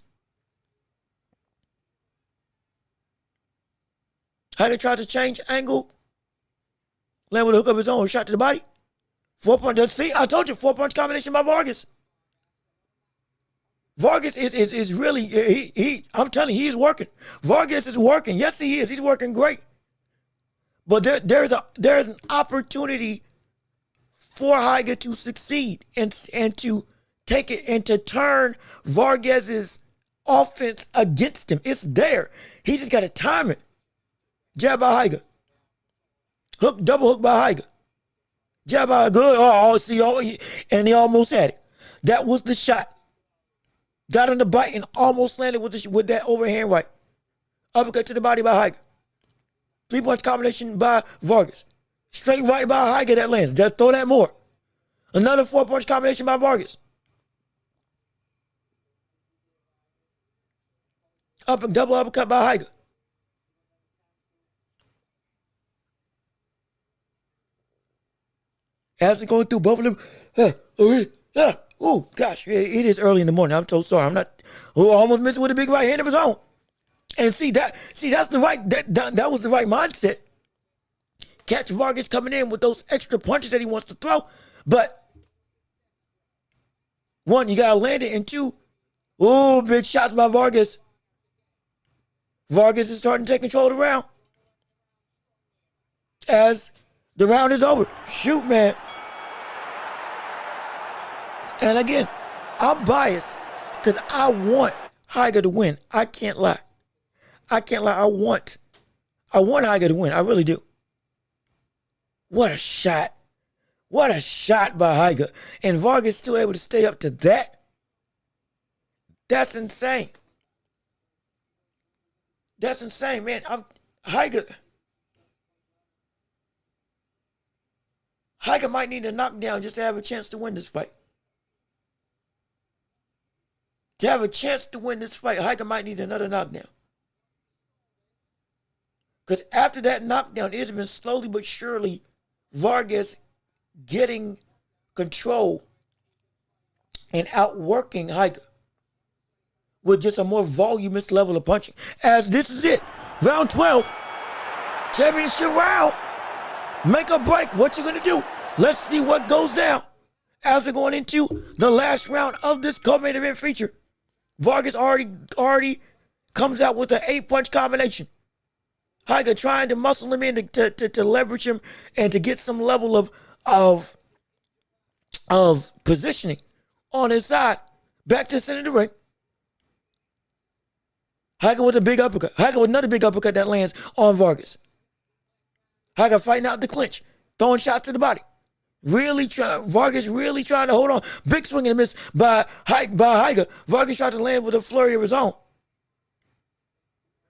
Higa tried to change angle. Land with a hook of his own. Shot to the body. 4-punch. See, I told you, 4-punch combination by Vargas. Vargas is really, I'm telling you, he's working. Vargas is working. Yes, he is. He's working great. But there's an opportunity for Higa to succeed and to take it and to turn Vargas's offense against him. It's there. He just got to time it. Jab by Higa. Hook, double hook by Higa. Jab by Higa. And he almost had it. That was the shot. Got on the bite and almost landed with that overhand right. Uppercut to the body by Higa. 3-punch combination by Vargas. Straight right by Higa that lands. Just throw that more. Another 4-punch combination by Vargas. Double uppercut by Higa. As it's going through both of them. Oh, gosh. It is early in the morning. I'm so sorry. I'm not. Almost missing with a big right hand of his own. And that's the right. That was the right mindset. Catch Vargas coming in with those extra punches that he wants to throw. But, 1, you got to land it. And 2, big shots by Vargas. Vargas is starting to take control of the round. As the round is over. Shoot, man. And again, I'm biased because I want Higa to win. I can't lie. I want Higa to win. I really do. What a shot. What a shot by Higa. And Vargas still able to stay up to that. That's insane. That's insane, man. Higa might need a knockdown just to have a chance to win this fight. To have a chance to win this fight, Higa might need another knockdown. Because after that knockdown, it's been slowly but surely Vargas getting control and outworking Higa with just a more voluminous level of punching. As this is it. Round 12. Championship round. Make or break. What you going to do? Let's see what goes down. As we're going into the last round of this co-main event feature. Vargas already comes out with an 8-punch combination. Higa trying to muscle him in to leverage him and to get some level of positioning on his side. Back to the center of the ring. Higa with a big uppercut. Higa with another big uppercut that lands on Vargas. Higa fighting out the clinch, throwing shots to the body. Vargas really trying to hold on. Big swing and a miss by Higa. Vargas tried to land with a flurry of his own.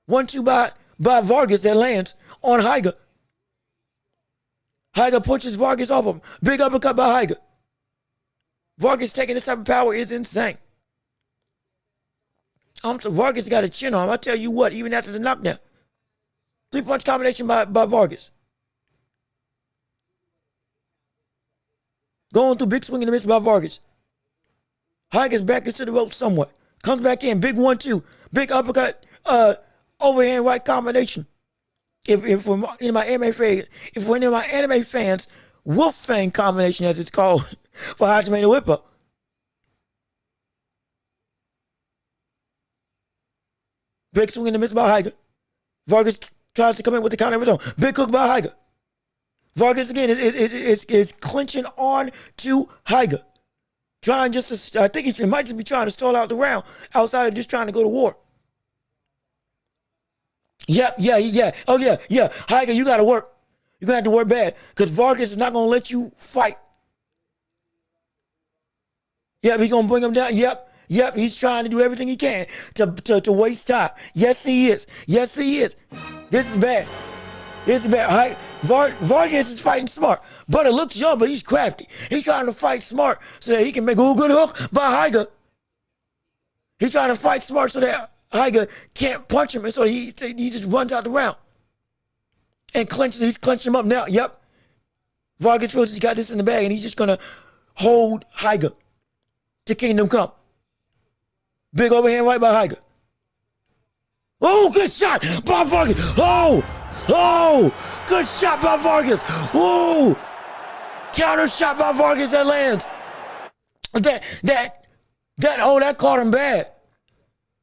1-2 by Vargas that lands on Higa. Higa punches Vargas off of him. Big uppercut by Higa. Vargas taking this type of power is insane. So Vargas got a chin on him. I tell you what, even after the knockdown. 3-punch combination by Vargas. Going through big swing and a miss by Vargas. Higa's back into the ropes somewhat. Comes back in, big 1-2. Big uppercut, overhand right combination. If we're in my anime fans, Wolf Fang combination as it's called for Hajime no Ippo. Big swing and a miss by Higa. Vargas tries to come in with the counter of his own. Big hook by Higa. Vargas again is clinching on to Higa. Trying just to, I think he might just be trying to stall out the round outside of just trying to go to war. Yeah. Oh, yeah. Higa, you got to work. You're going to have to work bad because Vargas is not going to let you fight. Yep, he's going to bring him down. Yep, he's trying to do everything he can to waste time. Yes, he is. This is bad. Vargas is fighting smart. Butter looks young, but he's crafty. He's trying to fight smart so that he can make a good hook by Higa. He's trying to fight smart so that Higa can't punch him, and so he just runs out the round. And he's clenching him up now. Yep. Vargas feels he's got this in the bag, and he's just going to hold Higa to Kingdom Come. Big overhand right by Higa. Oh, good shot by Vargas. Oh, good shot by Vargas. Oh, counter shot by Vargas that lands. That caught him bad.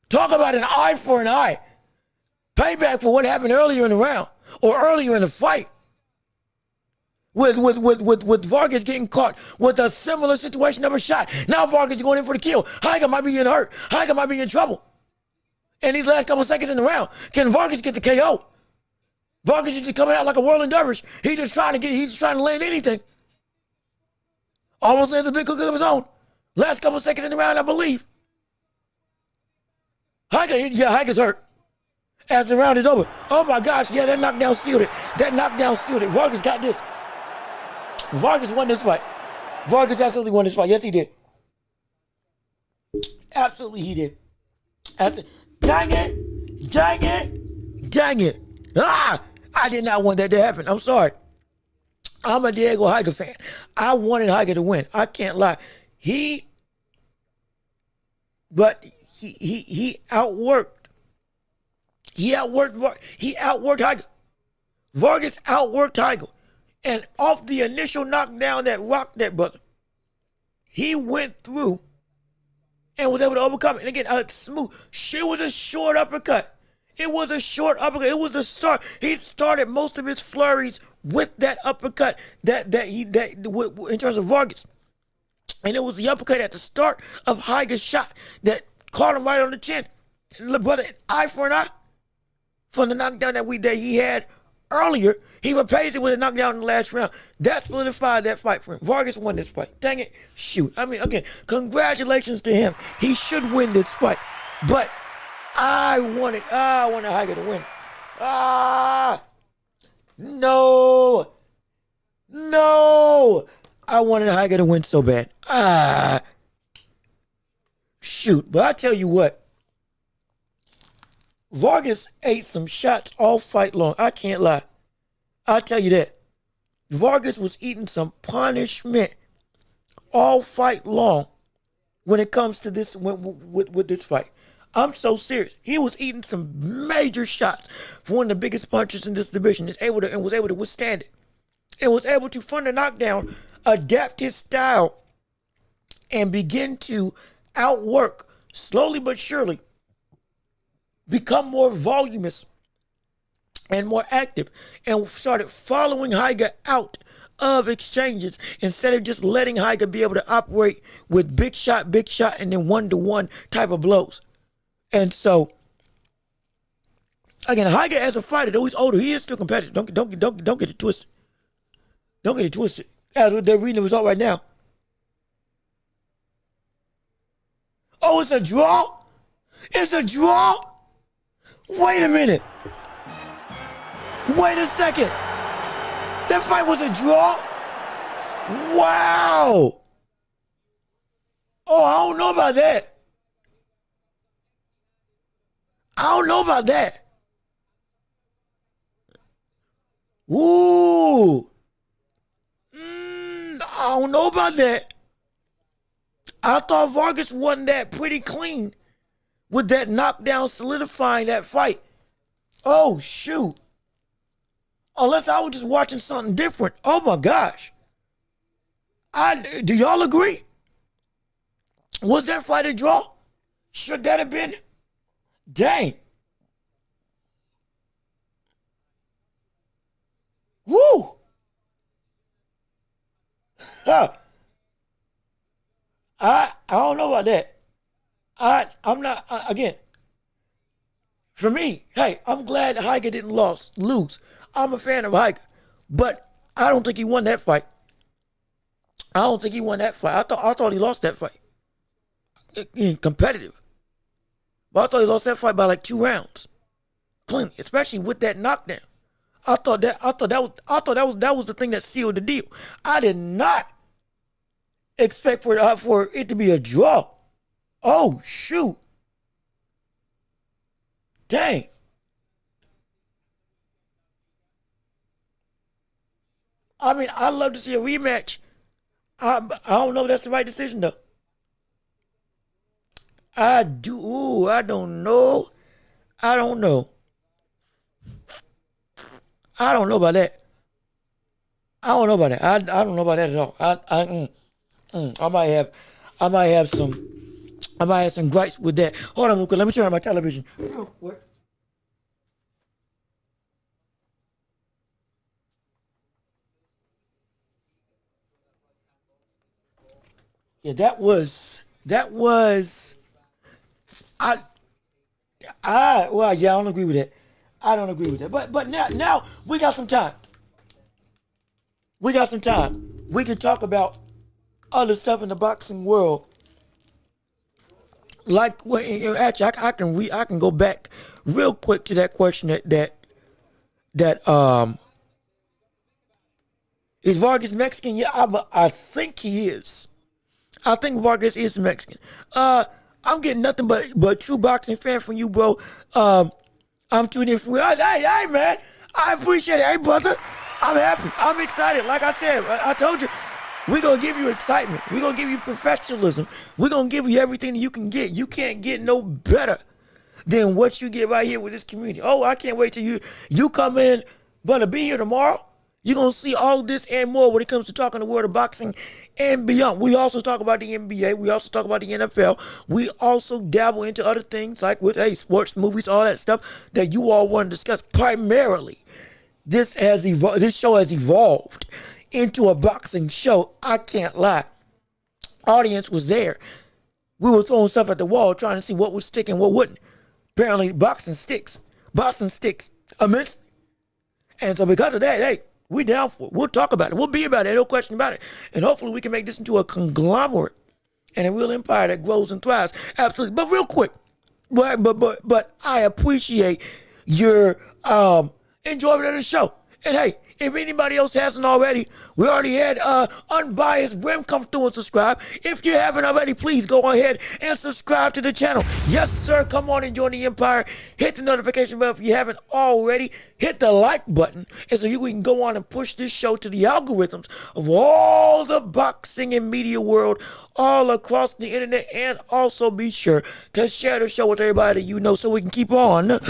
Talk about an eye for an eye. Payback for what happened earlier in the round or earlier in the fight. With Vargas getting caught with a similar situation of a shot. Now Vargas is going in for the kill. Higa might be getting hurt. Higa might be in trouble. In these last couple seconds in the round, can Vargas get the KO? Vargas is just coming out like a whirling dervish. He's just trying to land anything. Almost lands a big hook of his own. Last couple seconds in the round, I believe. Higa's hurt. As the round is over. Oh my gosh, yeah, that knockdown sealed it. Vargas got this. Vargas won this fight. Vargas absolutely won this fight. Yes, he did. Absolutely, he did. Dang it. I did not want that to happen. I'm sorry. I'm a Diego Higa fan. I wanted Higa to win. I can't lie. He outworked. He outworked Higa. Vargas outworked Higa. And off the initial knockdown that rocked that brother, he went through and was able to overcome it. And again, smooth. It was a short uppercut. It was the start. He started most of his flurries with that uppercut in terms of Vargas. And it was the uppercut at the start of Higa's shot that caught him right on the chin. And look, brother, eye for an eye from the knockdown that he had earlier. He repays it with a knockdown in the last round. That solidified that fight for him. Vargas won this fight. Dang it. Shoot. I mean, again, congratulations to him. He should win this fight. But I wanted Higa to win. No. I wanted Higa to win so bad. Shoot. But I tell you what. Vargas ate some shots all fight long. I can't lie. I'll tell you that. Vargas was eating some punishment all fight long when it comes to this with this fight. I'm so serious. He was eating some major shots for one of the biggest punchers in this division. Was able to withstand it. And was able to, from the knockdown, adapt his style and begin to outwork, slowly but surely, become more voluminous and more active and started following Higa out of exchanges instead of just letting Higa be able to operate with big shot, and then one-to-one type of blows. And so, again, Higa as a fighter, though he's older, he is still competitive. Don't get it twisted. Don't get it twisted. As they're reading the result right now. Oh, it's a draw? It's a draw? Wait a minute. Wait a second. That fight was a draw? Wow. Oh, I don't know about that. I don't know about that. Ooh. I don't know about that. I thought Vargas won that pretty clean with that knockdown solidifying that fight. Oh, shoot. Unless I was just watching something different. Oh, my gosh. Do y'all agree? Was that fight a draw? Should that have been? Dang. Woo. Huh. I don't know about that. I'm not, again, for me, hey, I'm glad Higa didn't lose. I'm a fan of Higa, but I don't think he won that fight. I don't think he won that fight. I thought he lost that fight. Competitive. But I thought he lost that fight by like 2 rounds. Clean, especially with that knockdown. I thought that was the thing that sealed the deal. I did not expect for it to be a draw. Oh, shoot. Dang. I mean, I'd love to see a rematch. I don't know if that's the right decision, though. I do. Ooh, I don't know. I don't know. I don't know about that. I don't know about that. I don't know about that at all. I might have some gripes with that. Hold on real quick. Let me turn on my television real quick. Yeah, that was I well, yeah, I don't agree with that. I don't agree with that. But now we got some time. We got some time. We can talk about other stuff in the boxing world. Like actually, I can go back real quick to that question that is Vargas Mexican? Yeah, I think he is. I think Vargas is Mexican. I'm getting nothing but true boxing fan from you, bro. I'm tuning in for hey man, I appreciate it. Hey brother, I'm happy. I'm excited. Like I said, I told you, we're gonna give you excitement. We're gonna give you professionalism. We're gonna give you everything that you can get. You can't get no better than what you get right here with this community. Oh, I can't wait till you come in, brother. Be here tomorrow. You're going to see all this and more when it comes to talking the world of boxing and beyond. We also talk about the NBA. We also talk about the NFL. We also dabble into other things like with sports, movies, all that stuff that you all want to discuss. Primarily, this show has evolved into a boxing show. I can't lie. Audience was there. We were throwing stuff at the wall trying to see what would stick and what wouldn't. Apparently, boxing sticks. Boxing sticks immensely. And so because of that, hey, we down for it. We'll talk about it. We'll be about it. No question about it. And hopefully we can make this into a conglomerate and a real empire that grows and thrives. Absolutely. But real quick, but I appreciate your enjoyment of the show. And hey, if anybody else hasn't already, we already had Unbiased Brim come through and subscribe. If you haven't already, please go ahead and subscribe to the channel. Yes, sir. Come on and join the empire. Hit the notification bell if you haven't already. Hit the like button, and so we can go on and push this show to the algorithms of all the boxing and media world all across the internet. And also be sure to share the show with everybody that you know so we can keep on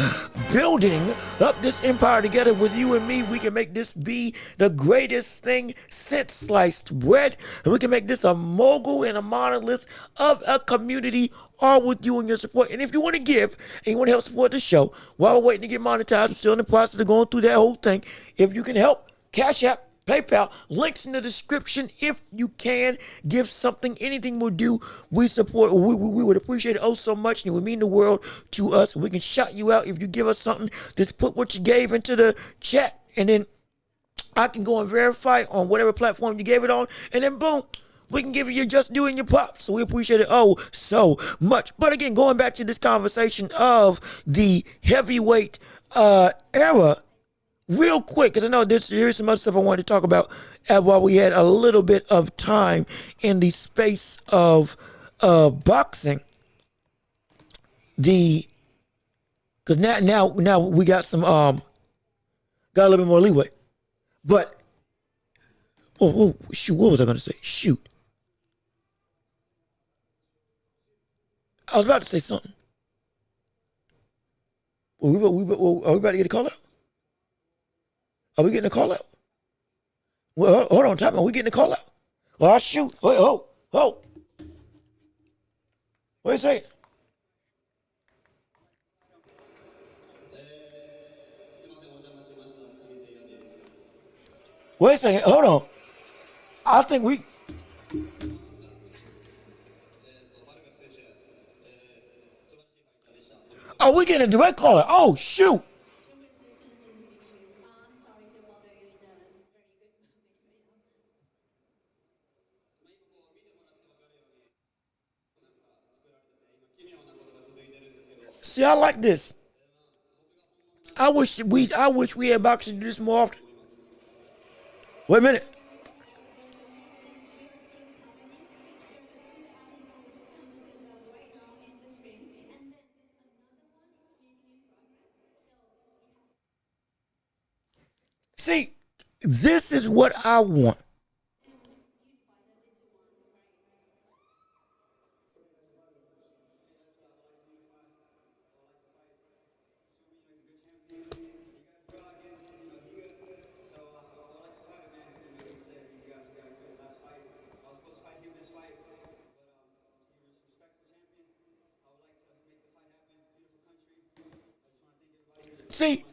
building up this empire together with you and me. We can make this this be the greatest thing since sliced bread. And we can make this a mogul and a monolith of a community, all with you and your support. And if you want to give and you want to help support the show while we're waiting to get monetized, we're still in the process of going through that whole thing. If you can help, Cash App, PayPal, links in the description. If you can give something, anything will do. We support, we would appreciate it oh so much, and it would mean the world to us. We can shout you out if you give us something. Just put what you gave into the chat, and then I can go and verify on whatever platform you gave it on, and then boom, we can give you your just due and your props. So we appreciate it oh so much. But again, going back to this conversation of the heavyweight era, real quick, because I know here's some other stuff I wanted to talk about while we had a little bit of time in the space of boxing. Because now we got some got a little bit more leeway. But shoot, what was I gonna say? Shoot, I was about to say something. Are we about to get a call out? Are we getting a call out? Well, hold on, time. Are we getting a call out? Oh, shoot. Wait, hold. Wait a second. Wait a second. Hold on. I think we... Are we getting a direct call out? Oh, shoot. See, I like this. I wish we had boxing do this more often. Wait a minute. See, this is what I want.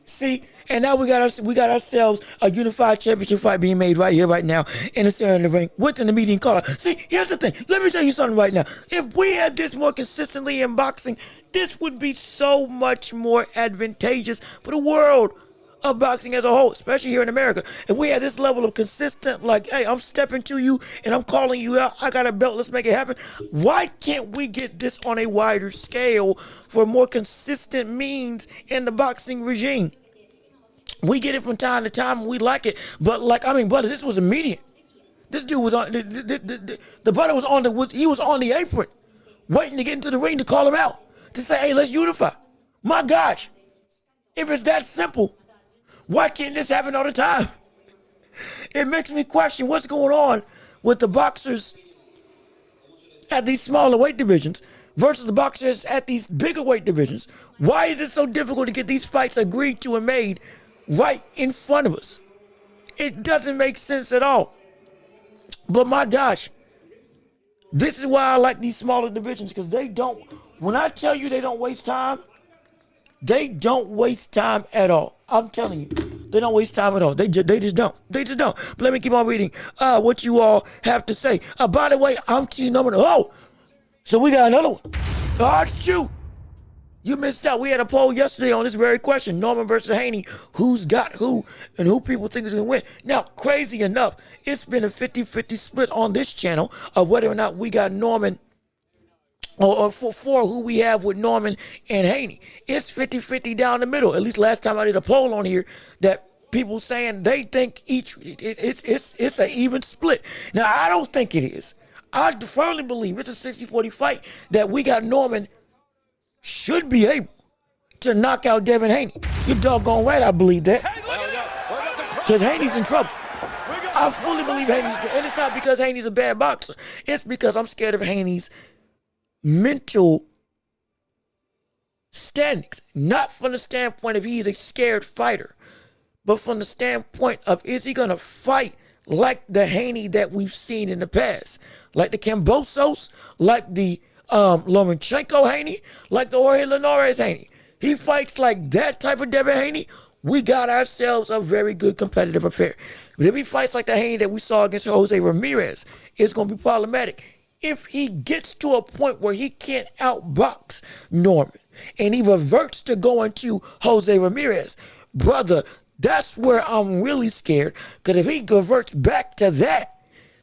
See, and now we got ourselves a unified championship fight being made right here, right now, in the center of the ring, within the meeting caller. See, here's the thing. Let me tell you something right now. If we had this more consistently in boxing, this would be so much more advantageous for the world of boxing as a whole, especially here in America. If we had this level of consistent, like, hey, I'm stepping to you and I'm calling you out, I got a belt, let's make it happen. Why can't we get this on a wider scale for more consistent means in the boxing regime? We get it from time to time and we like it, but brother, this was immediate. This dude was on, the brother was on he was on the apron, waiting to get into the ring to call him out, to say, hey, let's unify. My gosh, if it's that simple, why can't this happen all the time? It makes me question what's going on with the boxers at these smaller weight divisions versus the boxers at these bigger weight divisions. Why is it so difficult to get these fights agreed to and made right in front of us? It doesn't make sense at all. But my gosh, this is why I like these smaller divisions, because when I tell you they don't waste time, they don't waste time at all. I'm telling you, they don't waste time at all. They just don't. They just don't. But let me keep on reading what you all have to say. By the way, I'm T number. Oh, so we got another one. Oh, shoot. You missed out. We had a poll yesterday on this very question. Norman versus Haney. Who's got who and who people think is going to win. Now, crazy enough, it's been a 50-50 split on this channel of whether or not we got Norman or for who we have with Norman and Haney. It's 50-50 down the middle. At least last time I did a poll on here that people saying they think it's an even split. Now, I don't think it is. I firmly believe it's a 60-40 fight that we got Norman should be able to knock out Devin Haney. You're doggone right, I believe that. Because Haney's in trouble. I fully believe Haney's in trouble. And it's not because Haney's a bad boxer. It's because I'm scared of Haney's mental standings. Not from the standpoint of he's a scared fighter, but from the standpoint of is he gonna fight like the Haney that we've seen in the past, like the Cambosos, like the Lomachenko Haney, like the Jorge Linares Haney. He fights like that type of Devin Haney. We got ourselves a very good competitive affair. But if he fights like the Haney that we saw against Jose Ramirez, it's going to be problematic. If he gets to a point where he can't outbox Norman and he reverts to going to Jose Ramirez, brother, that's where I'm really scared. Because if he reverts back to that,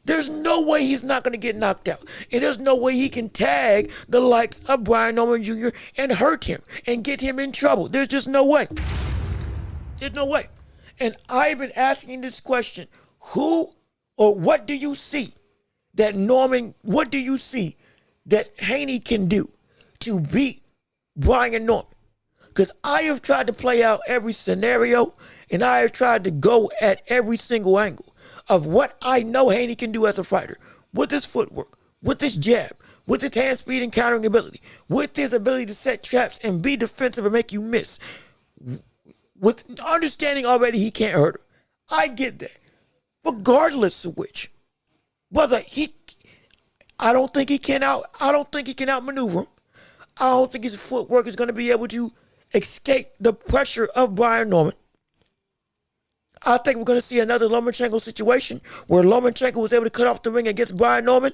there's no way he's not going to get knocked out. And there's no way he can tag the likes of Brian Norman Jr. and hurt him and get him in trouble. There's just no way. There's no way. And I've been asking this question. Who or what do you see that Norman, what do you see that Haney can do to beat Brian Norman? Because I have tried to play out every scenario and I have tried to go at every single angle of what I know Haney can do as a fighter, with his footwork, with his jab, with his hand speed and countering ability, with his ability to set traps and be defensive and make you miss. With understanding already he can't hurt him. I get that. Regardless of which, brother, I don't think he can outmaneuver him. I don't think his footwork is going to be able to escape the pressure of Brian Norman. I think we're going to see another Lomachenko situation where Lomachenko was able to cut off the ring against Brian Norman,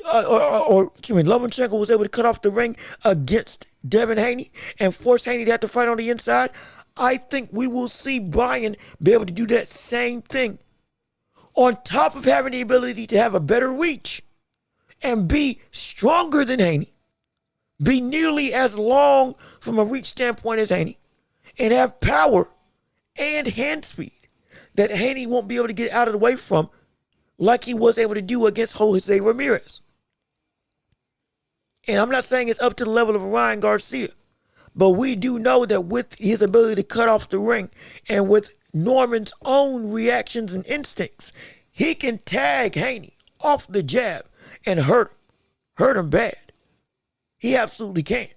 Lomachenko was able to cut off the ring against Devin Haney and force Haney to have to fight on the inside. I think we will see Brian be able to do that same thing, on top of having the ability to have a better reach and be stronger than Haney, be nearly as long from a reach standpoint as Haney, and have power and hand speed that Haney won't be able to get out of the way from like he was able to do against Jose Ramirez. And I'm not saying it's up to the level of Ryan Garcia, but we do know that with his ability to cut off the ring and with Norman's own reactions and instincts, he can tag Haney off the jab and hurt him bad. He absolutely can.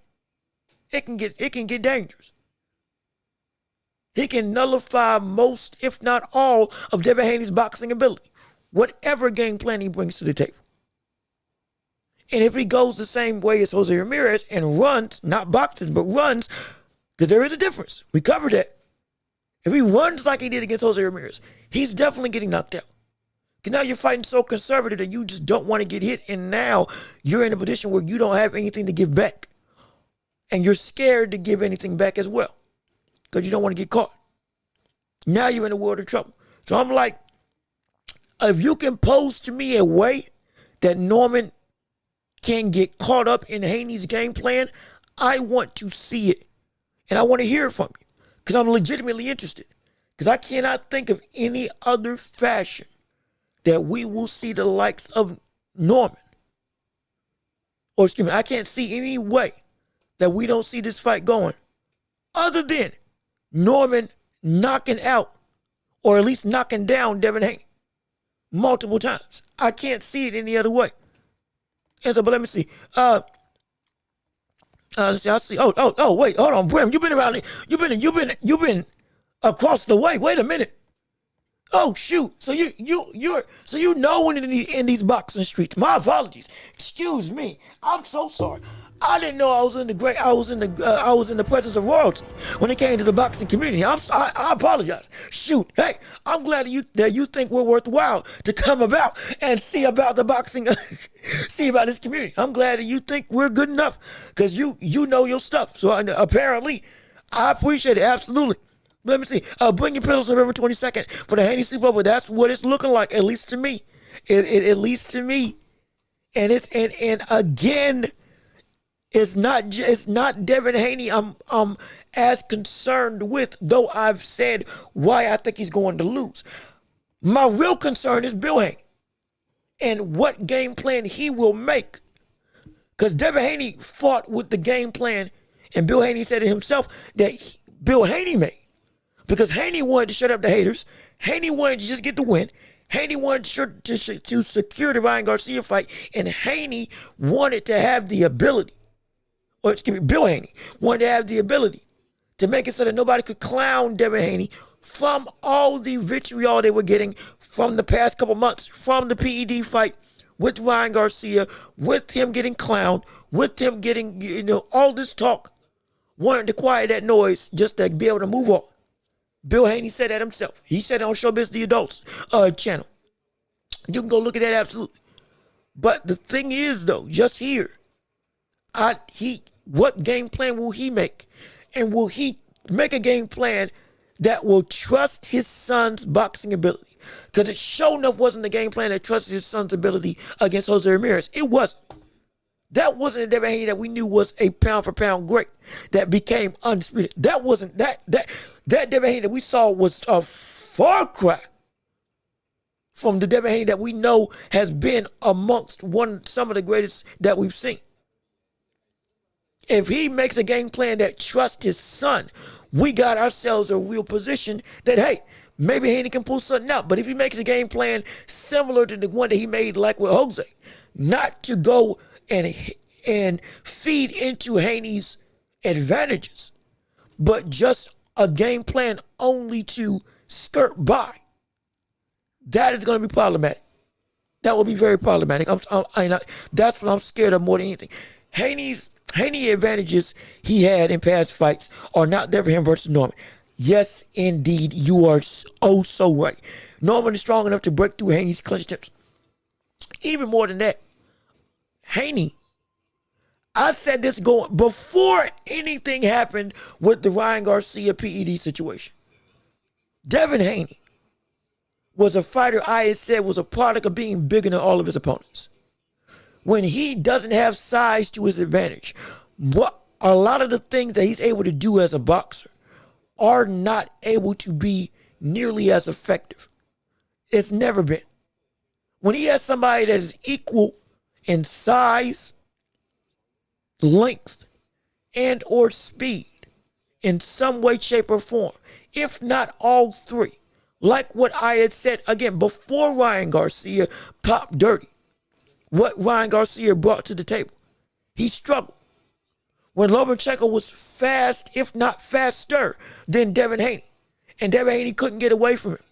It can get dangerous. He can nullify most, if not all, of Devin Haney's boxing ability, whatever game plan he brings to the table. And if he goes the same way as Jose Ramirez and runs, not boxes, but runs, because there is a difference. We covered that. If he runs like he did against Jose Ramirez, he's definitely getting knocked out. Because now you're fighting so conservative that you just don't want to get hit, and now you're in a position where you don't have anything to give back. And you're scared to give anything back as well, because you don't want to get caught. Now you're in a world of trouble. So I'm like, if you can pose to me a way that Norman can get caught up in Haney's game plan, I want to see it. And I want to hear it from you, because I'm legitimately interested. Because I cannot think of any other fashion that we will see the likes of Norman. Or excuse me, I can't see any way that we don't see this fight going other than Norman knocking out, or at least knocking down, Devin Haney multiple times. I can't see it any other way. And so, but let me see. Let's see. I see. Oh, wait, hold on, Brim. You've been around. You've been across the way. Wait a minute. Oh shoot! So you know when in these boxing streets. My apologies. Excuse me. I'm so sorry. I didn't know I was in the presence of royalty when it came to the boxing community. I apologize. Shoot. Hey, I'm glad that you think we're worthwhile to come about and see about the boxing, see about this community. I'm glad that you think we're good enough, because you know your stuff. So apparently, I appreciate it. Absolutely. Let me see. Bring your pillows November 22nd for the Haney sleepover. That's what it's looking like, at least to me. At least to me. And again, it's not Devin Haney I'm as concerned with, though I've said why I think he's going to lose. My real concern is Bill Haney and what game plan he will make. Because Devin Haney fought with the game plan, and Bill Haney said it himself that Bill Haney made. Because Haney wanted to shut up the haters. Haney wanted to just get the win. Haney wanted to secure the Ryan Garcia fight. And Haney wanted to have the ability, Bill Haney wanted to have the ability to make it so that nobody could clown Devin Haney from all the vitriol they were getting from the past couple months, from the PED fight with Ryan Garcia, with him getting clowned, with him getting, all this talk, wanting to quiet that noise just to be able to move on. Bill Haney said that himself. He said it on Showbiz The Adults channel. You can go look at that, absolutely. But the thing is, though, just here, what game plan will he make? And will he make a game plan that will trust his son's boxing ability? Because it sure enough wasn't the game plan that trusted his son's ability against Jose Ramirez. It wasn't. That wasn't the Devin Haney that we knew was a pound-for-pound great that became undisputed. That wasn't that Devin Haney that we saw was a far cry from the Devin Haney that we know has been amongst some of the greatest that we've seen. If he makes a game plan that trusts his son, we got ourselves a real position that, hey, maybe Haney can pull something out. But if he makes a game plan similar to the one that he made like with Jose, not to go and feed into Haney's advantages, but just a game plan only to skirt by, that is going to be problematic. That will be very problematic. That's what I'm scared of more than anything. Haney advantages he had in past fights are not there for him versus Norman. Yes, indeed, you are so right. Norman is strong enough to break through Haney's clinch attempts. Even more than that, Haney, I said this going before anything happened with the Ryan Garcia PED situation. Devin Haney was a fighter I had said was a product of being bigger than all of his opponents. When he doesn't have size to his advantage, a lot of the things that he's able to do as a boxer are not able to be nearly as effective. It's never been. When he has somebody that is equal in size, length, and or speed in some way, shape, or form, if not all three, like what I had said again before Ryan Garcia popped dirty, what Ryan Garcia brought to the table, he struggled. When Lomachenko was fast, if not faster than Devin Haney, and Devin Haney couldn't get away from him,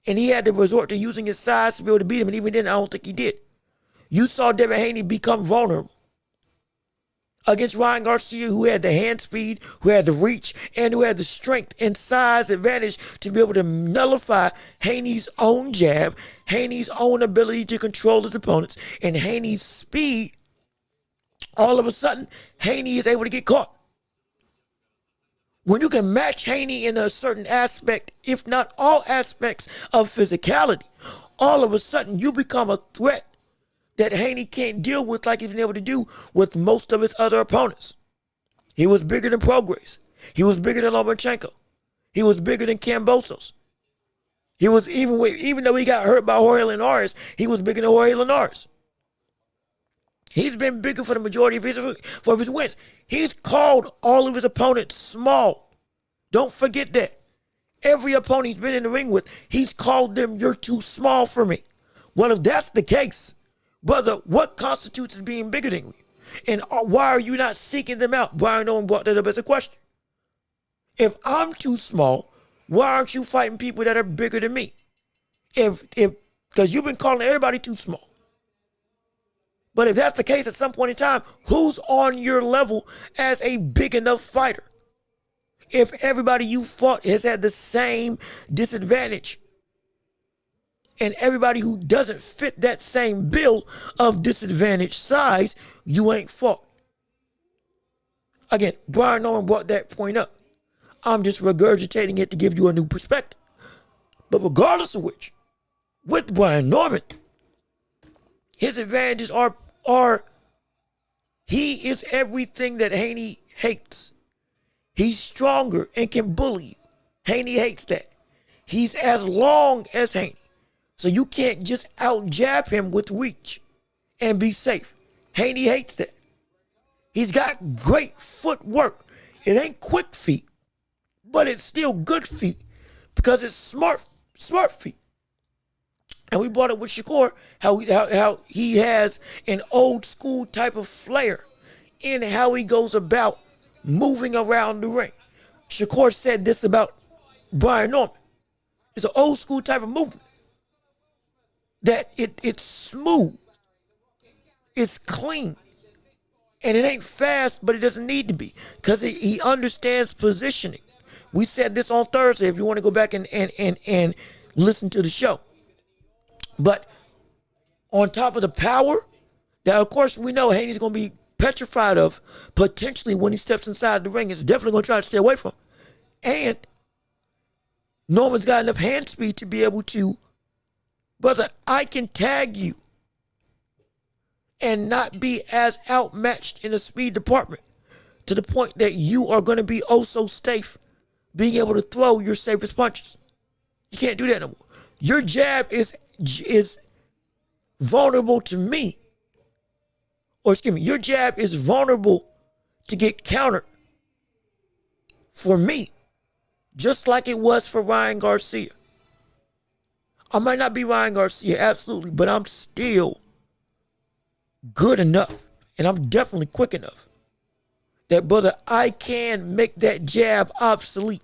and he had to resort to using his size to be able to beat him, and even then I don't think he did. You saw Devin Haney become vulnerable against Ryan Garcia, who had the hand speed, who had the reach, and who had the strength and size advantage to be able to nullify Haney's own jab, Haney's own ability to control his opponents, and Haney's speed. All of a sudden, Haney is able to get caught. When you can match Haney in a certain aspect, if not all aspects of physicality, all of a sudden you become a threat that Haney can't deal with like he's been able to do with most of his other opponents. He was bigger than Prograis. He was bigger than Lomachenko. He was bigger than Kambosos. He was, even though he got hurt by Jorge Linares, he was bigger than Jorge Linares. He's been bigger for the majority of his wins. He's called all of his opponents small. Don't forget that. Every opponent he's been in the ring with, he's called them, "You're too small for me." Well, if that's the case, brother, what constitutes as being bigger than you? And why are you not seeking them out? Brian Owen brought that up as a question. If I'm too small, why aren't you fighting people that are bigger than me? Because you've been calling everybody too small. But if that's the case at some point in time, who's on your level as a big enough fighter? If everybody you fought has had the same disadvantage, and everybody who doesn't fit that same bill of disadvantage size, you ain't fought. Again, Brian Norman brought that point up. I'm just regurgitating it to give you a new perspective. But regardless of which, with Brian Norman, his advantages are he is everything that Haney hates. He's stronger and can bully you. Haney hates that. He's as long as Haney. So you can't just out-jab him with reach and be safe. Haney hates that. He's got great footwork. It ain't quick feet, but it's still good feet because it's smart feet. And we brought it with Shakur, how he has an old school type of flair in how he goes about moving around the ring. Shakur said this about Brian Norman. It's an old school type of movement. That it's smooth. It's clean. And it ain't fast, but it doesn't need to be. Because he understands positioning. We said this on Thursday if you want to go back and listen to the show. But on top of the power, that of course we know Haney's going to be petrified of potentially when he steps inside the ring. It's definitely going to try to stay away from. And Norman's got enough hand speed to be able to, brother, I can tag you and not be as outmatched in the speed department to the point that you are going to be oh so safe being able to throw your safest punches. You can't do that no more. Your jab is vulnerable to me. Or excuse me, your jab is vulnerable to get countered for me. Just like it was for Ryan Garcia. I might not be Ryan Garcia, absolutely, but I'm still good enough. And I'm definitely quick enough. That, brother, I can make that jab obsolete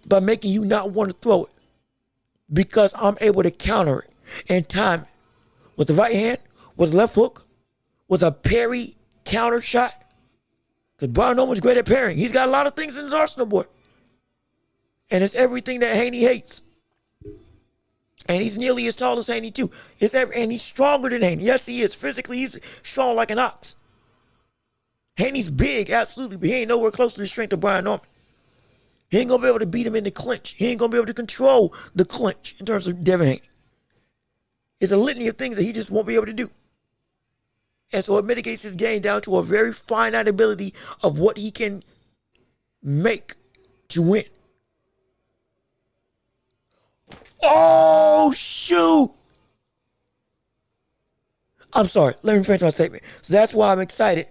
by making you not want to throw it. Because I'm able to counter it and time it. With the right hand, with the left hook, with a parry counter shot. Because Brian Norman's great at parrying. He's got a lot of things in his arsenal, boy. And it's everything that Haney hates. And he's nearly as tall as Haney, too. And he's stronger than Haney. Yes, he is. Physically, he's strong like an ox. Haney's big, absolutely, but he ain't nowhere close to the strength of Brian Norman. He ain't going to be able to beat him in the clinch. He ain't going to be able to control the clinch in terms of Devin Haney. It's a litany of things that he just won't be able to do. And so it mitigates his game down to a very finite ability of what he can make to win. Oh, shoot. I'm sorry. Let me finish my statement. So that's why I'm excited.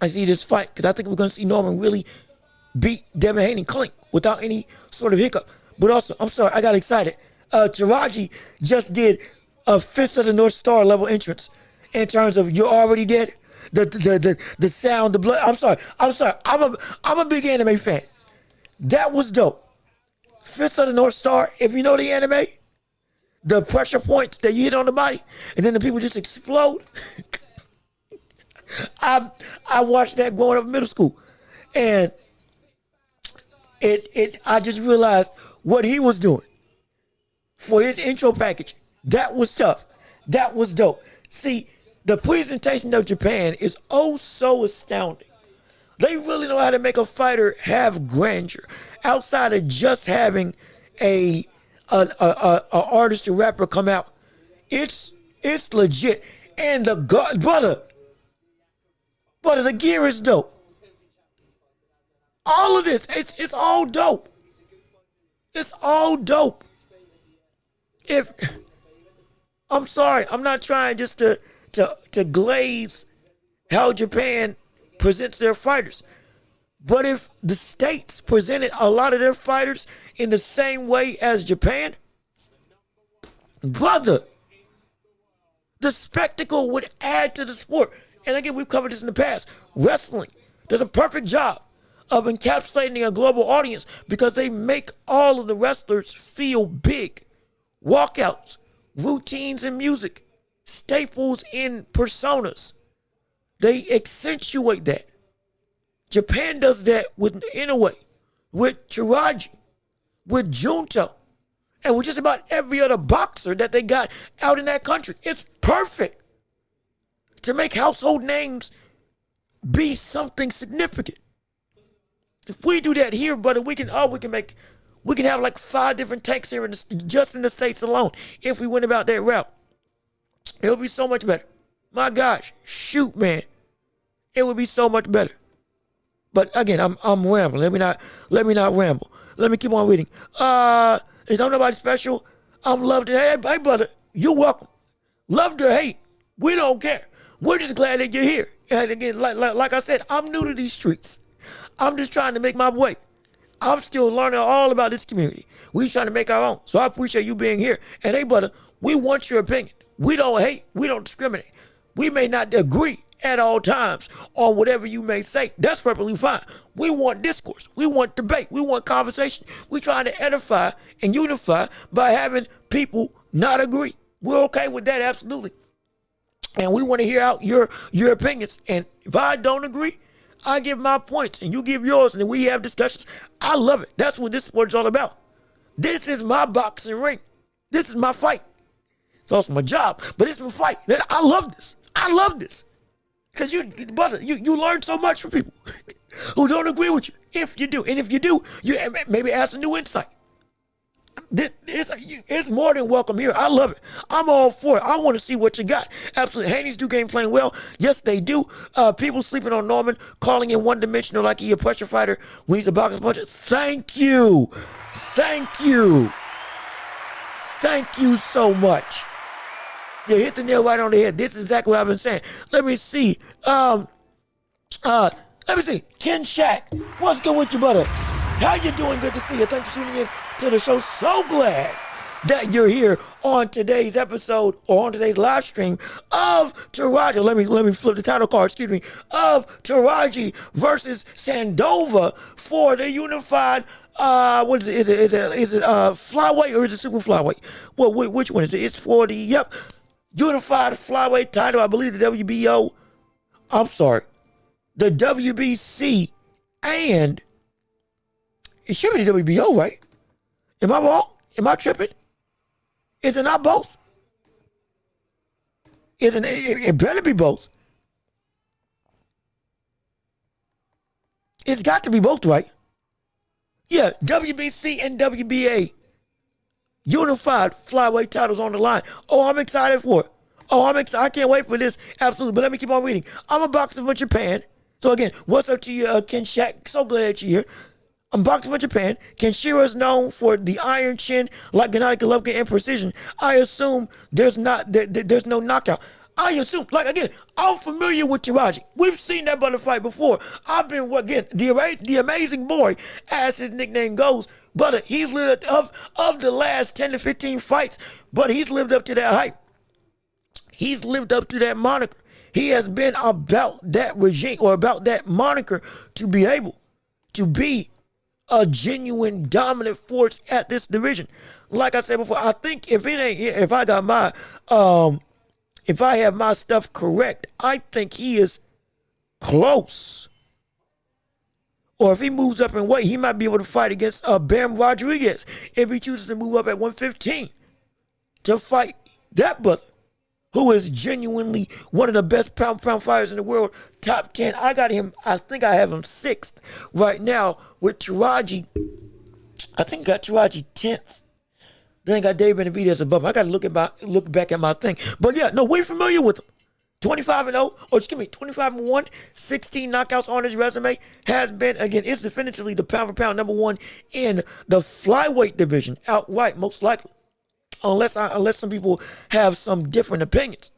I see this fight because I think we're going to see Norman really beat Devin Haney clean without any sort of hiccup. But also, I'm sorry, I got excited. Taraji just did a Fist of the North Star level entrance in terms of You're Already Dead. The sound, the blood. I'm sorry. I'm a big anime fan. That was dope. Fist of the North Star, if you know the anime, the pressure points that you hit on the body, and then the people just explode. I watched that growing up in middle school, and I just realized what he was doing for his intro package. That was tough. That was dope. See, the presentation of Japan is oh so astounding. They really know how to make a fighter have grandeur outside of just having a artist or rapper come out. It's legit, and brother, the gear is dope. All of this, it's all dope. It's all dope. I'm sorry, I'm not trying just to glaze how Japan presents their fighters. But if the States presented a lot of their fighters in the same way as Japan, brother, the spectacle would add to the sport. And again, we've covered this in the past. Wrestling does a perfect job of encapsulating a global audience because they make all of the wrestlers feel big. Walkouts, routines in music, staples in personas. They accentuate that. Japan does that with Inoue, with Teraji, with Junto, and with just about every other boxer that they got out in that country. It's perfect to make household names be something significant. If we do that here, brother, we can have like 5 different tanks here just in the States alone. If we went about that route, it would be so much better. My gosh, shoot, man, it would be so much better. But again, I'm rambling. Let me not ramble. Let me keep on reading. Is there nobody special? I'm loved to hey, brother, you're welcome. Loved or hate, we don't care. We're just glad that you're here. And again, like I said, I'm new to these streets. I'm just trying to make my way. I'm still learning all about this community. We're trying to make our own. So I appreciate you being here. And hey, brother, we want your opinion. We don't hate. We don't discriminate. We may not agree at all times on whatever you may say. That's perfectly fine. We want discourse. We want debate. We want conversation. We trying to edify and unify by having people not agree. We're okay with that, absolutely. And we want to hear out your opinions. And if I don't agree, I give my points and you give yours, and then we have discussions. I love it. That's what this sport is all about. This is my boxing ring. This is my fight. It's also my job, but it's my fight. I love this. I love this. Because you learn so much from people who don't agree with you. If you do. And if you do, you maybe add some new insight. It's more than welcome here. I love it. I'm all for it. I want to see what you got. Absolutely. Haney's do game playing well. Yes, they do. People sleeping on Norman, calling him one-dimensional like he a pressure fighter when he's a boxing puncher. Thank you. Thank you. Thank you so much. You hit the nail right on the head. This is exactly what I've been saying. Let me see. Let me see. Ken Shack, what's good with you, brother? How you doing? Good to see you. Thanks for tuning in to the show. So glad that you're here on today's episode or on today's live stream of Taraji. Let me flip the title card. Excuse me. Of Taraji versus Sandova for the unified. What is it? Is it flyweight or is it super flyweight? Well, which one is it? It's for the unified flyweight title. I believe the WBO. I'm sorry, the WBC and. It should be the WBO, right? Am I wrong? Am I tripping? Is it not both? It better be both. It's got to be both, right? Yeah, WBC and WBA. Unified flyweight titles on the line. Oh, I'm excited for it. Oh, I'm excited. I can't wait for this. Absolutely. But let me keep on reading. I'm a boxer from Japan. So again, what's up to you, Ken Shack? So glad you're here. I'm boxing from Japan. Kenshiro is known for the iron chin, like Gennady Golovkin, and precision. I assume there's no knockout. I assume, like again, I'm familiar with Teraji. We've seen that brother fight before. I've been again the amazing boy, as his nickname goes. Brother, he's lived up of the last 10 to 15 fights, but he's lived up to that hype. He's lived up to that moniker. He has been about that regime or about that moniker to be able to be a genuine dominant force at this division. Like I said before, I think if I have my stuff correct, I think he is close. Or if he moves up in weight, he might be able to fight against Bam Rodriguez if he chooses to move up at 115 to fight that brother, who is genuinely one of the best pound fighters in the world, top 10. I got him, I think I have him 6th right now with Taraji. I think I got Taraji 10th. Then I got Dave Benavidez above him. I got to look back at my thing. But yeah, no, we're familiar with him. 25-0, or excuse me, 25-1, 16 knockouts on his resume. Has been, again, it's definitively the pound for pound number 1 in the flyweight division outright, most likely. Unless some people have some different opinions.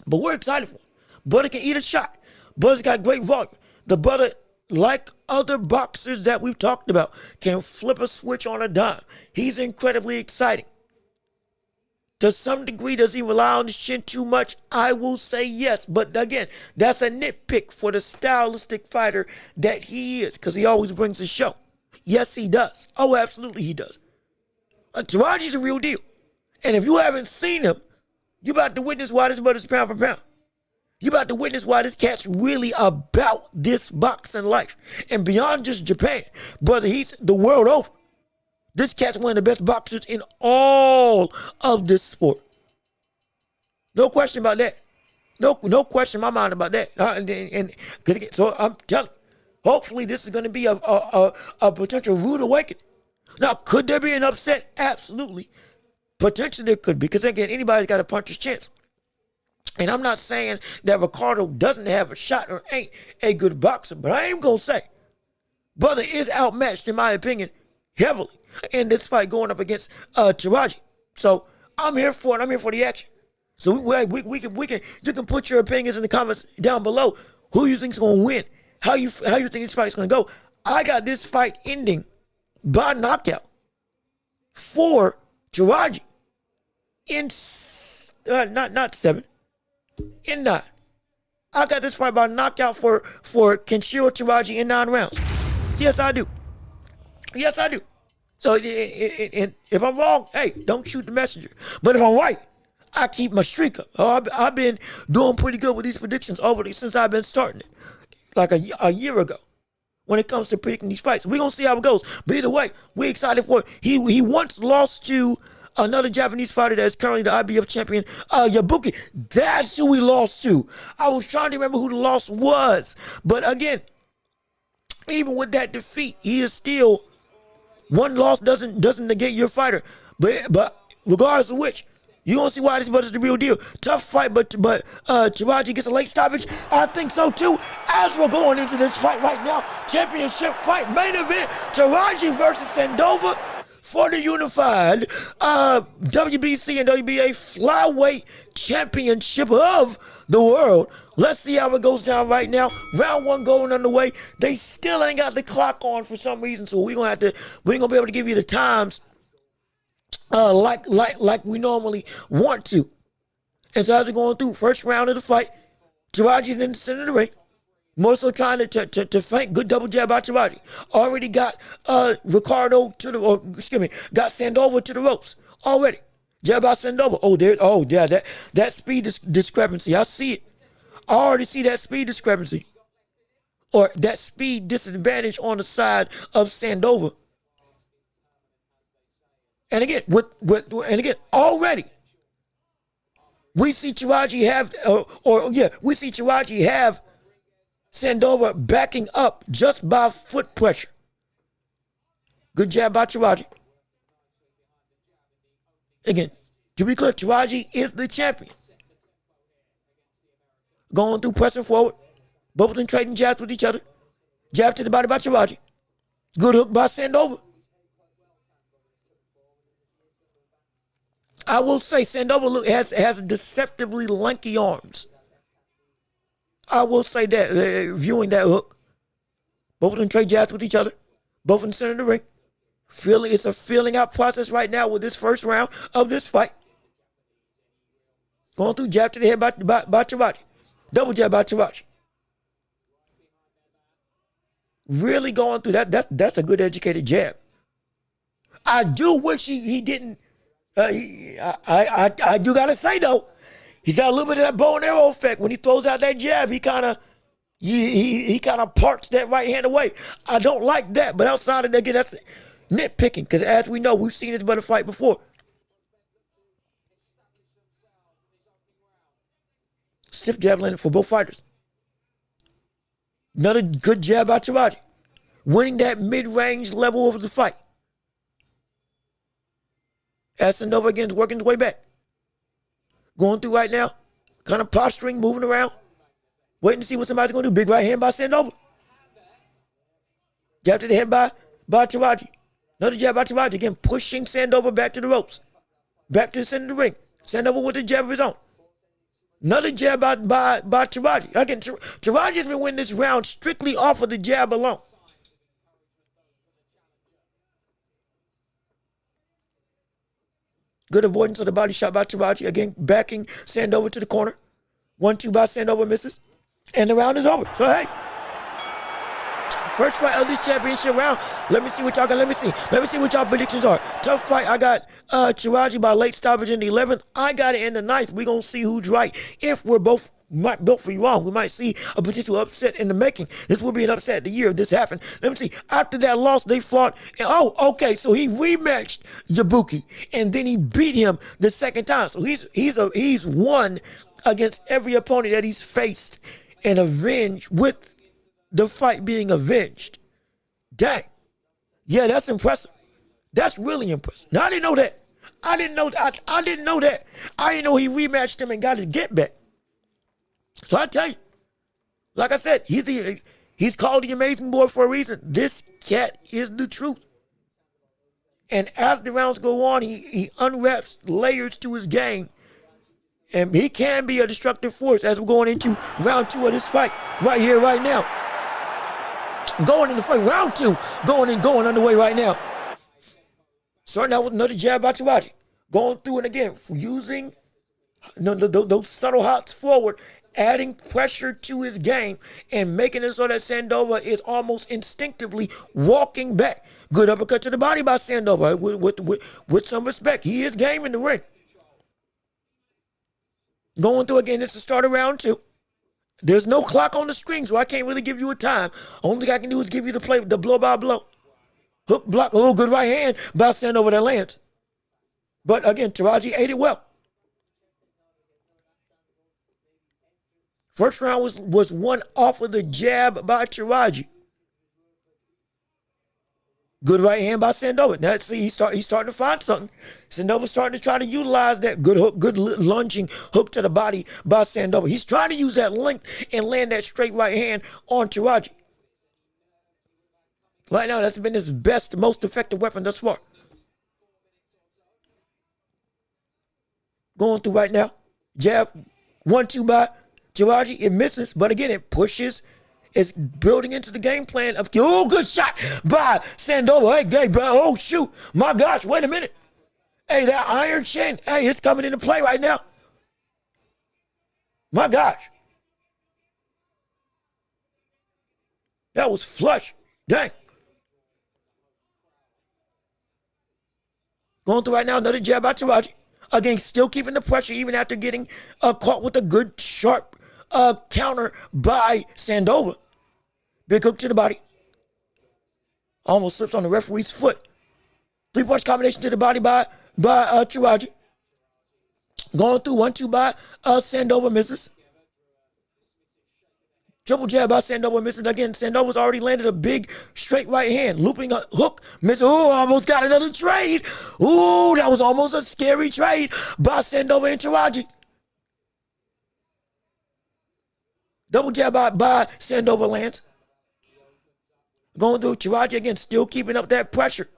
But we're excited for him. Brother can eat a shot. Brother's got great volume. The brother, like other boxers that we've talked about, can flip a switch on a dime. He's incredibly exciting. To some degree, does he rely on his chin too much? I will say yes. But again, that's a nitpick for the stylistic fighter that he is, because he always brings a show. Yes, he does. Oh, absolutely he does. Taraji's a real deal. And if you haven't seen him, you're about to witness why this brother's pound for pound. You're about to witness why this cat's really about this boxing life. And beyond just Japan, brother, he's the world over. This cat's one of the best boxers in all of this sport. No question about that. No question in my mind about that. So I'm telling you, hopefully this is going to be a potential rude awakening. Now, could there be an upset? Absolutely. Potentially there could be, because again, anybody's got a puncher's chance. And I'm not saying that Ricardo doesn't have a shot or ain't a good boxer, but I am going to say, brother is outmatched, in my opinion, heavily in this fight going up against Teraji. So I'm here for it. I'm here for the action. So we can you can put your opinions in the comments down below. Who you think is going to win? How you think this fight is going to go? I got this fight ending by knockout for Taraji in not 7, in 9. I got this fight by knockout for Kenshiro Teraji in 9 rounds. Yes, I do. Yes, I do. So if I'm wrong, hey, don't shoot the messenger. But if I'm right, I keep my streak up. I've been doing pretty good with these predictions since I've been starting it, like a year ago. When it comes to predicting these fights, we're gonna see how it goes. But either way, we're excited for it. He once lost to another Japanese fighter that is currently the IBF champion, Yabuki. That's who he lost to. I was trying to remember who the loss was. But again, even with that defeat, he is still, one loss doesn't negate your fighter. But regardless of which, you gonna see why this brother's the real deal. Tough fight, but Taraji gets a late stoppage. I think so too. As we're going into this fight right now, championship fight, main event, Taraji versus Sandova for the unified WBC and WBA flyweight championship of the world. Let's see how it goes down right now. Round 1 going underway. They still ain't got the clock on for some reason, so we ain't gonna be able to give you the times like we normally want to. And so as we're going through first round of the fight, Taraji's in the center of the ring, more so trying to feint. Good double jab by Taraji. Already got Ricardo got Sandoval to the ropes already. Jab by Sandoval. Oh yeah, that speed discrepancy. I see it. I already see that speed discrepancy, or that speed disadvantage on the side of Sandova. And again, already we see Taraji have Sandova backing up just by foot pressure. Good jab by Taraji. Again, to be clear, Taraji is the champion. Going through, pressing forward, both of them trading jabs with each other. Jab to the body by Taraji. Good hook by Sandova. I will say Sandova has deceptively lanky arms. I will say that, viewing that hook. Both of them trade jabs with each other. Both in the center of the ring. It's a feeling out process right now with this first round of this fight. Going through, jab to the head by Taraji. Double jab by Taraji. Really going through that. That's a good educated jab. I do wish he didn't. I do gotta say though, he's got a little bit of that bow and arrow effect. When he throws out that jab, he kind of parts that right hand away. I don't like that, but outside of that, again, that's nitpicking. Because as we know, we've seen this brother fight before. Stiff jab landed for both fighters. Another good jab by Taraji, winning that mid-range level of the fight. As Sandova again is working his way back. Going through right now. Kind of posturing, moving around. Waiting to see what somebody's going to do. Big right hand by Sandova. Jab to the head by Taraji. Another jab by Taraji. Again, pushing Sandova back to the ropes. Back to the center of the ring. Sandova with a jab of his own. Another jab by Taraji. Again, Taraji's been winning this round strictly off of the jab alone. Good avoidance of the body shot by Taraji. Again, backing Sandova to the corner. 1-2 by Sandova, misses. And the round is over. So, hey. First fight of this championship round. Let me see what y'all got. Let me see what y'all predictions are. Tough fight. I got Taraji by late stoppage in the 11th. I got it in the 9th. We're going to see who's right. If we're both wrong, we might see a potential upset in the making. This will be an upset of the year if this happened. Let me see. After that loss, they fought. Okay. So he rematched Yabuki, and then he beat him the second time. So he's won against every opponent that he's faced and avenged, with the fight being avenged. Dang. Yeah, that's impressive. That's really impressive. Now, I didn't know that. I didn't know that. I didn't know he rematched him and got his get back. So I tell you, like I said, he's called the Amazing Boy for a reason. This cat is the truth. And as the rounds go on, he unwraps layers to his game. And he can be a destructive force as we're going into round 2 of this fight. Right here, right now. Going into fight, round 2, going underway right now. Starting out with another jab by Taraji. Going through it again, using those subtle hops forward adding pressure to his game and making it so that Sandova is almost instinctively walking back. Good uppercut to the body by Sandova with some respect. He is game in the ring. Going through again, it's the start of round 2. There's no clock on the screen, so I can't really give you a time. Only thing I can do is give you the blow by blow. Hook block, oh, good right hand by Sandova that lands. But again, Taraji ate it well. First round was won off of the jab by Teraji. Good right hand by Sandova. Now, see, he's starting to find something. Sandova's starting to try to utilize that good hook, good lunging hook to the body by Sandova. He's trying to use that length and land that straight right hand on Teraji. Right now, that's been his best, most effective weapon thus far. Going through right now. Jab, 1-2 by Teraji. It misses, but again, it pushes. It's building into the game plan of, oh, good shot by Sandova. Hey, bro, oh, shoot. My gosh, wait a minute. Hey, that iron chin, hey, it's coming into play right now. My gosh. That was flush. Dang. Going through right now, another jab by Taraji. Again, still keeping the pressure even after getting caught with a good, sharp counter by Sandova. Big hook to the body. Almost slips on the referee's foot. 3-punch combination to the body by Teraji. Going through 1-2 by Sandova, misses. Triple jab by Sandova, misses again. Sandova's already landed a big straight right hand. Looping a hook, misses. Oh, almost got another trade. Oh, that was almost a scary trade by Sandova and Teraji. Double jab by Sandova lands. Going through Teraji again, still keeping up that pressure.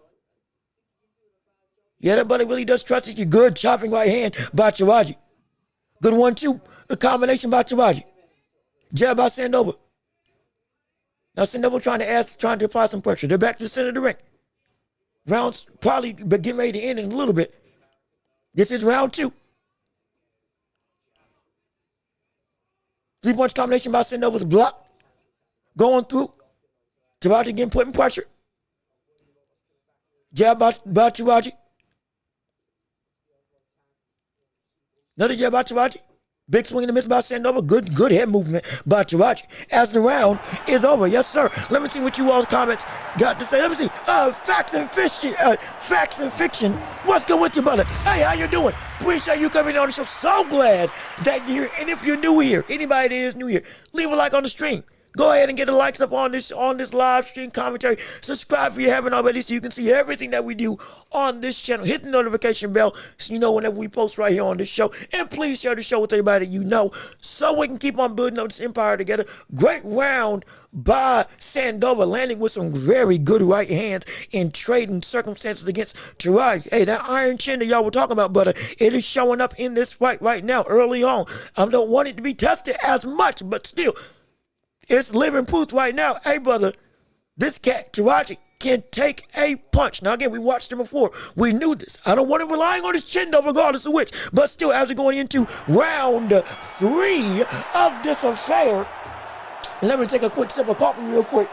Yeah, that buddy really does trust you. Good chopping right hand by Teraji. Good 1-2. A combination by Teraji. Jab by Sandova. Now Sandova trying to apply some pressure. They're back to the center of the ring. Rounds probably getting ready to end in a little bit. This is round 2. 3-punch combination by Sandova's blocked. Going through. Teraji again putting pressure. Jab by Teraji. Another jab by Teraji. Big swing and a miss by Sandova. Good head movement by Taraji. As the round is over. Yes, sir. Let me see what you all's comments got to say. Let me see. Facts and fiction. What's good with you, brother? Hey, how you doing? Appreciate you coming on the show. So glad that you're here. And if you're new here, anybody that is new here, leave a like on the stream. Go ahead and get the likes up on this live stream commentary. Subscribe if you haven't already so you can see everything that we do on this channel. Hit the notification bell so you know whenever we post right here on this show. And please share the show with everybody that you know so we can keep on building up this empire together. Great round by Sandova, landing with some very good right hands in trading circumstances against Taraji. Hey, that iron chin that y'all were talking about, brother, it is showing up in this fight right now early on. I don't want it to be tested as much, but still, it's living proof right now. Hey, brother, this cat, Teraji, can take a punch. Now, again, we watched him before. We knew this. I don't want him relying on his chin, though, regardless of which. But still, as we're going into round 3 of this affair, let me take a quick sip of coffee real quick.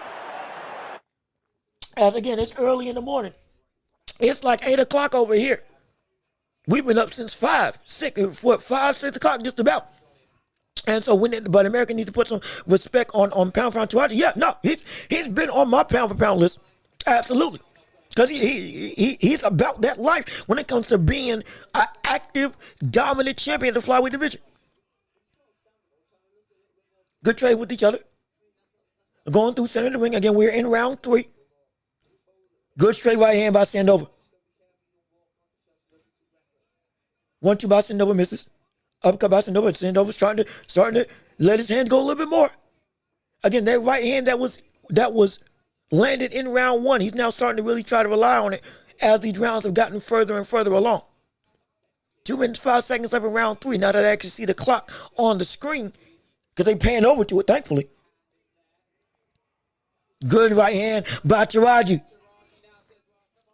As, again, it's early in the morning. It's like 8 o'clock over here. We've been up since 5, 6 o'clock, just about. And so but America needs to put some respect on pound for pound Taraji. Yeah, no, he's been on my pound for pound list. Absolutely. Because he's about that life when it comes to being an active, dominant champion of the flyweight division. Good trade with each other. Going through center of the ring. Again, we're in round 3. Good straight right hand by Sandova. 1-2 by Sandova, misses. Uppercut by Sandova. Sandova's starting to let his hands go a little bit more. Again, that right hand that was landed in round 1, he's now starting to really try to rely on it as these rounds have gotten further and further along. 2 minutes, 5 seconds left in round 3. Now that I actually see the clock on the screen, because they pan over to it, thankfully. Good right hand by Taraji.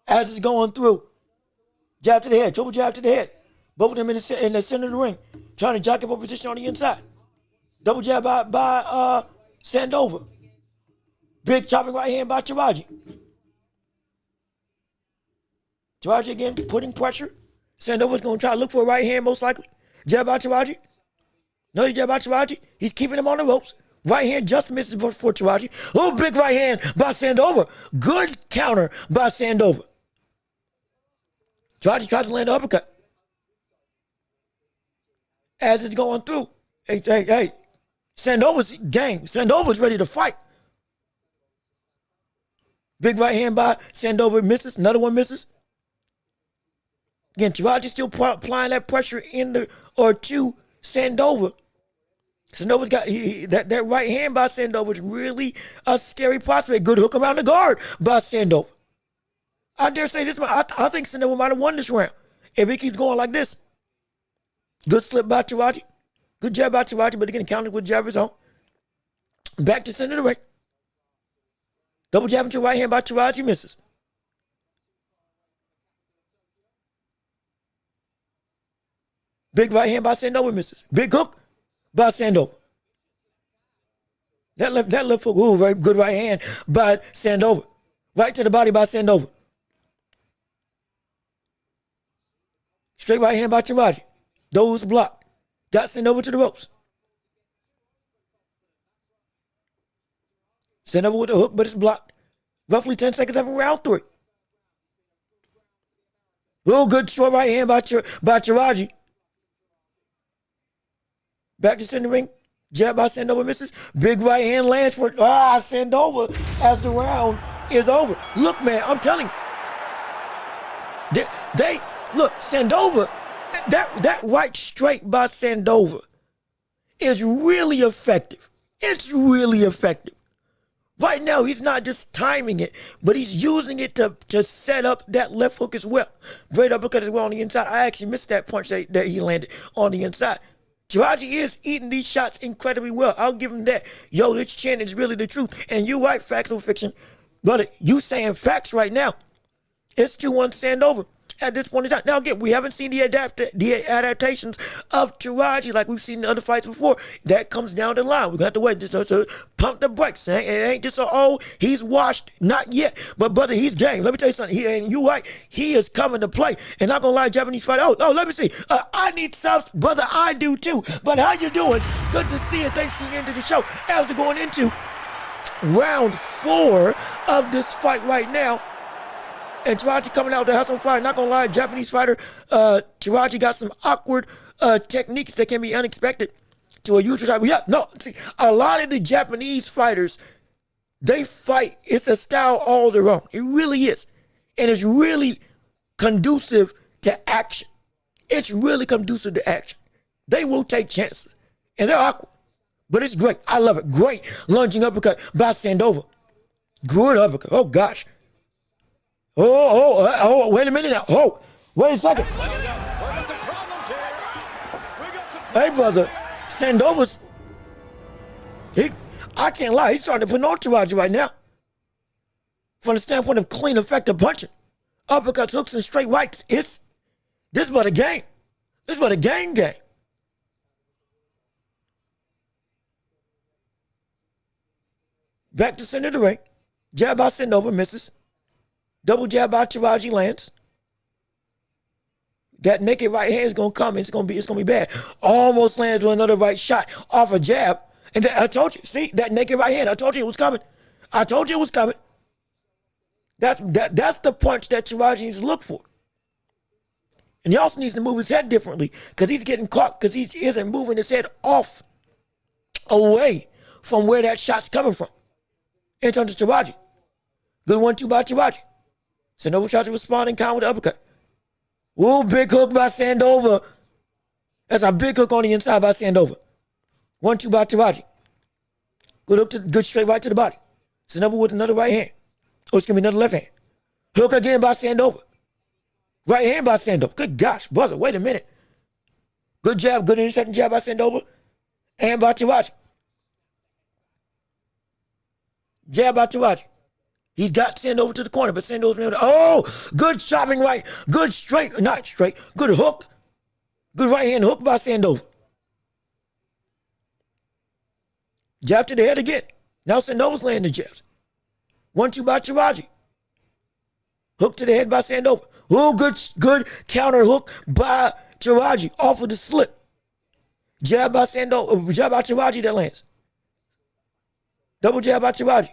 As it's going through. Jab to the head, triple jab to the head. Both of them in the center of the ring, trying to jockey for position on the inside. Double jab by Sandova. Big chopping right hand by Taraji. Taraji again putting pressure. Sandoval's going to try to look for a right hand most likely. Jab by Taraji. No, jab by Taraji. He's keeping him on the ropes. Right hand just misses for Taraji. Oh, big right hand by Sandova. Good counter by Sandova. Taraji tries to land the uppercut. As it's going through. Hey. Sandova's game. Sandova's ready to fight. Big right hand by Sandova misses. Another one misses. Again, Taraji still applying that pressure to Sandova. Sandova's got that right hand by Sandova is really a scary prospect. Good hook around the guard by Sandova. I dare say this. I think Sandova might have won this round if he keeps going like this. Good slip by Taraji. Good jab by Taraji, but again countered with jab of his own. Back to center of the ring. Double jab into right hand by Taraji misses. Big right hand by Sandova misses. Big hook by Sandova. That left hook, ooh, very good right hand by Sandova. Right to the body by Sandova. Straight right hand by Taraji. Those blocked. Got Sandova to the ropes. Sandova with the hook, but it's blocked. Roughly 10 seconds left in round 3. Real good short right hand by Taraji. Back to center ring. Jab by Sandova misses. Big right hand lands for Sandova as the round is over. Look, man, I'm telling you. They look, Sandova, that right straight by Sandova is really effective. It's really effective. Right now, he's not just timing it, but he's using it to set up that left hook as well. Great uppercut as well on the inside. I actually missed that punch that he landed on the inside. Taraji is eating these shots incredibly well. I'll give him that. Yo, this chin is really the truth. And you're right, facts or fiction. Brother, you saying facts right now. It's 2-1 Sandova at this point in time. Now, again, we haven't seen the adaptations of Taraji like we've seen in other fights before. That comes down the line. We're going to have to wait to pump the brakes. It ain't just he's washed. Not yet. But, brother, he's game. Let me tell you something. And you right. He is coming to play. And not going to lie, Japanese fighter. Oh, let me see. I need subs. Brother, I do too. But how you doing? Good to see you. Thanks for tuning into the show. As we're going into round 4 of this fight right now. And Taraji coming out there, has some fire. Not gonna lie, Japanese fighter, Taraji got some awkward techniques that can be unexpected to a usual type. Yeah, no, see, a lot of the Japanese fighters, they fight. It's a style all their own. It really is. And it's really conducive to action. It's really conducive to action. They will take chances. And they're awkward. But it's great. I love it. Great lunging uppercut by Sandova. Good uppercut. Oh, gosh. Oh, wait a minute now. Oh, wait a second. Hey, brother, Sandova's, I can't lie, he's starting to put on Taraji right now. From the standpoint of clean, effective punching. Uppercuts, hooks, and straight rights. This is but a game. This is but a game. Back to center of the ring. Jab by Sandova misses. Double jab by Taraji lands. That naked right hand is gonna come. It's gonna be bad. Almost lands with another right shot off a jab. And then, I told you, see that naked right hand. I told you it was coming. That's the punch that Taraji needs to look for. And he also needs to move his head differently because he's getting caught because he isn't moving his head away from where that shot's coming from. In terms of Taraji. Good 1-2 by Taraji. Sandova tried to respond and counter with the uppercut. Ooh, big hook by Sandova. That's a big hook on the inside by Sandova. 1-2 by Taraji. Good straight right to the body. Sandova with another right hand. Oh, it's going to be another left hand. Hook again by Sandova. Right hand by Sandova. Good gosh, brother, wait a minute. Good jab, good intercepting jab by Sandova. And by Taraji. Jab by Taraji. He's got Sandova to the corner, but Sandova's been able to, good chopping right, good straight, not straight, good hook, good right hand hook by Sandova. Jab to the head again. Now Sandova's landing jabs. 1-2 by Taraji. Hook to the head by Sandova. Oh, good counter hook by Teraji off of the slip. Jab by Sandova, jab by Teraji that lands. Double jab by Teraji.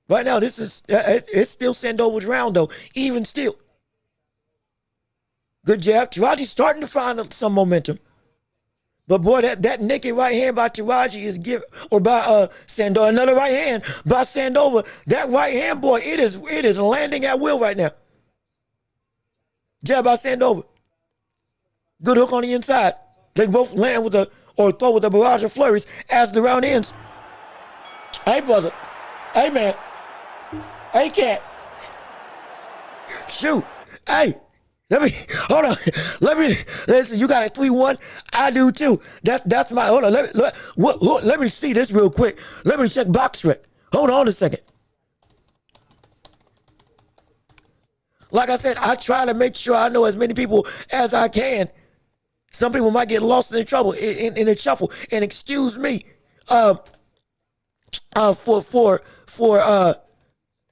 Right now, this is it's still Sandova's round though, even still. Good jab. Taraji's starting to find some momentum. But boy, that naked right hand by Taraji is or by Sandova, another right hand by Sandova. That right hand, boy, it is landing at will right now. Jab by Sandova. Good hook on the inside. They both land with throw with a barrage of flurries as the round ends. Hey, brother. Hey, man. Hey, cat. Shoot. Hey. Hold on. Listen, you got a 3-1. I do too. That's my, hold on. Let me see this real quick. Let me check box rec. Hold on a second. Like I said, I try to make sure I know as many people as I can. Some people might get lost in the trouble, in the shuffle. And excuse me, for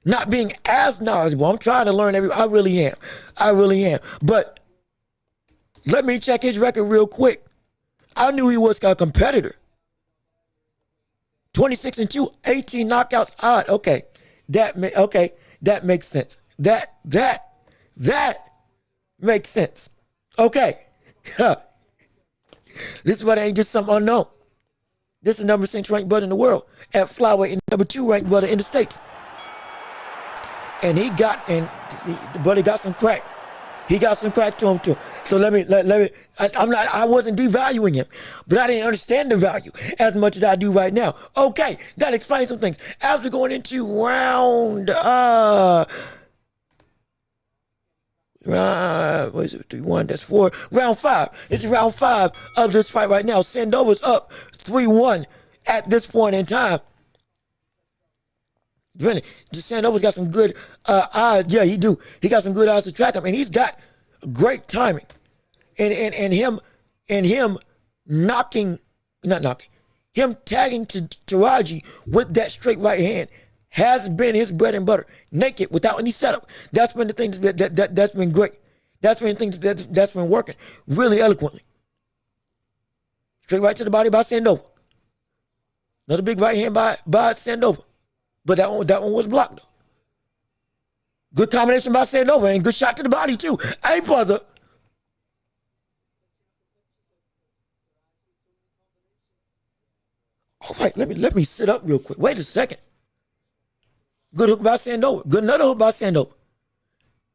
not being as knowledgeable. I'm trying to learn I really am. But let me check his record real quick. I knew he was a competitor. 26-2, 18 knockouts odd. Okay. That makes sense. That makes sense. Okay. This is what ain't just some unknown. This is number 6 ranked brother in the world at flyweight and number 2 ranked brother in the States. And the buddy got some crack. He got some crack to him too. So I wasn't devaluing him, but I didn't understand the value as much as I do right now. Okay, that explains some things. As we're going into round, what is it, 3-1, that's 4, round 5. This is round 5 of this fight right now. Sandova's up 3-1 at this point in time. Really, Sandova's got some good eyes. Yeah, he do. He got some good eyes to track him, and he's got great timing. And him him tagging to Taraji with that straight right hand has been his bread and butter. Naked, without any setup. That's been the things that's been great. That's been the things that's been working really eloquently. Straight right to the body by Sandova. Another big right hand by Sandova. But that one was blocked, though. Good combination by Sandova and good shot to the body, too. Hey, brother. All right, let me sit up real quick. Wait a second. Good hook by Sandova. Good another hook by Sandova.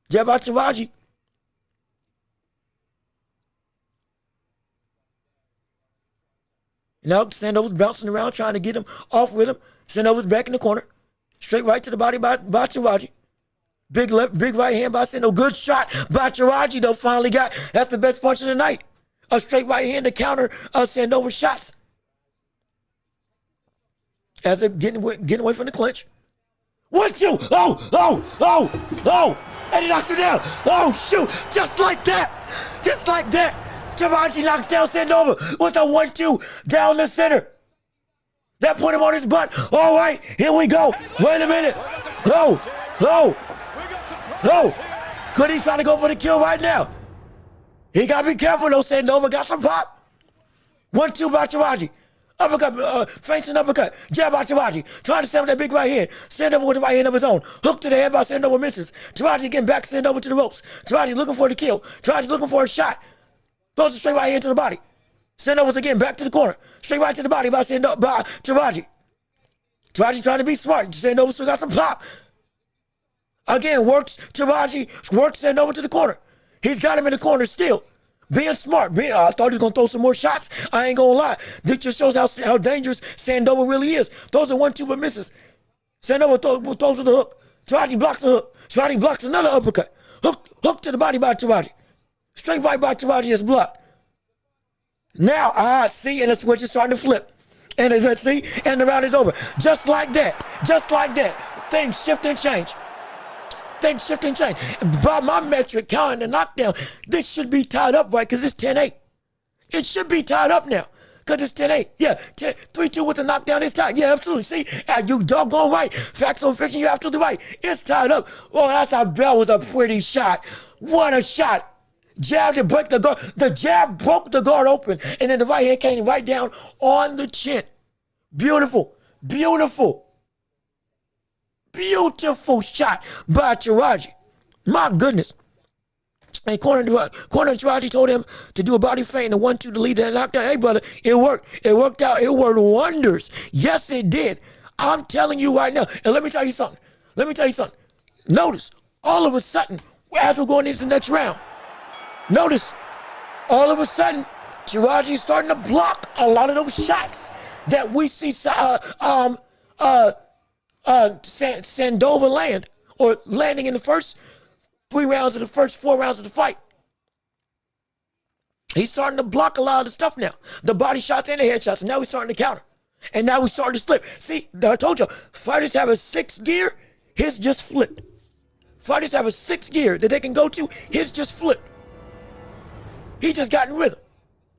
Jab by Taraji. Now Sandova's bouncing around trying to get him off rhythm. Sandova's back in the corner. Straight right to the body by Taraji. Big right hand by Sandova. Good shot by Taraji, though, finally got. That's the best punch of the night. A straight right hand to counter Sandova's shots. As they're getting away from the clinch. 1-2. Oh. And he knocks him down. Oh, shoot. Just like that. Taraji knocks down Sandova with a 1-2 down the center. That put him on his butt. All right, here we go. Wait a minute. No. Could he try to go for the kill right now? He got to be careful, though. Sandova got some pop. 1-2 by Taraji. Uppercut, feints and uppercut. Jab by Taraji. Trying to stand with that big right hand. Sandova with the right hand of his own. Hook to the head by Sandova misses. Taraji getting back Sandova to the ropes. Taraji looking for the kill. Taraji looking for a shot. Throws a straight right hand to the body. Sandova's again back to the corner. Straight right to the body by Taraji. Taraji trying to be smart. Sandova still got some pop. Again, works Sandova to the corner. He's got him in the corner still. Being smart. I thought he was going to throw some more shots. I ain't going to lie. This just shows how dangerous Sandova really is. Throws a 1-2 but misses. Sandova throws to the hook. Taraji blocks the hook. Taraji blocks another uppercut. Hook to the body by Taraji. Straight right by Taraji is blocked. Now, see, and the switch is starting to flip. And let's see, and the round is over. Just like that. Things shift and change. By my metric, counting the knockdown, this should be tied up, right? Because it's 10-8. It should be tied up now. Because it's 10-8. Yeah, 3-2 with the knockdown. It's tied. Yeah, absolutely. See, you doggone right. Facts on fiction, you're absolutely right. It's tied up. Oh, that was a pretty shot. What a shot. Jab to break the guard. The jab broke the guard open. And then the right hand came right down on the chin. Beautiful. Beautiful. Beautiful shot by Taraji. My goodness. And corner Taraji told him to do a body feint and a 1-2 to lead that knockdown. Hey, brother, it worked. It worked out. It worked wonders. Yes, it did. I'm telling you right now. And let me tell you something. Notice, all of a sudden, as we're going into the next round, notice, all of a sudden, Taraji's starting to block a lot of those shots that we see Sandova land, or landing in the first 3 rounds of the first 4 rounds of the fight. He's starting to block a lot of the stuff now. The body shots and the head shots. And now he's starting to counter. And now he's starting to slip. See, I told you, fighters have a 6th gear. His just flipped. Fighters have a 6th gear that they can go to. His just flipped. He just got in rhythm.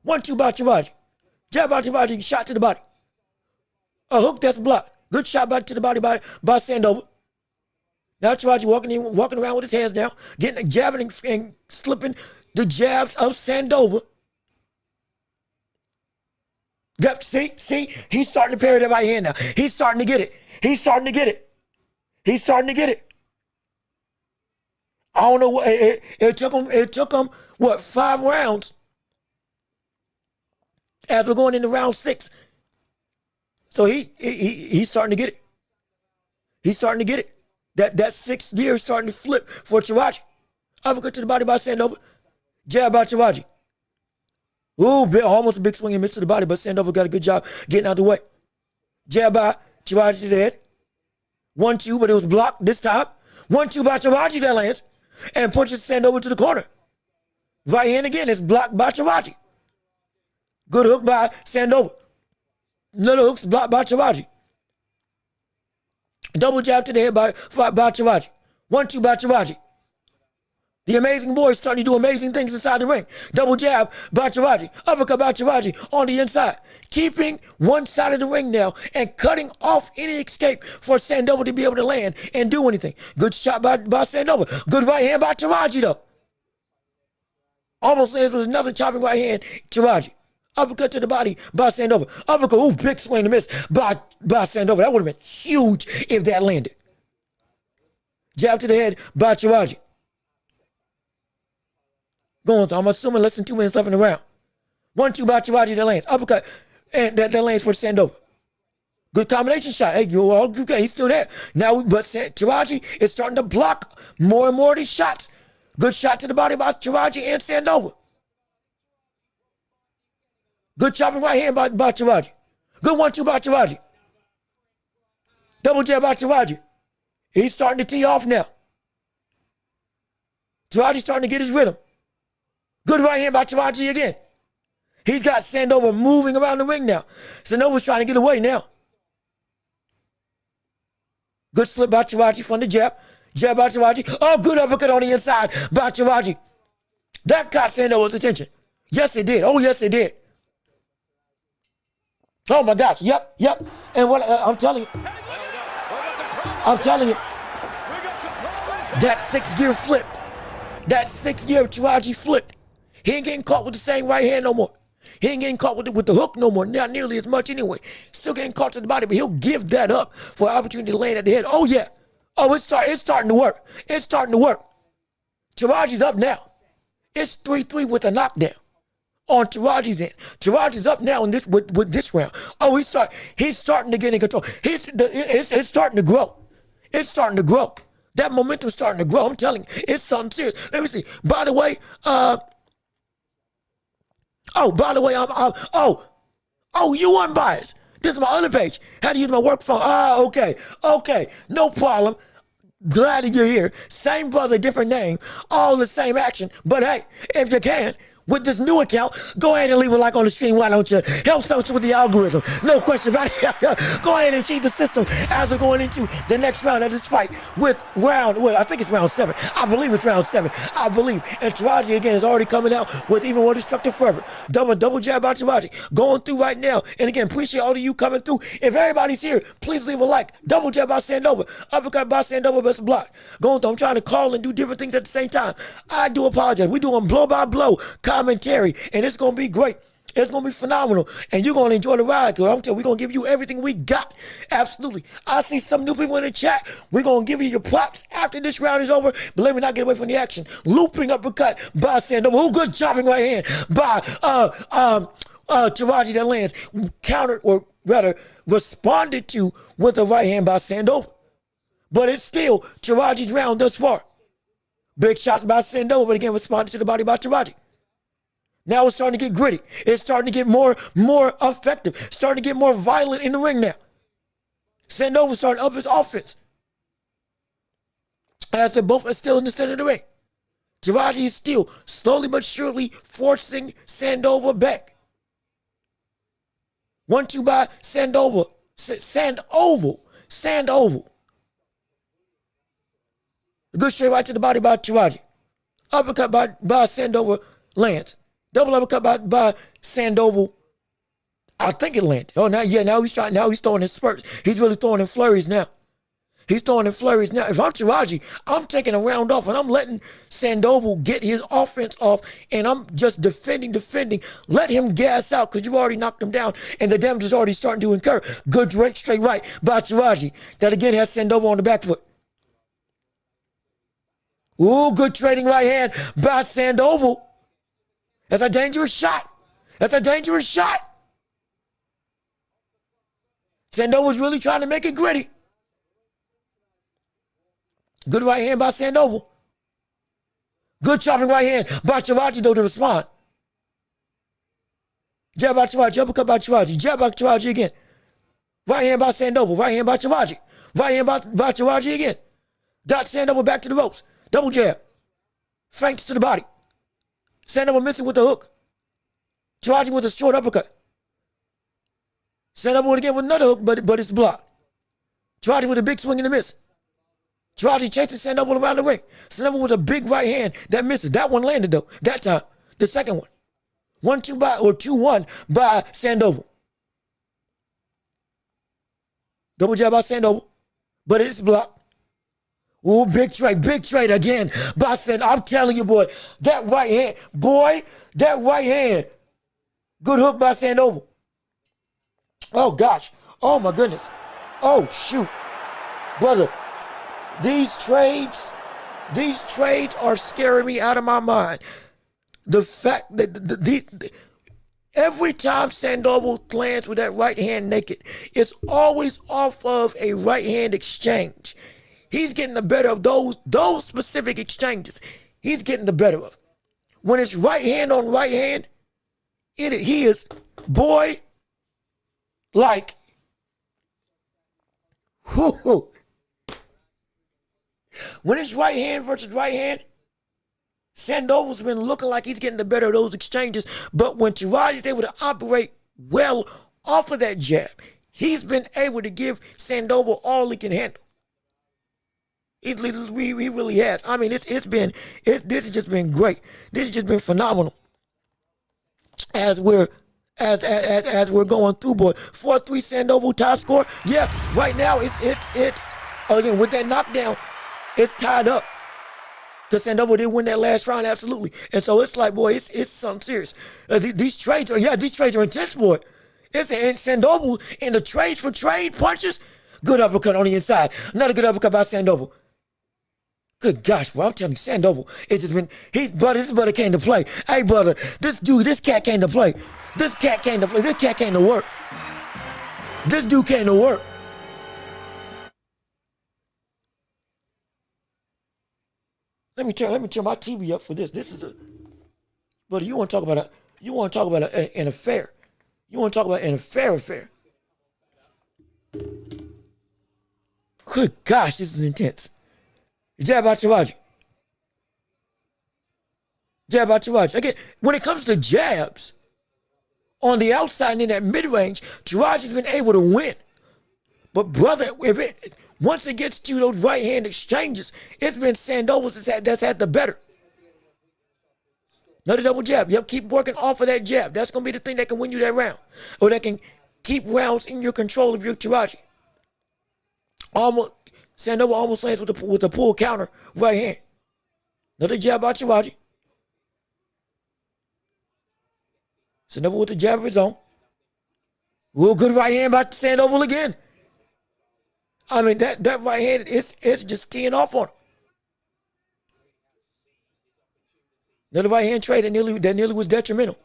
1-2 by Taraji. Jab by Taraji, shot to the body. A hook that's blocked. Good shot to the body by Sandova. Now Taraji walking around with his hands down, jabbing and slipping the jabs of Sandova. Yep, see, he's starting to parry that right hand now. He's starting to get it. I don't know what it took him what, 5 rounds as we're going into round 6. So he's starting to get it. That 6th gear is starting to flip for Taraji. Uppercut to the body by Sandova. Jab by Taraji. Ooh, almost a big swing and miss to the body, but Sandova got a good job getting out of the way. Jab by Taraji to the head. 1-2, but it was blocked this time. 1-2 by Taraji that lands. And punches Sandova to the corner. Right hand again is blocked by Taraji. Good hook by Sandova. Little hooks blocked by Taraji. Double jab to the head by Taraji. 1-2 by Taraji. The amazing boy is starting to do amazing things inside the ring. Double jab by Taraji. Uppercut by Taraji on the inside. Keeping one side of the ring now and cutting off any escape for Sandova to be able to land and do anything. Good shot by Sandova. Good right hand by Taraji though. Almost lands with another chopping right hand, Taraji. Uppercut to the body by Sandova. Uppercut, ooh, big swing and miss by Sandova. That would have been huge if that landed. Jab to the head by Taraji. Going through, I'm assuming less than 2 minutes left in the round. 1-2 by Taraji that lands. Uppercut, and that lands for Sandova. Good combination shot. Hey, okay, he's still there. Now, but Taraji is starting to block more and more of these shots. Good shot to the body by Taraji and Sandova. Good chopping right hand by Taraji. Good 1-2 by Taraji. Double jab by Taraji. He's starting to tee off now. Taraji's starting to get his rhythm. Good right hand by Taraji again. He's got Sandova moving around the ring now. Sandova's trying to get away now. Good slip by Taraji from the jab. Jab by Taraji. Oh, good uppercut on the inside by Taraji. That got Sandova's attention. Yes, it did. Oh, yes, it did. Oh my gosh, yep. And what I'm telling you, that 6th gear flipped. That 6th gear of Taraji flipped. He ain't getting caught with the same right hand no more. He ain't getting caught with the hook no more, not nearly as much anyway. Still getting caught to the body, but he'll give that up for an opportunity to land at the head. Oh yeah, it's starting to work. Taraji's up now. It's 3-3 with a knockdown on Taraji's end. Taraji's up now in this with this round. Oh, he's starting to get in control. It's starting to grow. That momentum's starting to grow. I'm telling you, it's something serious. Let me see. By the way, you unbiased. This is my other page. How to use my work phone. Okay. No problem. Glad that you're here. Same brother, different name. All the same action. But hey, if you can, with this new account, go ahead and leave a like on the stream. Why don't you help us with the algorithm? No question about it. Go ahead and cheat the system as we're going into the next round of this fight with I think it's round 7. I believe it's round 7. I believe. And Taraji again is already coming out with even more destructive fervor. Double jab by Taraji going through right now. And again, appreciate all of you coming through. If everybody's here, please leave a like. Double jab by Sandova. Uppercut by Sandova, best block. Going through. I'm trying to call and do different things at the same time. I do apologize. We're doing blow by blow commentary, and it's going to be great. It's going to be phenomenal, and you're going to enjoy the ride, because I'm telling you, we're going to give you everything we got. Absolutely. I see some new people in the chat. We're going to give you your props after this round is over, but let me not get away from the action. Looping uppercut by Sandova. Oh, good chopping right hand by Teraji that lands. Countered, or rather, responded to with a right hand by Sandova. But it's still Taraji's round thus far. Big shots by Sandova, but again, responded to the body by Taraji. Now it's starting to get gritty. It's starting to get more effective. Starting to get more violent in the ring now. Sandova starting up his offense. As they're both still in the center of the ring. Taraji is still slowly but surely forcing Sandova back. 1-2 by Sandova. Sandoval. A good straight right to the body by Taraji. Uppercut by Sandova lands. Double uppercut by Sandoval. I think it landed. Oh, now he's throwing in spurts. He's really throwing in flurries now. If I'm Taraji, I'm taking a round off and I'm letting Sandoval get his offense off, and I'm just defending. Let him gas out, because you already knocked him down and the damage is already starting to incur. Good straight right by Taraji. That again has Sandoval on the back foot. Ooh, good trading right hand by Sandoval. That's a dangerous shot. Sandoval's really trying to make it gritty. Good right hand by Sandoval. Good chopping right hand by Taraji, though, to respond. Jab by Taraji, uppercut by Taraji, jab by Taraji again. Right hand by Sandoval, right hand by Taraji. Right hand by Taraji again. Got Sandoval back to the ropes. Double jab. Feints to the body. Sandoval missing with the hook. Taraji with a short uppercut. Sandoval again with another hook, but it's blocked. Taraji with a big swing and a miss. Taraji chasing Sandoval around the ring. Sandoval with a big right hand that misses. That one landed though. That time. The second one. 2-1 by Sandoval. Double jab by Sandoval. But it's blocked. Ooh, big trade again by Sandoval. I'm telling you, boy, that right hand. Good hook by Sandoval. Oh, gosh. Oh, my goodness. Oh, shoot. Brother, these trades are scaring me out of my mind. The fact that every time Sandoval lands with that right hand naked, it's always off of a right hand exchange. He's getting the better of those specific exchanges. He's getting the better of. When it's right hand on right hand, he is, boy, like, whoo. When it's right hand versus right hand, Sandoval's been looking like he's getting the better of those exchanges. But when Taraji's able to operate well off of that jab, he's been able to give Sandoval all he can handle. He really has. I mean, this has just been great. This has just been phenomenal. As we're going through, boy. 4-3 Sandoval top score. Yeah, right now it's again with that knockdown, it's tied up. Because Sandoval did win that last round, absolutely. And so it's like, boy, it's something serious. These trades are intense, boy. It's Sandoval in the trade for trade punches. Good uppercut on the inside. Another good uppercut by Sandoval. Good gosh, bro, I'm telling you, Sandoval, it's just been, this brother came to play. Hey, brother, this cat came to play. This cat came to work. This dude came to work. Let me turn my TV up for this. This is brother, you want to talk about an affair. You want to talk about an affair. Good gosh, this is intense. Jab by Taraji. Jab by Taraji. Again, when it comes to jabs on the outside and in that mid-range, Taraji's been able to win. But brother, once it gets to those right-hand exchanges, it's been Sandova that's had the better. Another double jab. Yep, keep working off of that jab. That's going to be the thing that can win you that round. Or that can keep rounds in your control of your Taraji. Sandova almost lands with the pull counter right hand. Another jab by Taraji. Sandova with the jab of his own. Real good right hand by Sandoval again. I mean, that right hand is just teeing off on him. Another right hand trade that nearly was detrimental.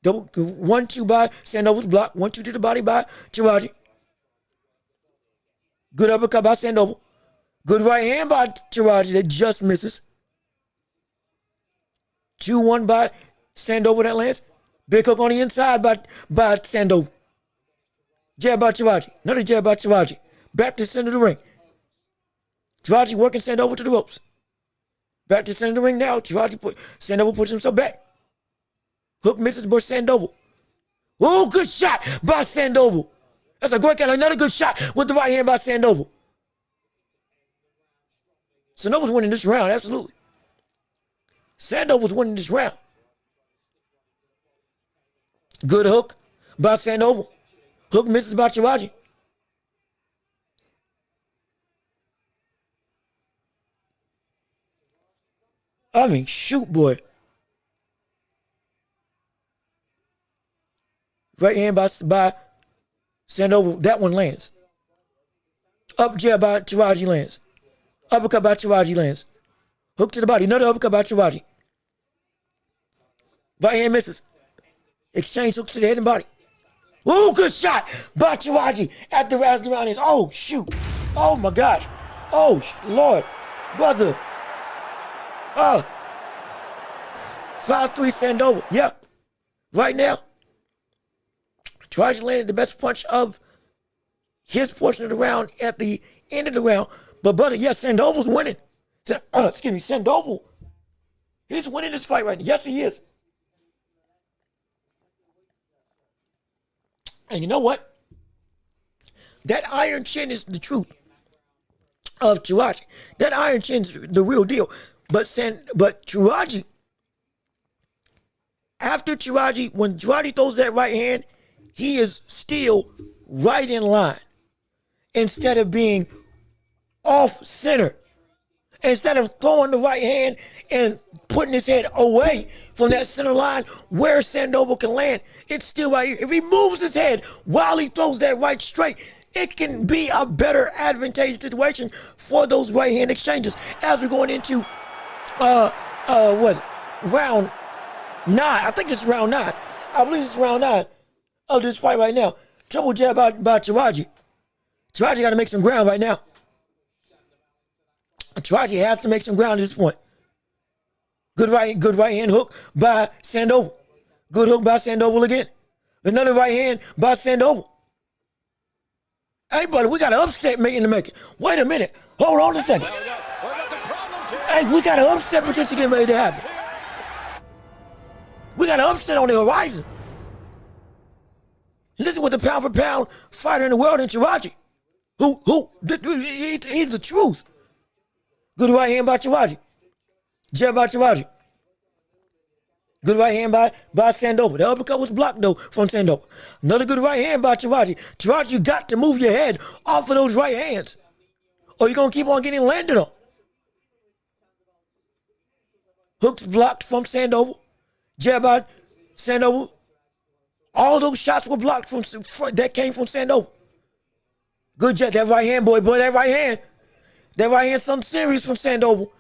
Double 1-2 by Sandoval's block. 1-2 to the body by Taraji. Good uppercut by Sandoval. Good right hand by Taraji that just misses. 2-1 by Sandoval that lands. Big hook on the inside by Sandoval. Jab by Taraji. Another jab by Taraji. Back to the center of the ring. Taraji working Sandoval to the ropes. Back to the center of the ring now. Sandoval puts himself back. Hook misses by Sandoval. Oh, good shot by Sandoval. That's a great count. Another good shot with the right hand by Sandoval. Sandoval's winning this round, absolutely. Sandoval's winning this round. Good hook by Sandoval. Hook misses by Taraji. I mean, shoot, boy. Right hand by Sandoval. That one lands. Up jab by Taraji lands. Uppercut by Taraji lands. Hook to the body. Another uppercut by Taraji. Right hand misses. Exchange hooks to the head and body. Oh, good shot by Taraji at the round is. Oh, shoot. Oh, my gosh. Oh, Lord. Brother. 5-3 Sandoval. Yep. Right now, Taraji landed the best punch of his portion of the round at the end of the round. But, brother, yes, Sandoval's winning. Sandoval. He's winning this fight right now. Yes, he is. And you know what? That iron chin is the truth of Taraji. That iron chin's the real deal. But Taraji, when Taraji throws that right hand, he is still right in line instead of being off center. Instead of throwing the right hand and putting his head away from that center line where Sandoval can land, it's still right here. If he moves his head while he throws that right straight, it can be a better advantageous situation for those right hand exchanges as we're going into round 9. I think it's round 9. I believe it's round 9 of this fight right now. Trouble jab by Taraji. Taraji got to make some ground right now. Taraji has to make some ground at this point. Good right hand hook by Sandoval. Good hook by Sandoval again. Another right hand by Sandoval. Hey, buddy, we got an upset in the making. Wait a minute. Hold on a second. Hey, we got an upset potential getting ready to happen. We got an upset on the horizon. Listen with the pound-for-pound fighter in the world in Taraji. He's the truth. Good right hand by Taraji. Jab by Taraji. Good right hand by Sandoval. The uppercut was blocked, though, from Sandoval. Another good right hand by Taraji. Taraji, you got to move your head off of those right hands, or you're going to keep on getting landed on. Hooks blocked from Sandoval. Jab by Sandoval. All those shots were blocked that came from Sandoval. Good jab. That right hand, boy, that right hand. That right hand, something serious from Sandoval.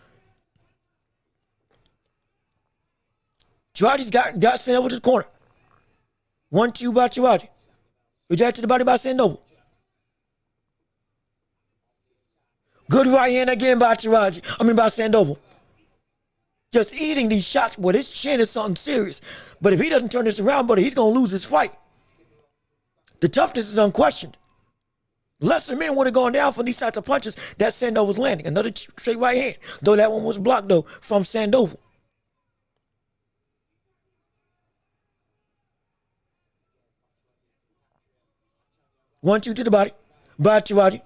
Taraji's got Sandoval to the corner. 1-2 by Taraji. Jab to the body by Sandoval. Good right hand again by Sandoval. Just eating these shots, boy. This chin is something serious. But if he doesn't turn this around, buddy, he's going to lose his fight. The toughness is unquestioned. Lesser men would have gone down from these types of punches that Sandoval was landing. Another straight right hand, though that one was blocked, though, from Sandoval. One, two to the body. By Taraji.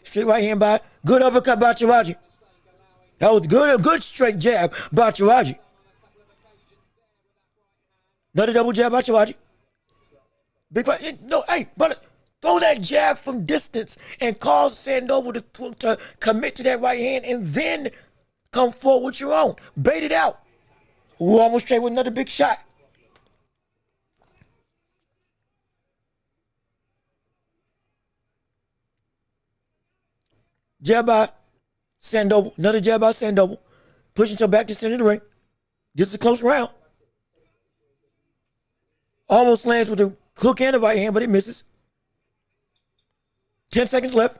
Straight right hand by. Good uppercut by Taraji. That was good, a good straight jab by Taraji. Another double jab by Taraji. Big right. No, hey, but throw that jab from distance and cause Sandoval to commit to that right hand and then come forward with your own. Bait it out. Ooh, almost straight with another big shot. Jab by Sandoval. Another jab by Sandoval. Pushing to back to center of the ring. This is a close round. Almost lands with the hook and the right hand, but it misses. 10 seconds left.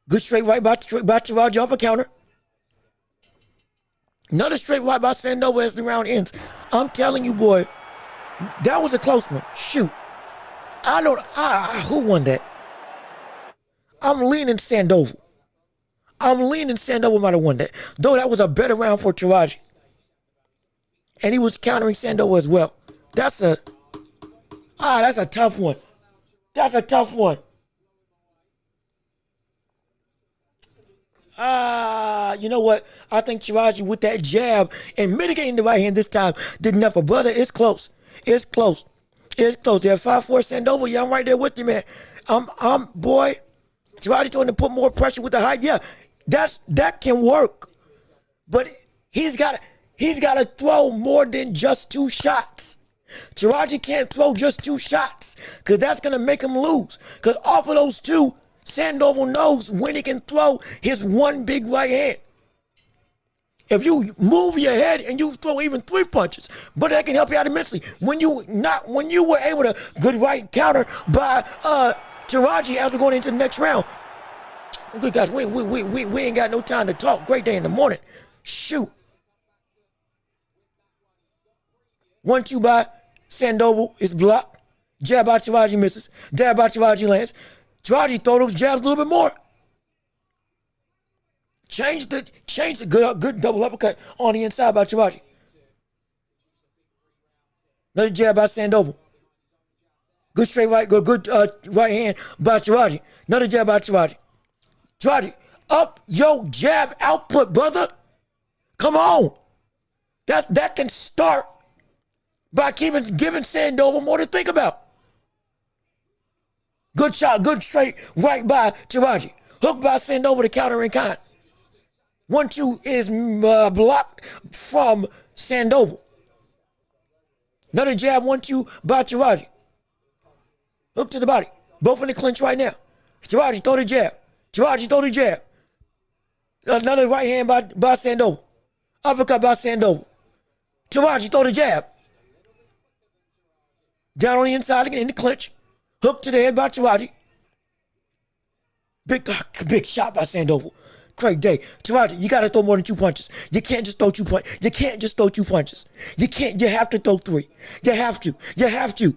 Good straight right by Teraji off a counter. Another straight right by Sandoval as the round ends. I'm telling you, boy, that was a close one. Shoot. Who won that? I'm leaning Sandoval. Might have won that. Though that was a better round for Taraji. And he was countering Sandoval as well. That's a tough one. That's a tough one. You know what? I think Taraji with that jab and mitigating the right hand this time did enough. But brother, it's close. It's close. It's close. They're 5-4 Sandova. Yeah, I'm right there with you, man. Boy, Taraji told him to put more pressure with the height. Yeah, that can work. But he's got to throw more than just 2 shots. Taraji can't throw just 2 shots because that's going to make him lose. Because off of those 2, Sandoval knows when he can throw his one big right hand. If you move your head and you throw even 3 punches, but that can help you out immensely. When you were able to good right counter by Teraji as we're going into the next round. Good guys, we ain't got no time to talk. Great day in the morning. Shoot. 1-2 by Sandoval is blocked. Jab by Teraji misses. Jab by Teraji lands. Teraji throw those jabs a little bit more. Change the good double uppercut on the inside by Taraji. Another jab by Sandoval. Good straight right, good right hand by Taraji. Another jab by Taraji. Taraji, up your jab output, brother. Come on. That can start by giving Sandoval more to think about. Good shot, good straight right by Taraji. Hook by Sandoval to counter in kind. 1-2 is blocked from Sandoval. Another jab, 1-2 by Taraji. Hook to the body. Both in the clinch right now. Taraji throw the jab. Taraji throw the jab. Another right hand by Sandoval. Uppercut by Sandoval. Taraji throw the jab. Down on the inside again in the clinch. Hook to the head by Taraji. Big shot by Sandoval. Great day. Taraji, you got to throw more than 2 punches. You can't just throw 2 punches. You can't just throw 2 punches. You have to throw 3. You have to.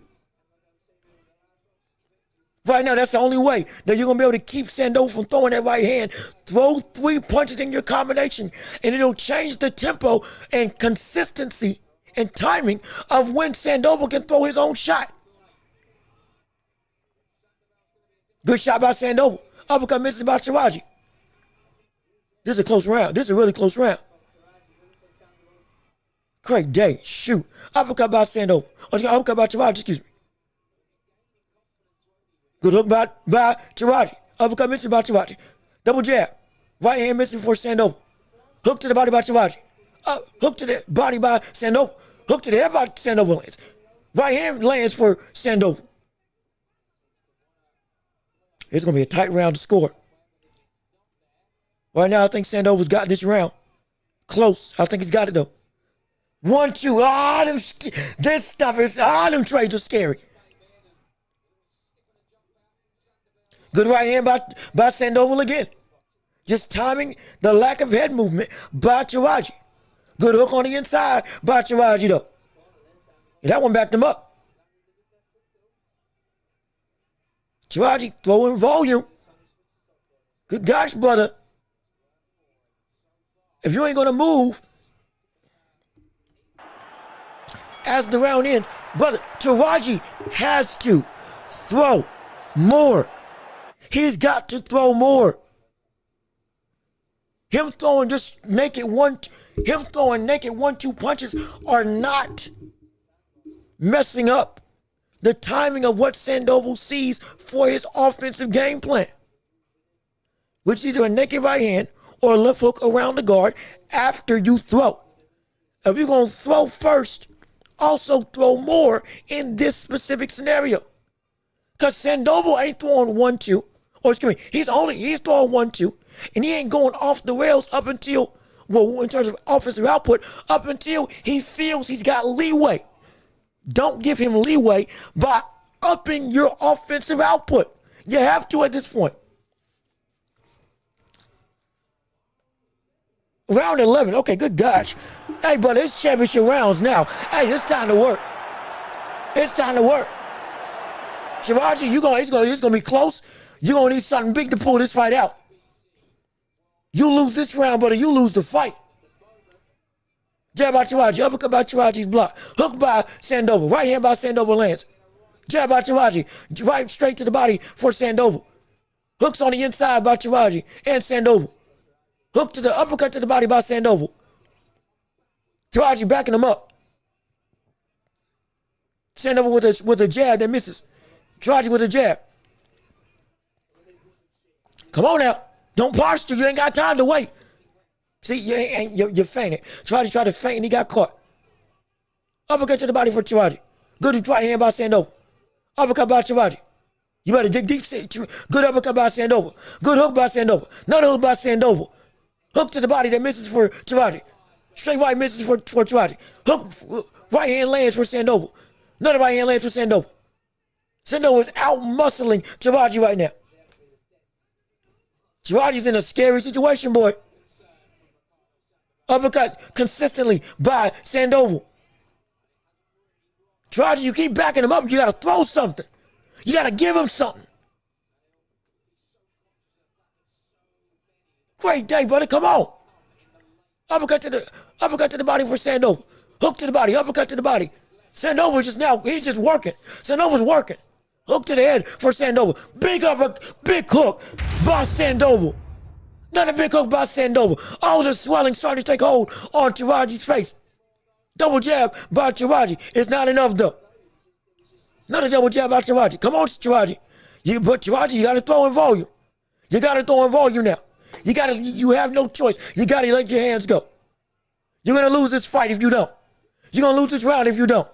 Right now, that's the only way that you're going to be able to keep Sandoval from throwing that right hand. Throw 3 punches in your combination, and it'll change the tempo and consistency and timing of when Sandoval can throw his own shot. Good shot by Sandoval. Uppercut misses by Taraji. This is a close round. This is a really close round. Great day. Shoot. Uppercut by Sandoval. Uppercut by Taraji, excuse me. Good hook by Taraji. Uppercut missing by Taraji. Double jab. Right hand missing for Sandoval. Hook to the body by Taraji. Hook to the body by Sandoval. Hook to the head by Sandoval lands. Right hand lands for Sandoval. It's going to be a tight round to score. Right now, I think Sandoval's got this round. Close. I think he's got it, though. 1-2. This stuff is, them trades are scary. Good right hand by Sandoval again. Just timing the lack of head movement by Taraji. Good hook on the inside by Taraji, though. That one backed him up. Taraji throwing volume. Good gosh, brother. If you ain't gonna move as the round ends, brother, Taraji has to throw more. He's got to throw more. Him throwing naked 1-2 punches are not messing up the timing of what Sandoval sees for his offensive game plan, which is either a naked right hand or a left hook around the guard after you throw. If you're going to throw first, also throw more in this specific scenario. Because Sandoval ain't throwing 1-2, or excuse me, he's throwing 1-2, and he ain't going off the rails up until, well, in terms of offensive output, up until he feels he's got leeway. Don't give him leeway by upping your offensive output. You have to at this point. Round 11. Okay, good gosh. Hey, brother, it's championship rounds now. Hey, it's time to work. It's time to work. Taraji, it's gonna be close. You're gonna need something big to pull this fight out. You lose this round, brother, you lose the fight. Jab by Taraji, uppercut by Taraji's block. Hook by Sandoval. Right hand by Sandoval lands. Jab by Taraji. Right straight to the body for Sandoval. Hooks on the inside by Taraji and Sandoval. Hook to the uppercut to the body by Sandoval. Taraji backing him up. Sandoval with a jab that misses. Taraji with a jab. Come on now. Don't posture. You ain't got time to wait. See, you're fainting. Taraji tried to feint and he got caught. Uppercut to the body for Taraji. Good right hand by Sandoval. Uppercut by Taraji. You better dig deep. Good uppercut by Sandoval. Good hook by Sandoval. Another hook by Sandoval. Hook to the body that misses for Taraji. Straight right misses for Taraji. Hook, right hand lands for Sandoval. Another right hand lands for Sandoval. Sandoval is out muscling Taraji right now. Taraji's in a scary situation, boy. Uppercut consistently by Sandoval. Taraji, you keep backing him up. You got to throw something. You got to give him something. Great day, brother. Come on. Uppercut to the body for Sandoval. Hook to the body. Uppercut to the body. Sandoval he's just working. Sandoval's working. Hook to the head for Sandoval. Big hook by Sandoval. Another big hook by Sandoval. All the swelling starting to take hold on Taraji's face. Double jab by Taraji. It's not enough though. Another double jab by Taraji. Come on, Taraji. Taraji, you gotta throw in volume. You gotta throw in volume now. You have no choice. You gotta let your hands go. You're gonna lose this fight if you don't. You're gonna lose this round if you don't.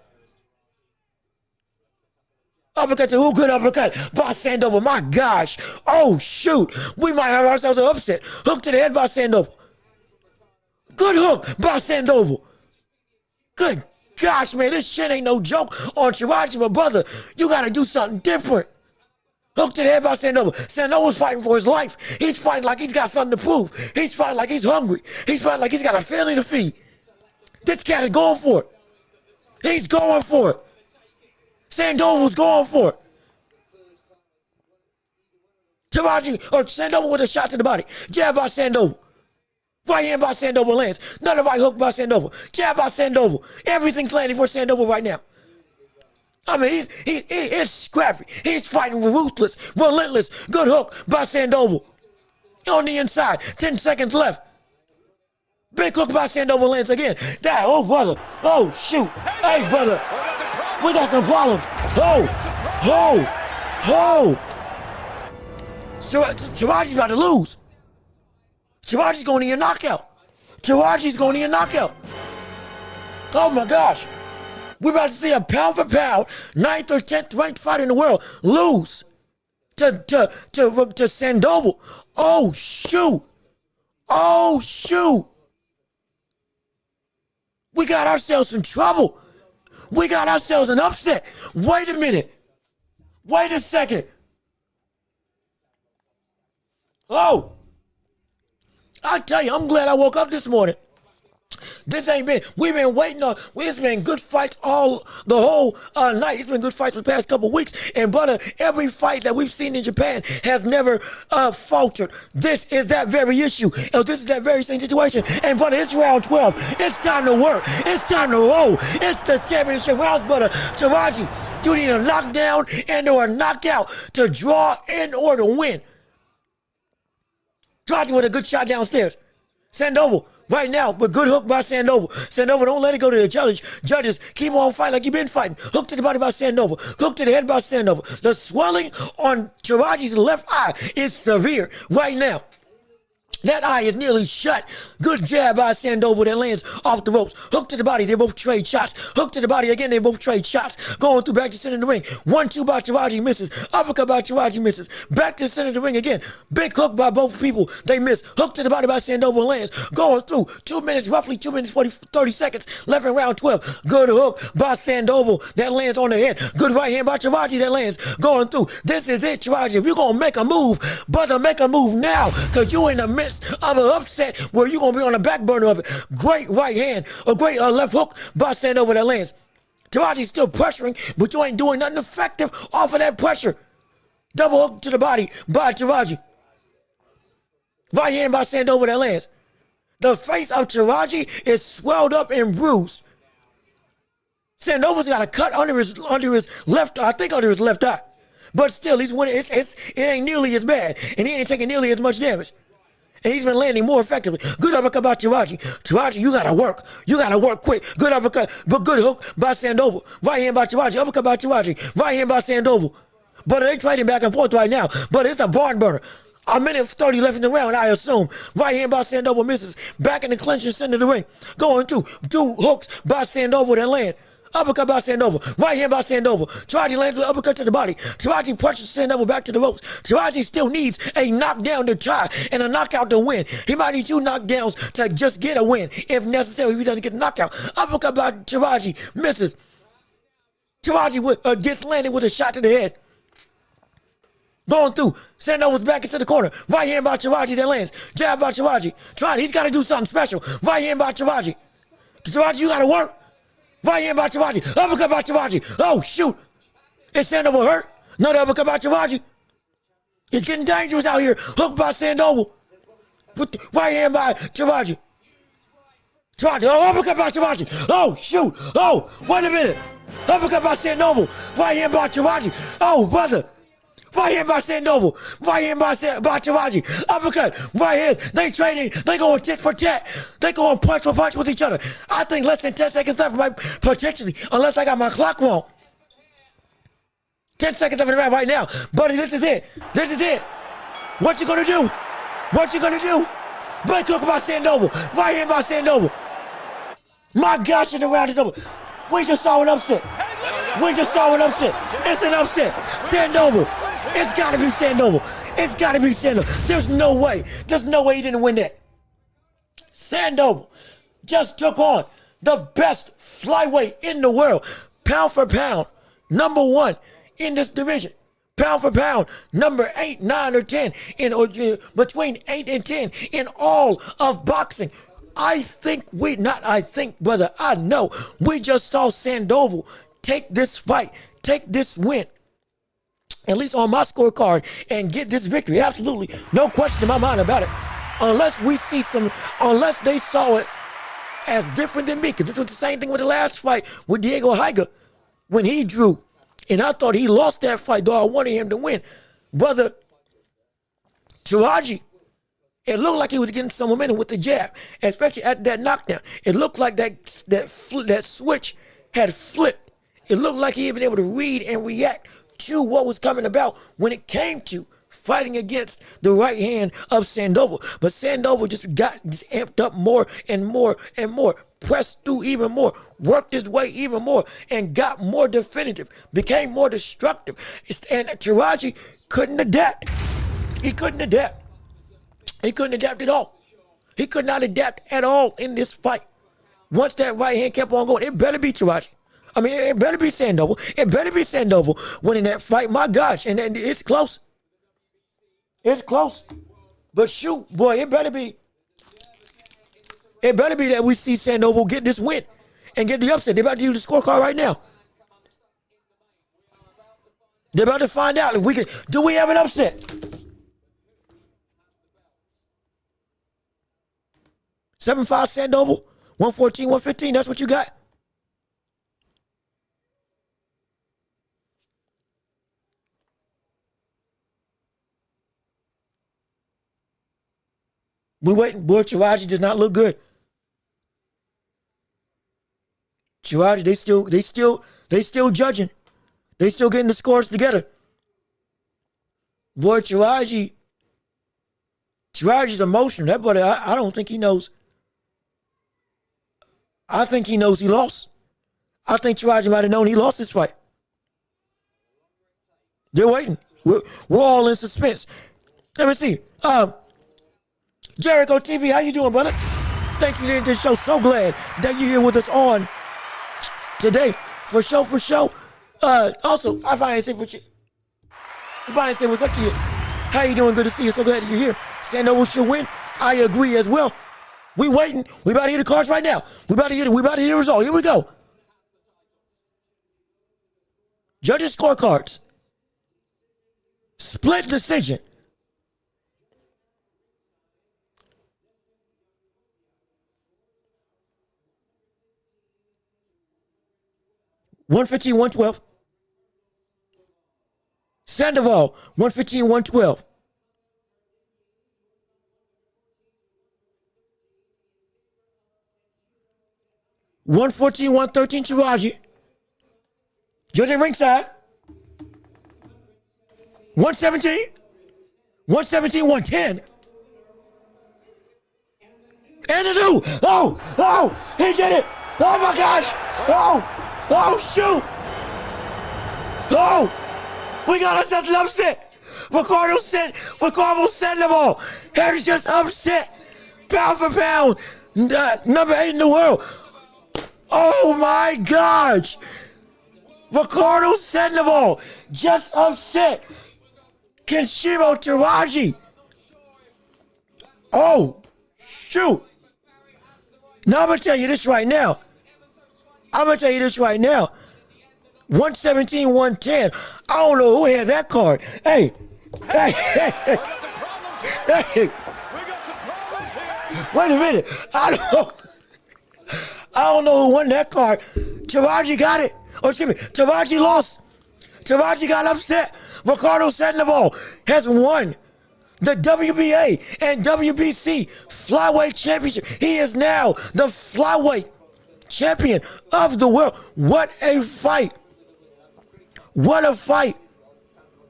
Uppercut to who? Good uppercut by Sandoval. My gosh. Oh, shoot. We might have ourselves an upset. Hook to the head by Sandoval. Good hook by Sandoval. Good gosh, man. This shit ain't no joke on Taraji, but brother, you got to do something different. Hook to the head by Sandoval. Sandoval's fighting for his life. He's fighting like he's got something to prove. He's fighting like he's hungry. He's fighting like he's got a family to feed. This cat is going for it. He's going for it. Sandoval's going for it. Sandoval with a shot to the body. Jab by Sandoval. Right hand by Sandoval lands. Another right hook by Sandoval. Jab by Sandoval. Everything's landing for Sandoval right now. I mean, he's scrappy. He's fighting ruthless, relentless. Good hook by Sandoval. On the inside. 10 seconds left. Big hook by Sandoval lands again. Oh, brother. Oh, shoot. Hey, brother. We got some problems. Taraji's about to lose. Taraji's going to need a knockout. Taraji's going to need a knockout. Oh my gosh. We're about to see a pound for pound 9th or 10th ranked fighter in the world lose to Sandoval. Oh shoot. Oh shoot. We got ourselves in trouble. We got ourselves an upset. Wait a minute. Wait a second. Oh. I tell you, I'm glad I woke up this morning. This ain't been, we've been waiting on, it's been good fights the whole night. It's been good fights for the past couple weeks. And brother, every fight that we've seen in Japan has never faltered. This is that very issue. And this is that very same situation. And brother, it's round 12. It's time to work. It's time to roll. It's the championship round, brother. Taraji, you need a knockdown and or a knockout to draw in or to win. Taraji with a good shot downstairs. Sandoval, right now, with good hook by Sandoval. Sandoval, don't let it go to the judges. Keep on fighting like you've been fighting. Hook to the body by Sandoval. Hook to the head by Sandoval. The swelling on Taraji's left eye is severe right now. That eye is nearly shut. Good jab by Sandoval that lands off the ropes. Hook to the body, they both trade shots. Hook to the body, again, they both trade shots. Going through back to center of the ring. 1-2 by Taraji misses. Uppercut by Taraji misses. Back to the center of the ring again. Big hook by both people, they miss. Hook to the body by Sandoval lands. Going through 2 minutes, roughly 2 minutes, 30 seconds left in round 12. Good hook by Sandoval that lands on the head. Good right hand by Taraji that lands. Going through. This is it, Taraji. If you're going to make a move, brother, make a move now, because you're in the midst of an upset where you're going to be on the back burner of it. Great right hand, a great left hook by Sandoval that lands. Taraji's still pressuring, but you ain't doing nothing effective off of that pressure. Double hook to the body by Taraji. Right hand by Sandoval that lands. The face of Taraji is swelled up and bruised. Sandoval's got a cut under his left, I think under his left eye. But still, he's winning. It ain't nearly as bad, and he ain't taking nearly as much damage. And he's been landing more effectively. Good uppercut by Taraji. Taraji, you gotta work. You gotta work quick. Good uppercut, but good hook by Sandoval. Right hand by Taraji. Uppercut by Taraji. Right hand by Sandoval. But they trading back and forth right now. But it's a barn burner. A minute 30 left in the round, I assume. Right hand by Sandoval misses. Back in the clinch and center of the ring. Going through 2 hooks by Sandoval that land. Uppercut by Sandoval. Right hand by Sandoval. Taraji lands with uppercut to the body. Taraji punches Sandoval back to the ropes. Taraji still needs a knockdown to try and a knockout to win. He might need 2 knockdowns to just get a win if necessary if he doesn't get a knockout. Uppercut by Taraji misses. Taraji gets landed with a shot to the head. Going through. Sandoval's back into the corner. Right hand by Taraji that lands. Jab by Taraji. He's got to do something special. Right hand by Taraji. Taraji, you got to work. Right hand by Taraji. Uppercut by Taraji. Oh, shoot. Is Sandoval hurt? Another uppercut by Taraji. It's getting dangerous out here. Hook by Sandoval. Right hand by Taraji. Oh, uppercut by Taraji. Oh, shoot. Oh, wait a minute. Uppercut by Sandoval. Right hand by Taraji. Oh, brother. Right hand by Sandoval. Right hand by Taraji. Uppercut. Right hands. They trading. They going tit for tat. They going punch for punch with each other. I think less than 10 seconds left, right? Potentially, unless I got my clock wrong. 10 seconds left in the round right now. Buddy, this is it. This is it. What you gonna do? What you gonna do? Big hook by Sandoval. Right hand by Sandoval. My gosh, and the round is over. We just saw an upset. We just saw an upset. It's an upset. Sandoval. It's gotta be Sandoval. It's gotta be Sandoval. There's no way. There's no way he didn't win that. Sandoval just took on the best flyweight in the world. Pound for pound. #1 in this division. Pound for pound. Number 8, 9, or 10. Between 8 and 10 in all of boxing. I know we just saw Sandoval take this fight, take this win, at least on my scorecard, and get this victory. Absolutely no question in my mind about it. Unless they saw it as different than me, because this was the same thing with the last fight with Diego Higa when he drew. And I thought he lost that fight, though I wanted him to win. Brother Teraji, it looked like he was getting some momentum with the jab, especially at that knockdown. It looked like that switch had flipped. It looked like he had been able to read and react to what was coming about when it came to fighting against the right hand of Sandoval. But Sandoval just amped up more and more and more, pressed through even more, worked his way even more, and got more definitive, became more destructive. And Taraji couldn't adapt. He couldn't adapt. He couldn't adapt at all. He could not adapt at all in this fight. Once that right hand kept on going, it better be Taraji. I mean, it better be Sandoval. It better be Sandoval winning that fight. My gosh, and it's close. It's close. But shoot, boy, it better be It better be that we see Sandoval get this win and get the upset. They're about to do the scorecard right now. They're about to find out if we can. Do we have an upset? 7-5 Sandoval, 114, 115. That's what you got. We waiting. Boy, Taraji does not look good. Taraji, they still judging. They still getting the scores together. Boy, Taraji's emotional. That buddy, I don't think he knows. I think he knows he lost. I think Taraji might have known he lost this fight. They're waiting. We're all in suspense. Let me see. Jericho TV, how you doing, brother? Thanks for getting to the show. So glad that you're here with us on today. For sure. Also, if I ain't say what's up to you. How you doing? Good to see you. So glad that you're here. Sandoval should win. I agree as well. We waiting. We about to hear the cards right now. We about to hear the result. Here we go. Judges scorecards. Split decision. $115, $112. Sandoval, $115, $112. $114, $113 Taraji. Judge at ringside. $117, $117, $110. And a new. Oh, he did it. Oh my gosh. Oh, shoot! Oh! We got ourselves an upset! Ricardo Sandoval has just upset! Pound for pound! Number 8 in the world! Oh my gosh! Ricardo Sandoval just upset Kenshiro Teraji! Oh! Shoot! Now I'm gonna tell you this right now. 117, 110. I don't know who had that card. Hey. Wait a minute. I don't know who won that card. Taraji got it. Oh, excuse me. Taraji lost. Taraji got upset. Ricardo Sandoval has won the WBA and WBC flyweight championship. He is now the flyweight champion of the world. What a fight. What a fight.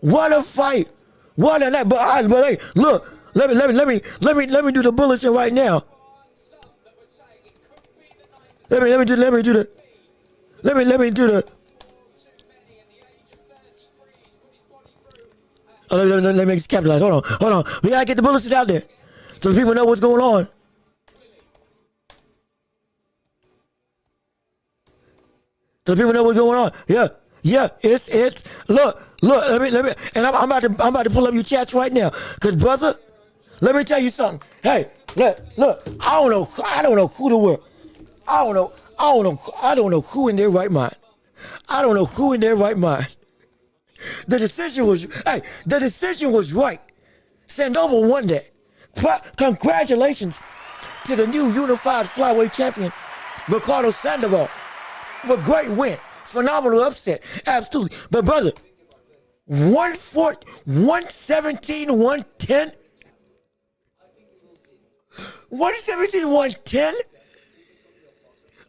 What a fight. What a night. But hey, look, let me do the bulletin right now. Let me do the let me capitalize. Hold on. We gotta get the bulletin out there so the people know what's going on. So people know what's going on. Yeah. It's look. Let me, and I'm about to pull up your chats right now. Cause brother, let me tell you something. Hey, look. I don't know who the world. I don't know who in their right mind. I don't know who in their right mind. The decision was right. Sandoval won that. Congratulations to the new unified flyweight champion, Ricardo Sandoval. A great win. Phenomenal upset. Absolutely. But brother, 117, 110? 117, 110?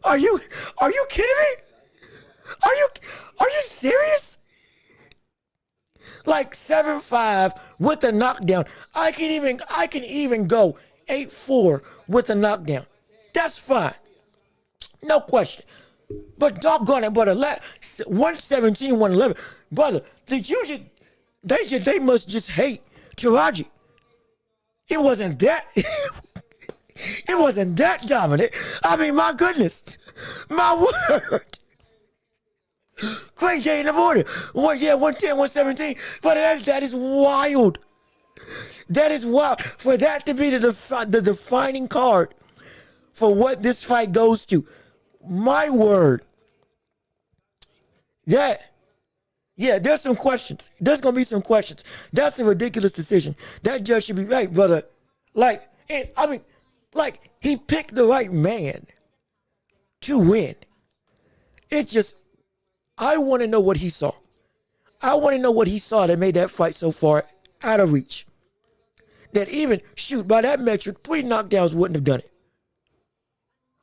Are you kidding me? Are you serious? Like 7-5 with a knockdown. I can even go 8-4 with a knockdown. That's fine. No question. But doggone it, brother, 117, 111. Brother, they must just hate Taraji. It wasn't that dominant. I mean, my goodness. My word. Great day in the morning. 110, 117. But that is wild. That is wild. For that to be the defining card for what this fight goes to. My word. Yeah, there's some questions. There's going to be some questions. That's a ridiculous decision. That judge should be right, brother. Like, and I mean, like, he picked the right man to win. It's just, I want to know what he saw. I want to know what he saw that made that fight so far out of reach. That even, shoot, by that metric, 3 knockdowns wouldn't have done it.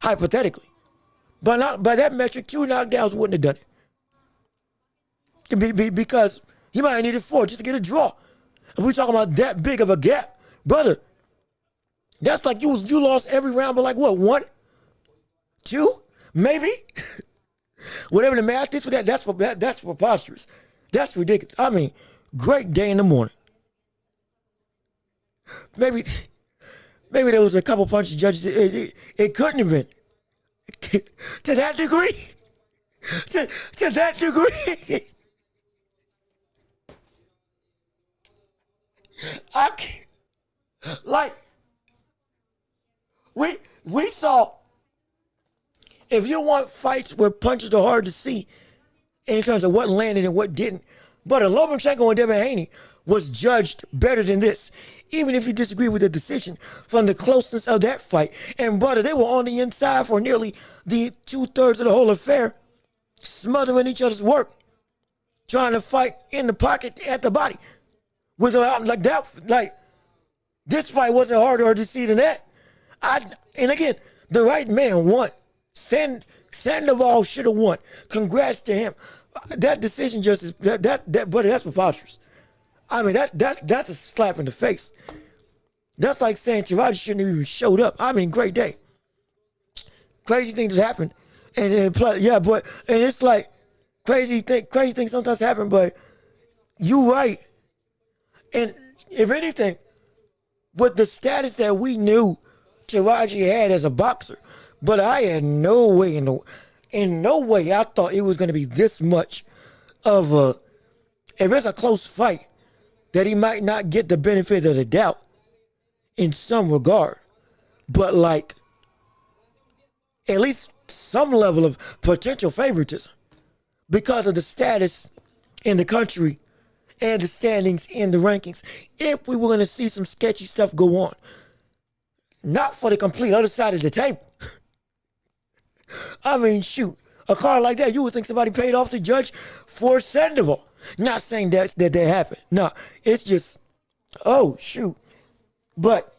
Hypothetically. By that metric, 2 knockdowns wouldn't have done it. Because he might have needed 4 just to get a draw. And we're talking about that big of a gap. Brother, that's like you lost every round, but like what, 1? 2? Maybe? Whatever the math is for that, that's preposterous. That's ridiculous. I mean, great day in the morning. Maybe there was a couple punches judges. It couldn't have been. To that degree. To that degree. I can't, like, we saw, if you want fights where punches are hard to see in terms of what landed and what didn't, but Lomachenko and Devin Haney was judged better than this, even if you disagree with the decision from the closeness of that fight. And brother, they were on the inside for nearly the 2/3 of the whole affair, smothering each other's work, trying to fight in the pocket at the body. Was like that, like this fight wasn't harder to see than that. And again, the right man won. Sandoval should have won. Congrats to him. That decision just is that buddy, that's preposterous. I mean that's a slap in the face. That's like saying Teraji shouldn't have even showed up. I mean, great day. Crazy things happened, and it's like crazy things sometimes happen, but you right. And if anything, with the status that we knew Taraji had as a boxer, but I had no way in no way I thought it was going to be this much of a, if it's a close fight, that he might not get the benefit of the doubt in some regard. But like, at least some level of potential favoritism because of the status in the country and the standings in the rankings, if we were going to see some sketchy stuff go on. Not for the complete other side of the table. I mean, shoot, a card like that, you would think somebody paid off the judge for Sandoval. Not saying that happened. No, it's just, oh, shoot. But,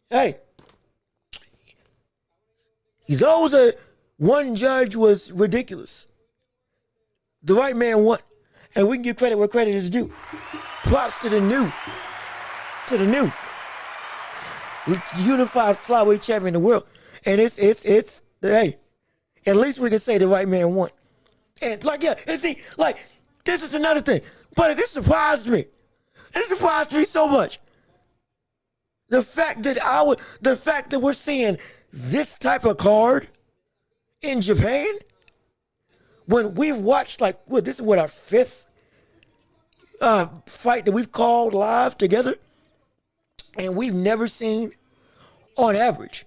hey, one judge was ridiculous. The right man won. And we can give credit where credit is due. Props to the new unified flyweight champion in the world. And it's hey, at least we can say the right man won. And like, yeah, and see, like, this is another thing. But this surprised me. It surprised me so much. The fact that we're seeing this type of card in Japan, when we've watched, like, this is our 5th fight that we've called live together, and we've never seen, on average,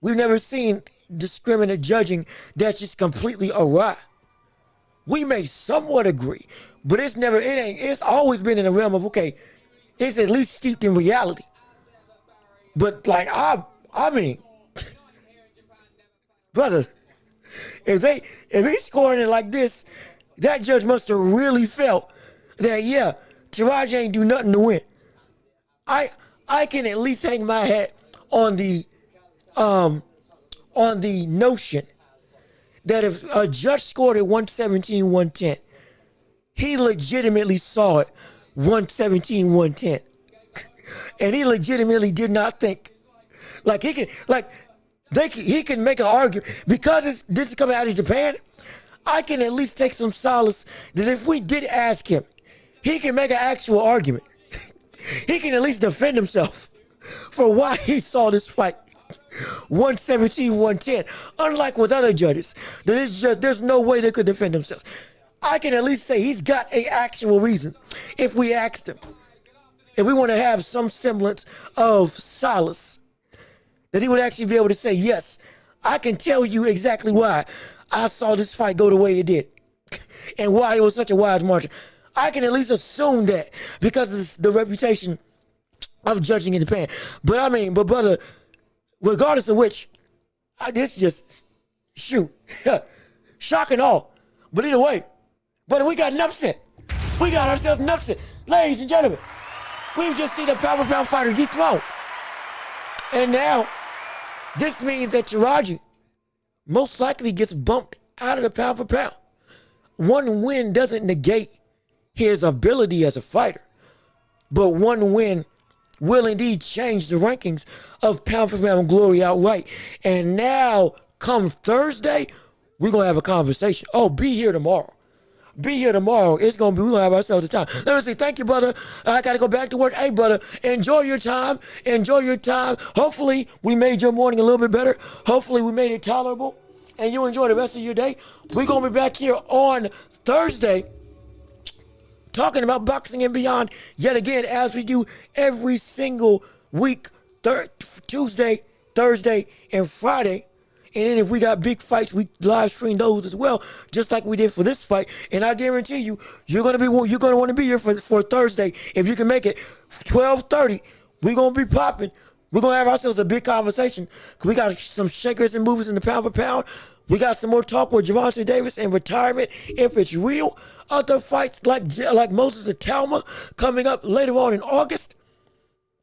we've never seen discriminate judging that's just completely awry. We may somewhat agree, but it's always been in the realm of, okay, it's at least steeped in reality. But like, I mean, brother, if he's scoring it like this, that judge must have really felt that, yeah, Taraji ain't do nothing to win. I can at least hang my hat on the notion that if a judge scored at 117-110, he legitimately saw it 117-110. And he legitimately did not think. Like, he can make an argument. Because this is coming out of Japan, I can at least take some solace that if we did ask him, he can make an actual argument. He can at least defend himself for why he saw this fight 117-110. Unlike with other judges, there's no way they could defend themselves. I can at least say he's got an actual reason if we asked him. If we want to have some semblance of solace that he would actually be able to say, yes, I can tell you exactly why I saw this fight go the way it did and why it was such a wide margin. I can at least assume that because of the reputation of judging in Japan. But brother, regardless of which, this just, shoot, shock and all. But either way, brother, we got an upset. We got ourselves an upset. Ladies and gentlemen, we've just seen a pound for pound fighter dethroned. And now, this means that Taraji most likely gets bumped out of the pound for pound. One win doesn't negate his ability as a fighter, but one win will indeed change the rankings of pound for pound glory outright. And now, come Thursday, we're going to have a conversation. Oh, be here tomorrow. Be here tomorrow. It's going to be, we're going to have ourselves a time. Let me say, thank you, brother. I got to go back to work. Hey, brother, enjoy your time. Enjoy your time. Hopefully, we made your morning a little bit better. Hopefully, we made it tolerable. And you enjoy the rest of your day. We're going to be back here on Thursday talking about boxing and beyond yet again, as we do every single week, Tuesday, Thursday, and Friday. And then if we got big fights, we live stream those as well, just like we did for this fight. And I guarantee you, you're gonna want to be here for Thursday if you can make it. 12:30, we're gonna be popping. We're gonna have ourselves a big conversation. We got some shakers and movers in the pound for pound. We got some more talk with Javante Davis and retirement, if it's real. Other fights like Moses and Talma coming up later on in August.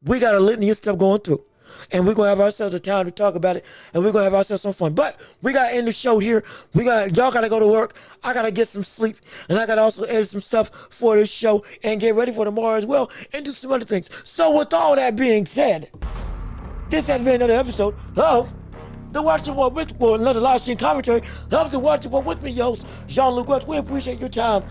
We got a litany of stuff going through. And we're going to have ourselves a time to talk about it. And we're going to have ourselves some fun. But we got to end the show here. Y'all got to go to work. I got to get some sleep. And I got to also edit some stuff for this show and get ready for tomorrow as well. And do some other things. So with all that being said, this has been another episode of The Watching One with another live stream commentary. Love to watch One with me, your host, Jean-Luc Welch. We appreciate your time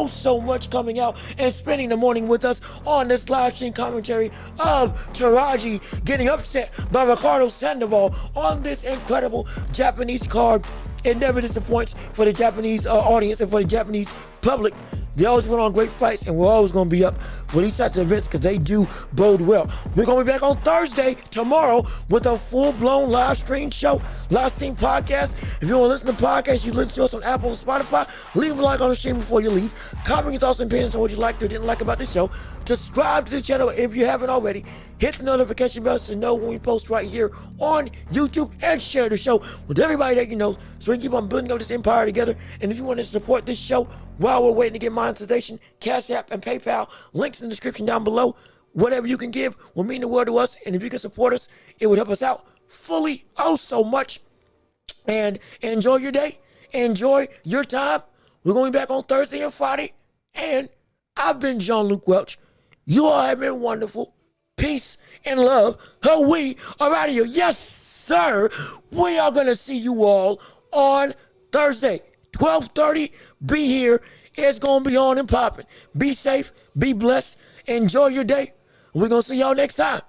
so much coming out and spending the morning with us on this live stream commentary of Teraji getting upset by Ricardo Sandoval on this incredible Japanese card. It never disappoints for the Japanese audience and for the Japanese public. They always put on great fights, and we're always going to be up for these types of events because they do bode well. We're going to be back on Thursday, tomorrow, with a full-blown live stream show, live stream podcast. If you want to listen to podcasts, you listen to us on Apple and Spotify. Leave a like on the stream before you leave. Comment your thoughts and opinions on what you liked or didn't like about the show. Subscribe to the channel if you haven't already. Hit the notification bell to know when we post right here on YouTube, and share the show with everybody that you know so we can keep on building up this empire together. And if you want to support this show while we're waiting to get monetization, Cash App and PayPal, links in the description down below. Whatever you can give will mean the world to us. And if you can support us, it would help us out fully, so much. And enjoy your day. Enjoy your time. We're going to be back on Thursday and Friday. And I've been Jean-Luc Welch. You all have been wonderful. Peace and love. We are out of here. Yes, sir. We are going to see you all on Thursday, 12:30. Be here. It's going to be on and popping. Be safe. Be blessed. Enjoy your day. We're going to see y'all next time.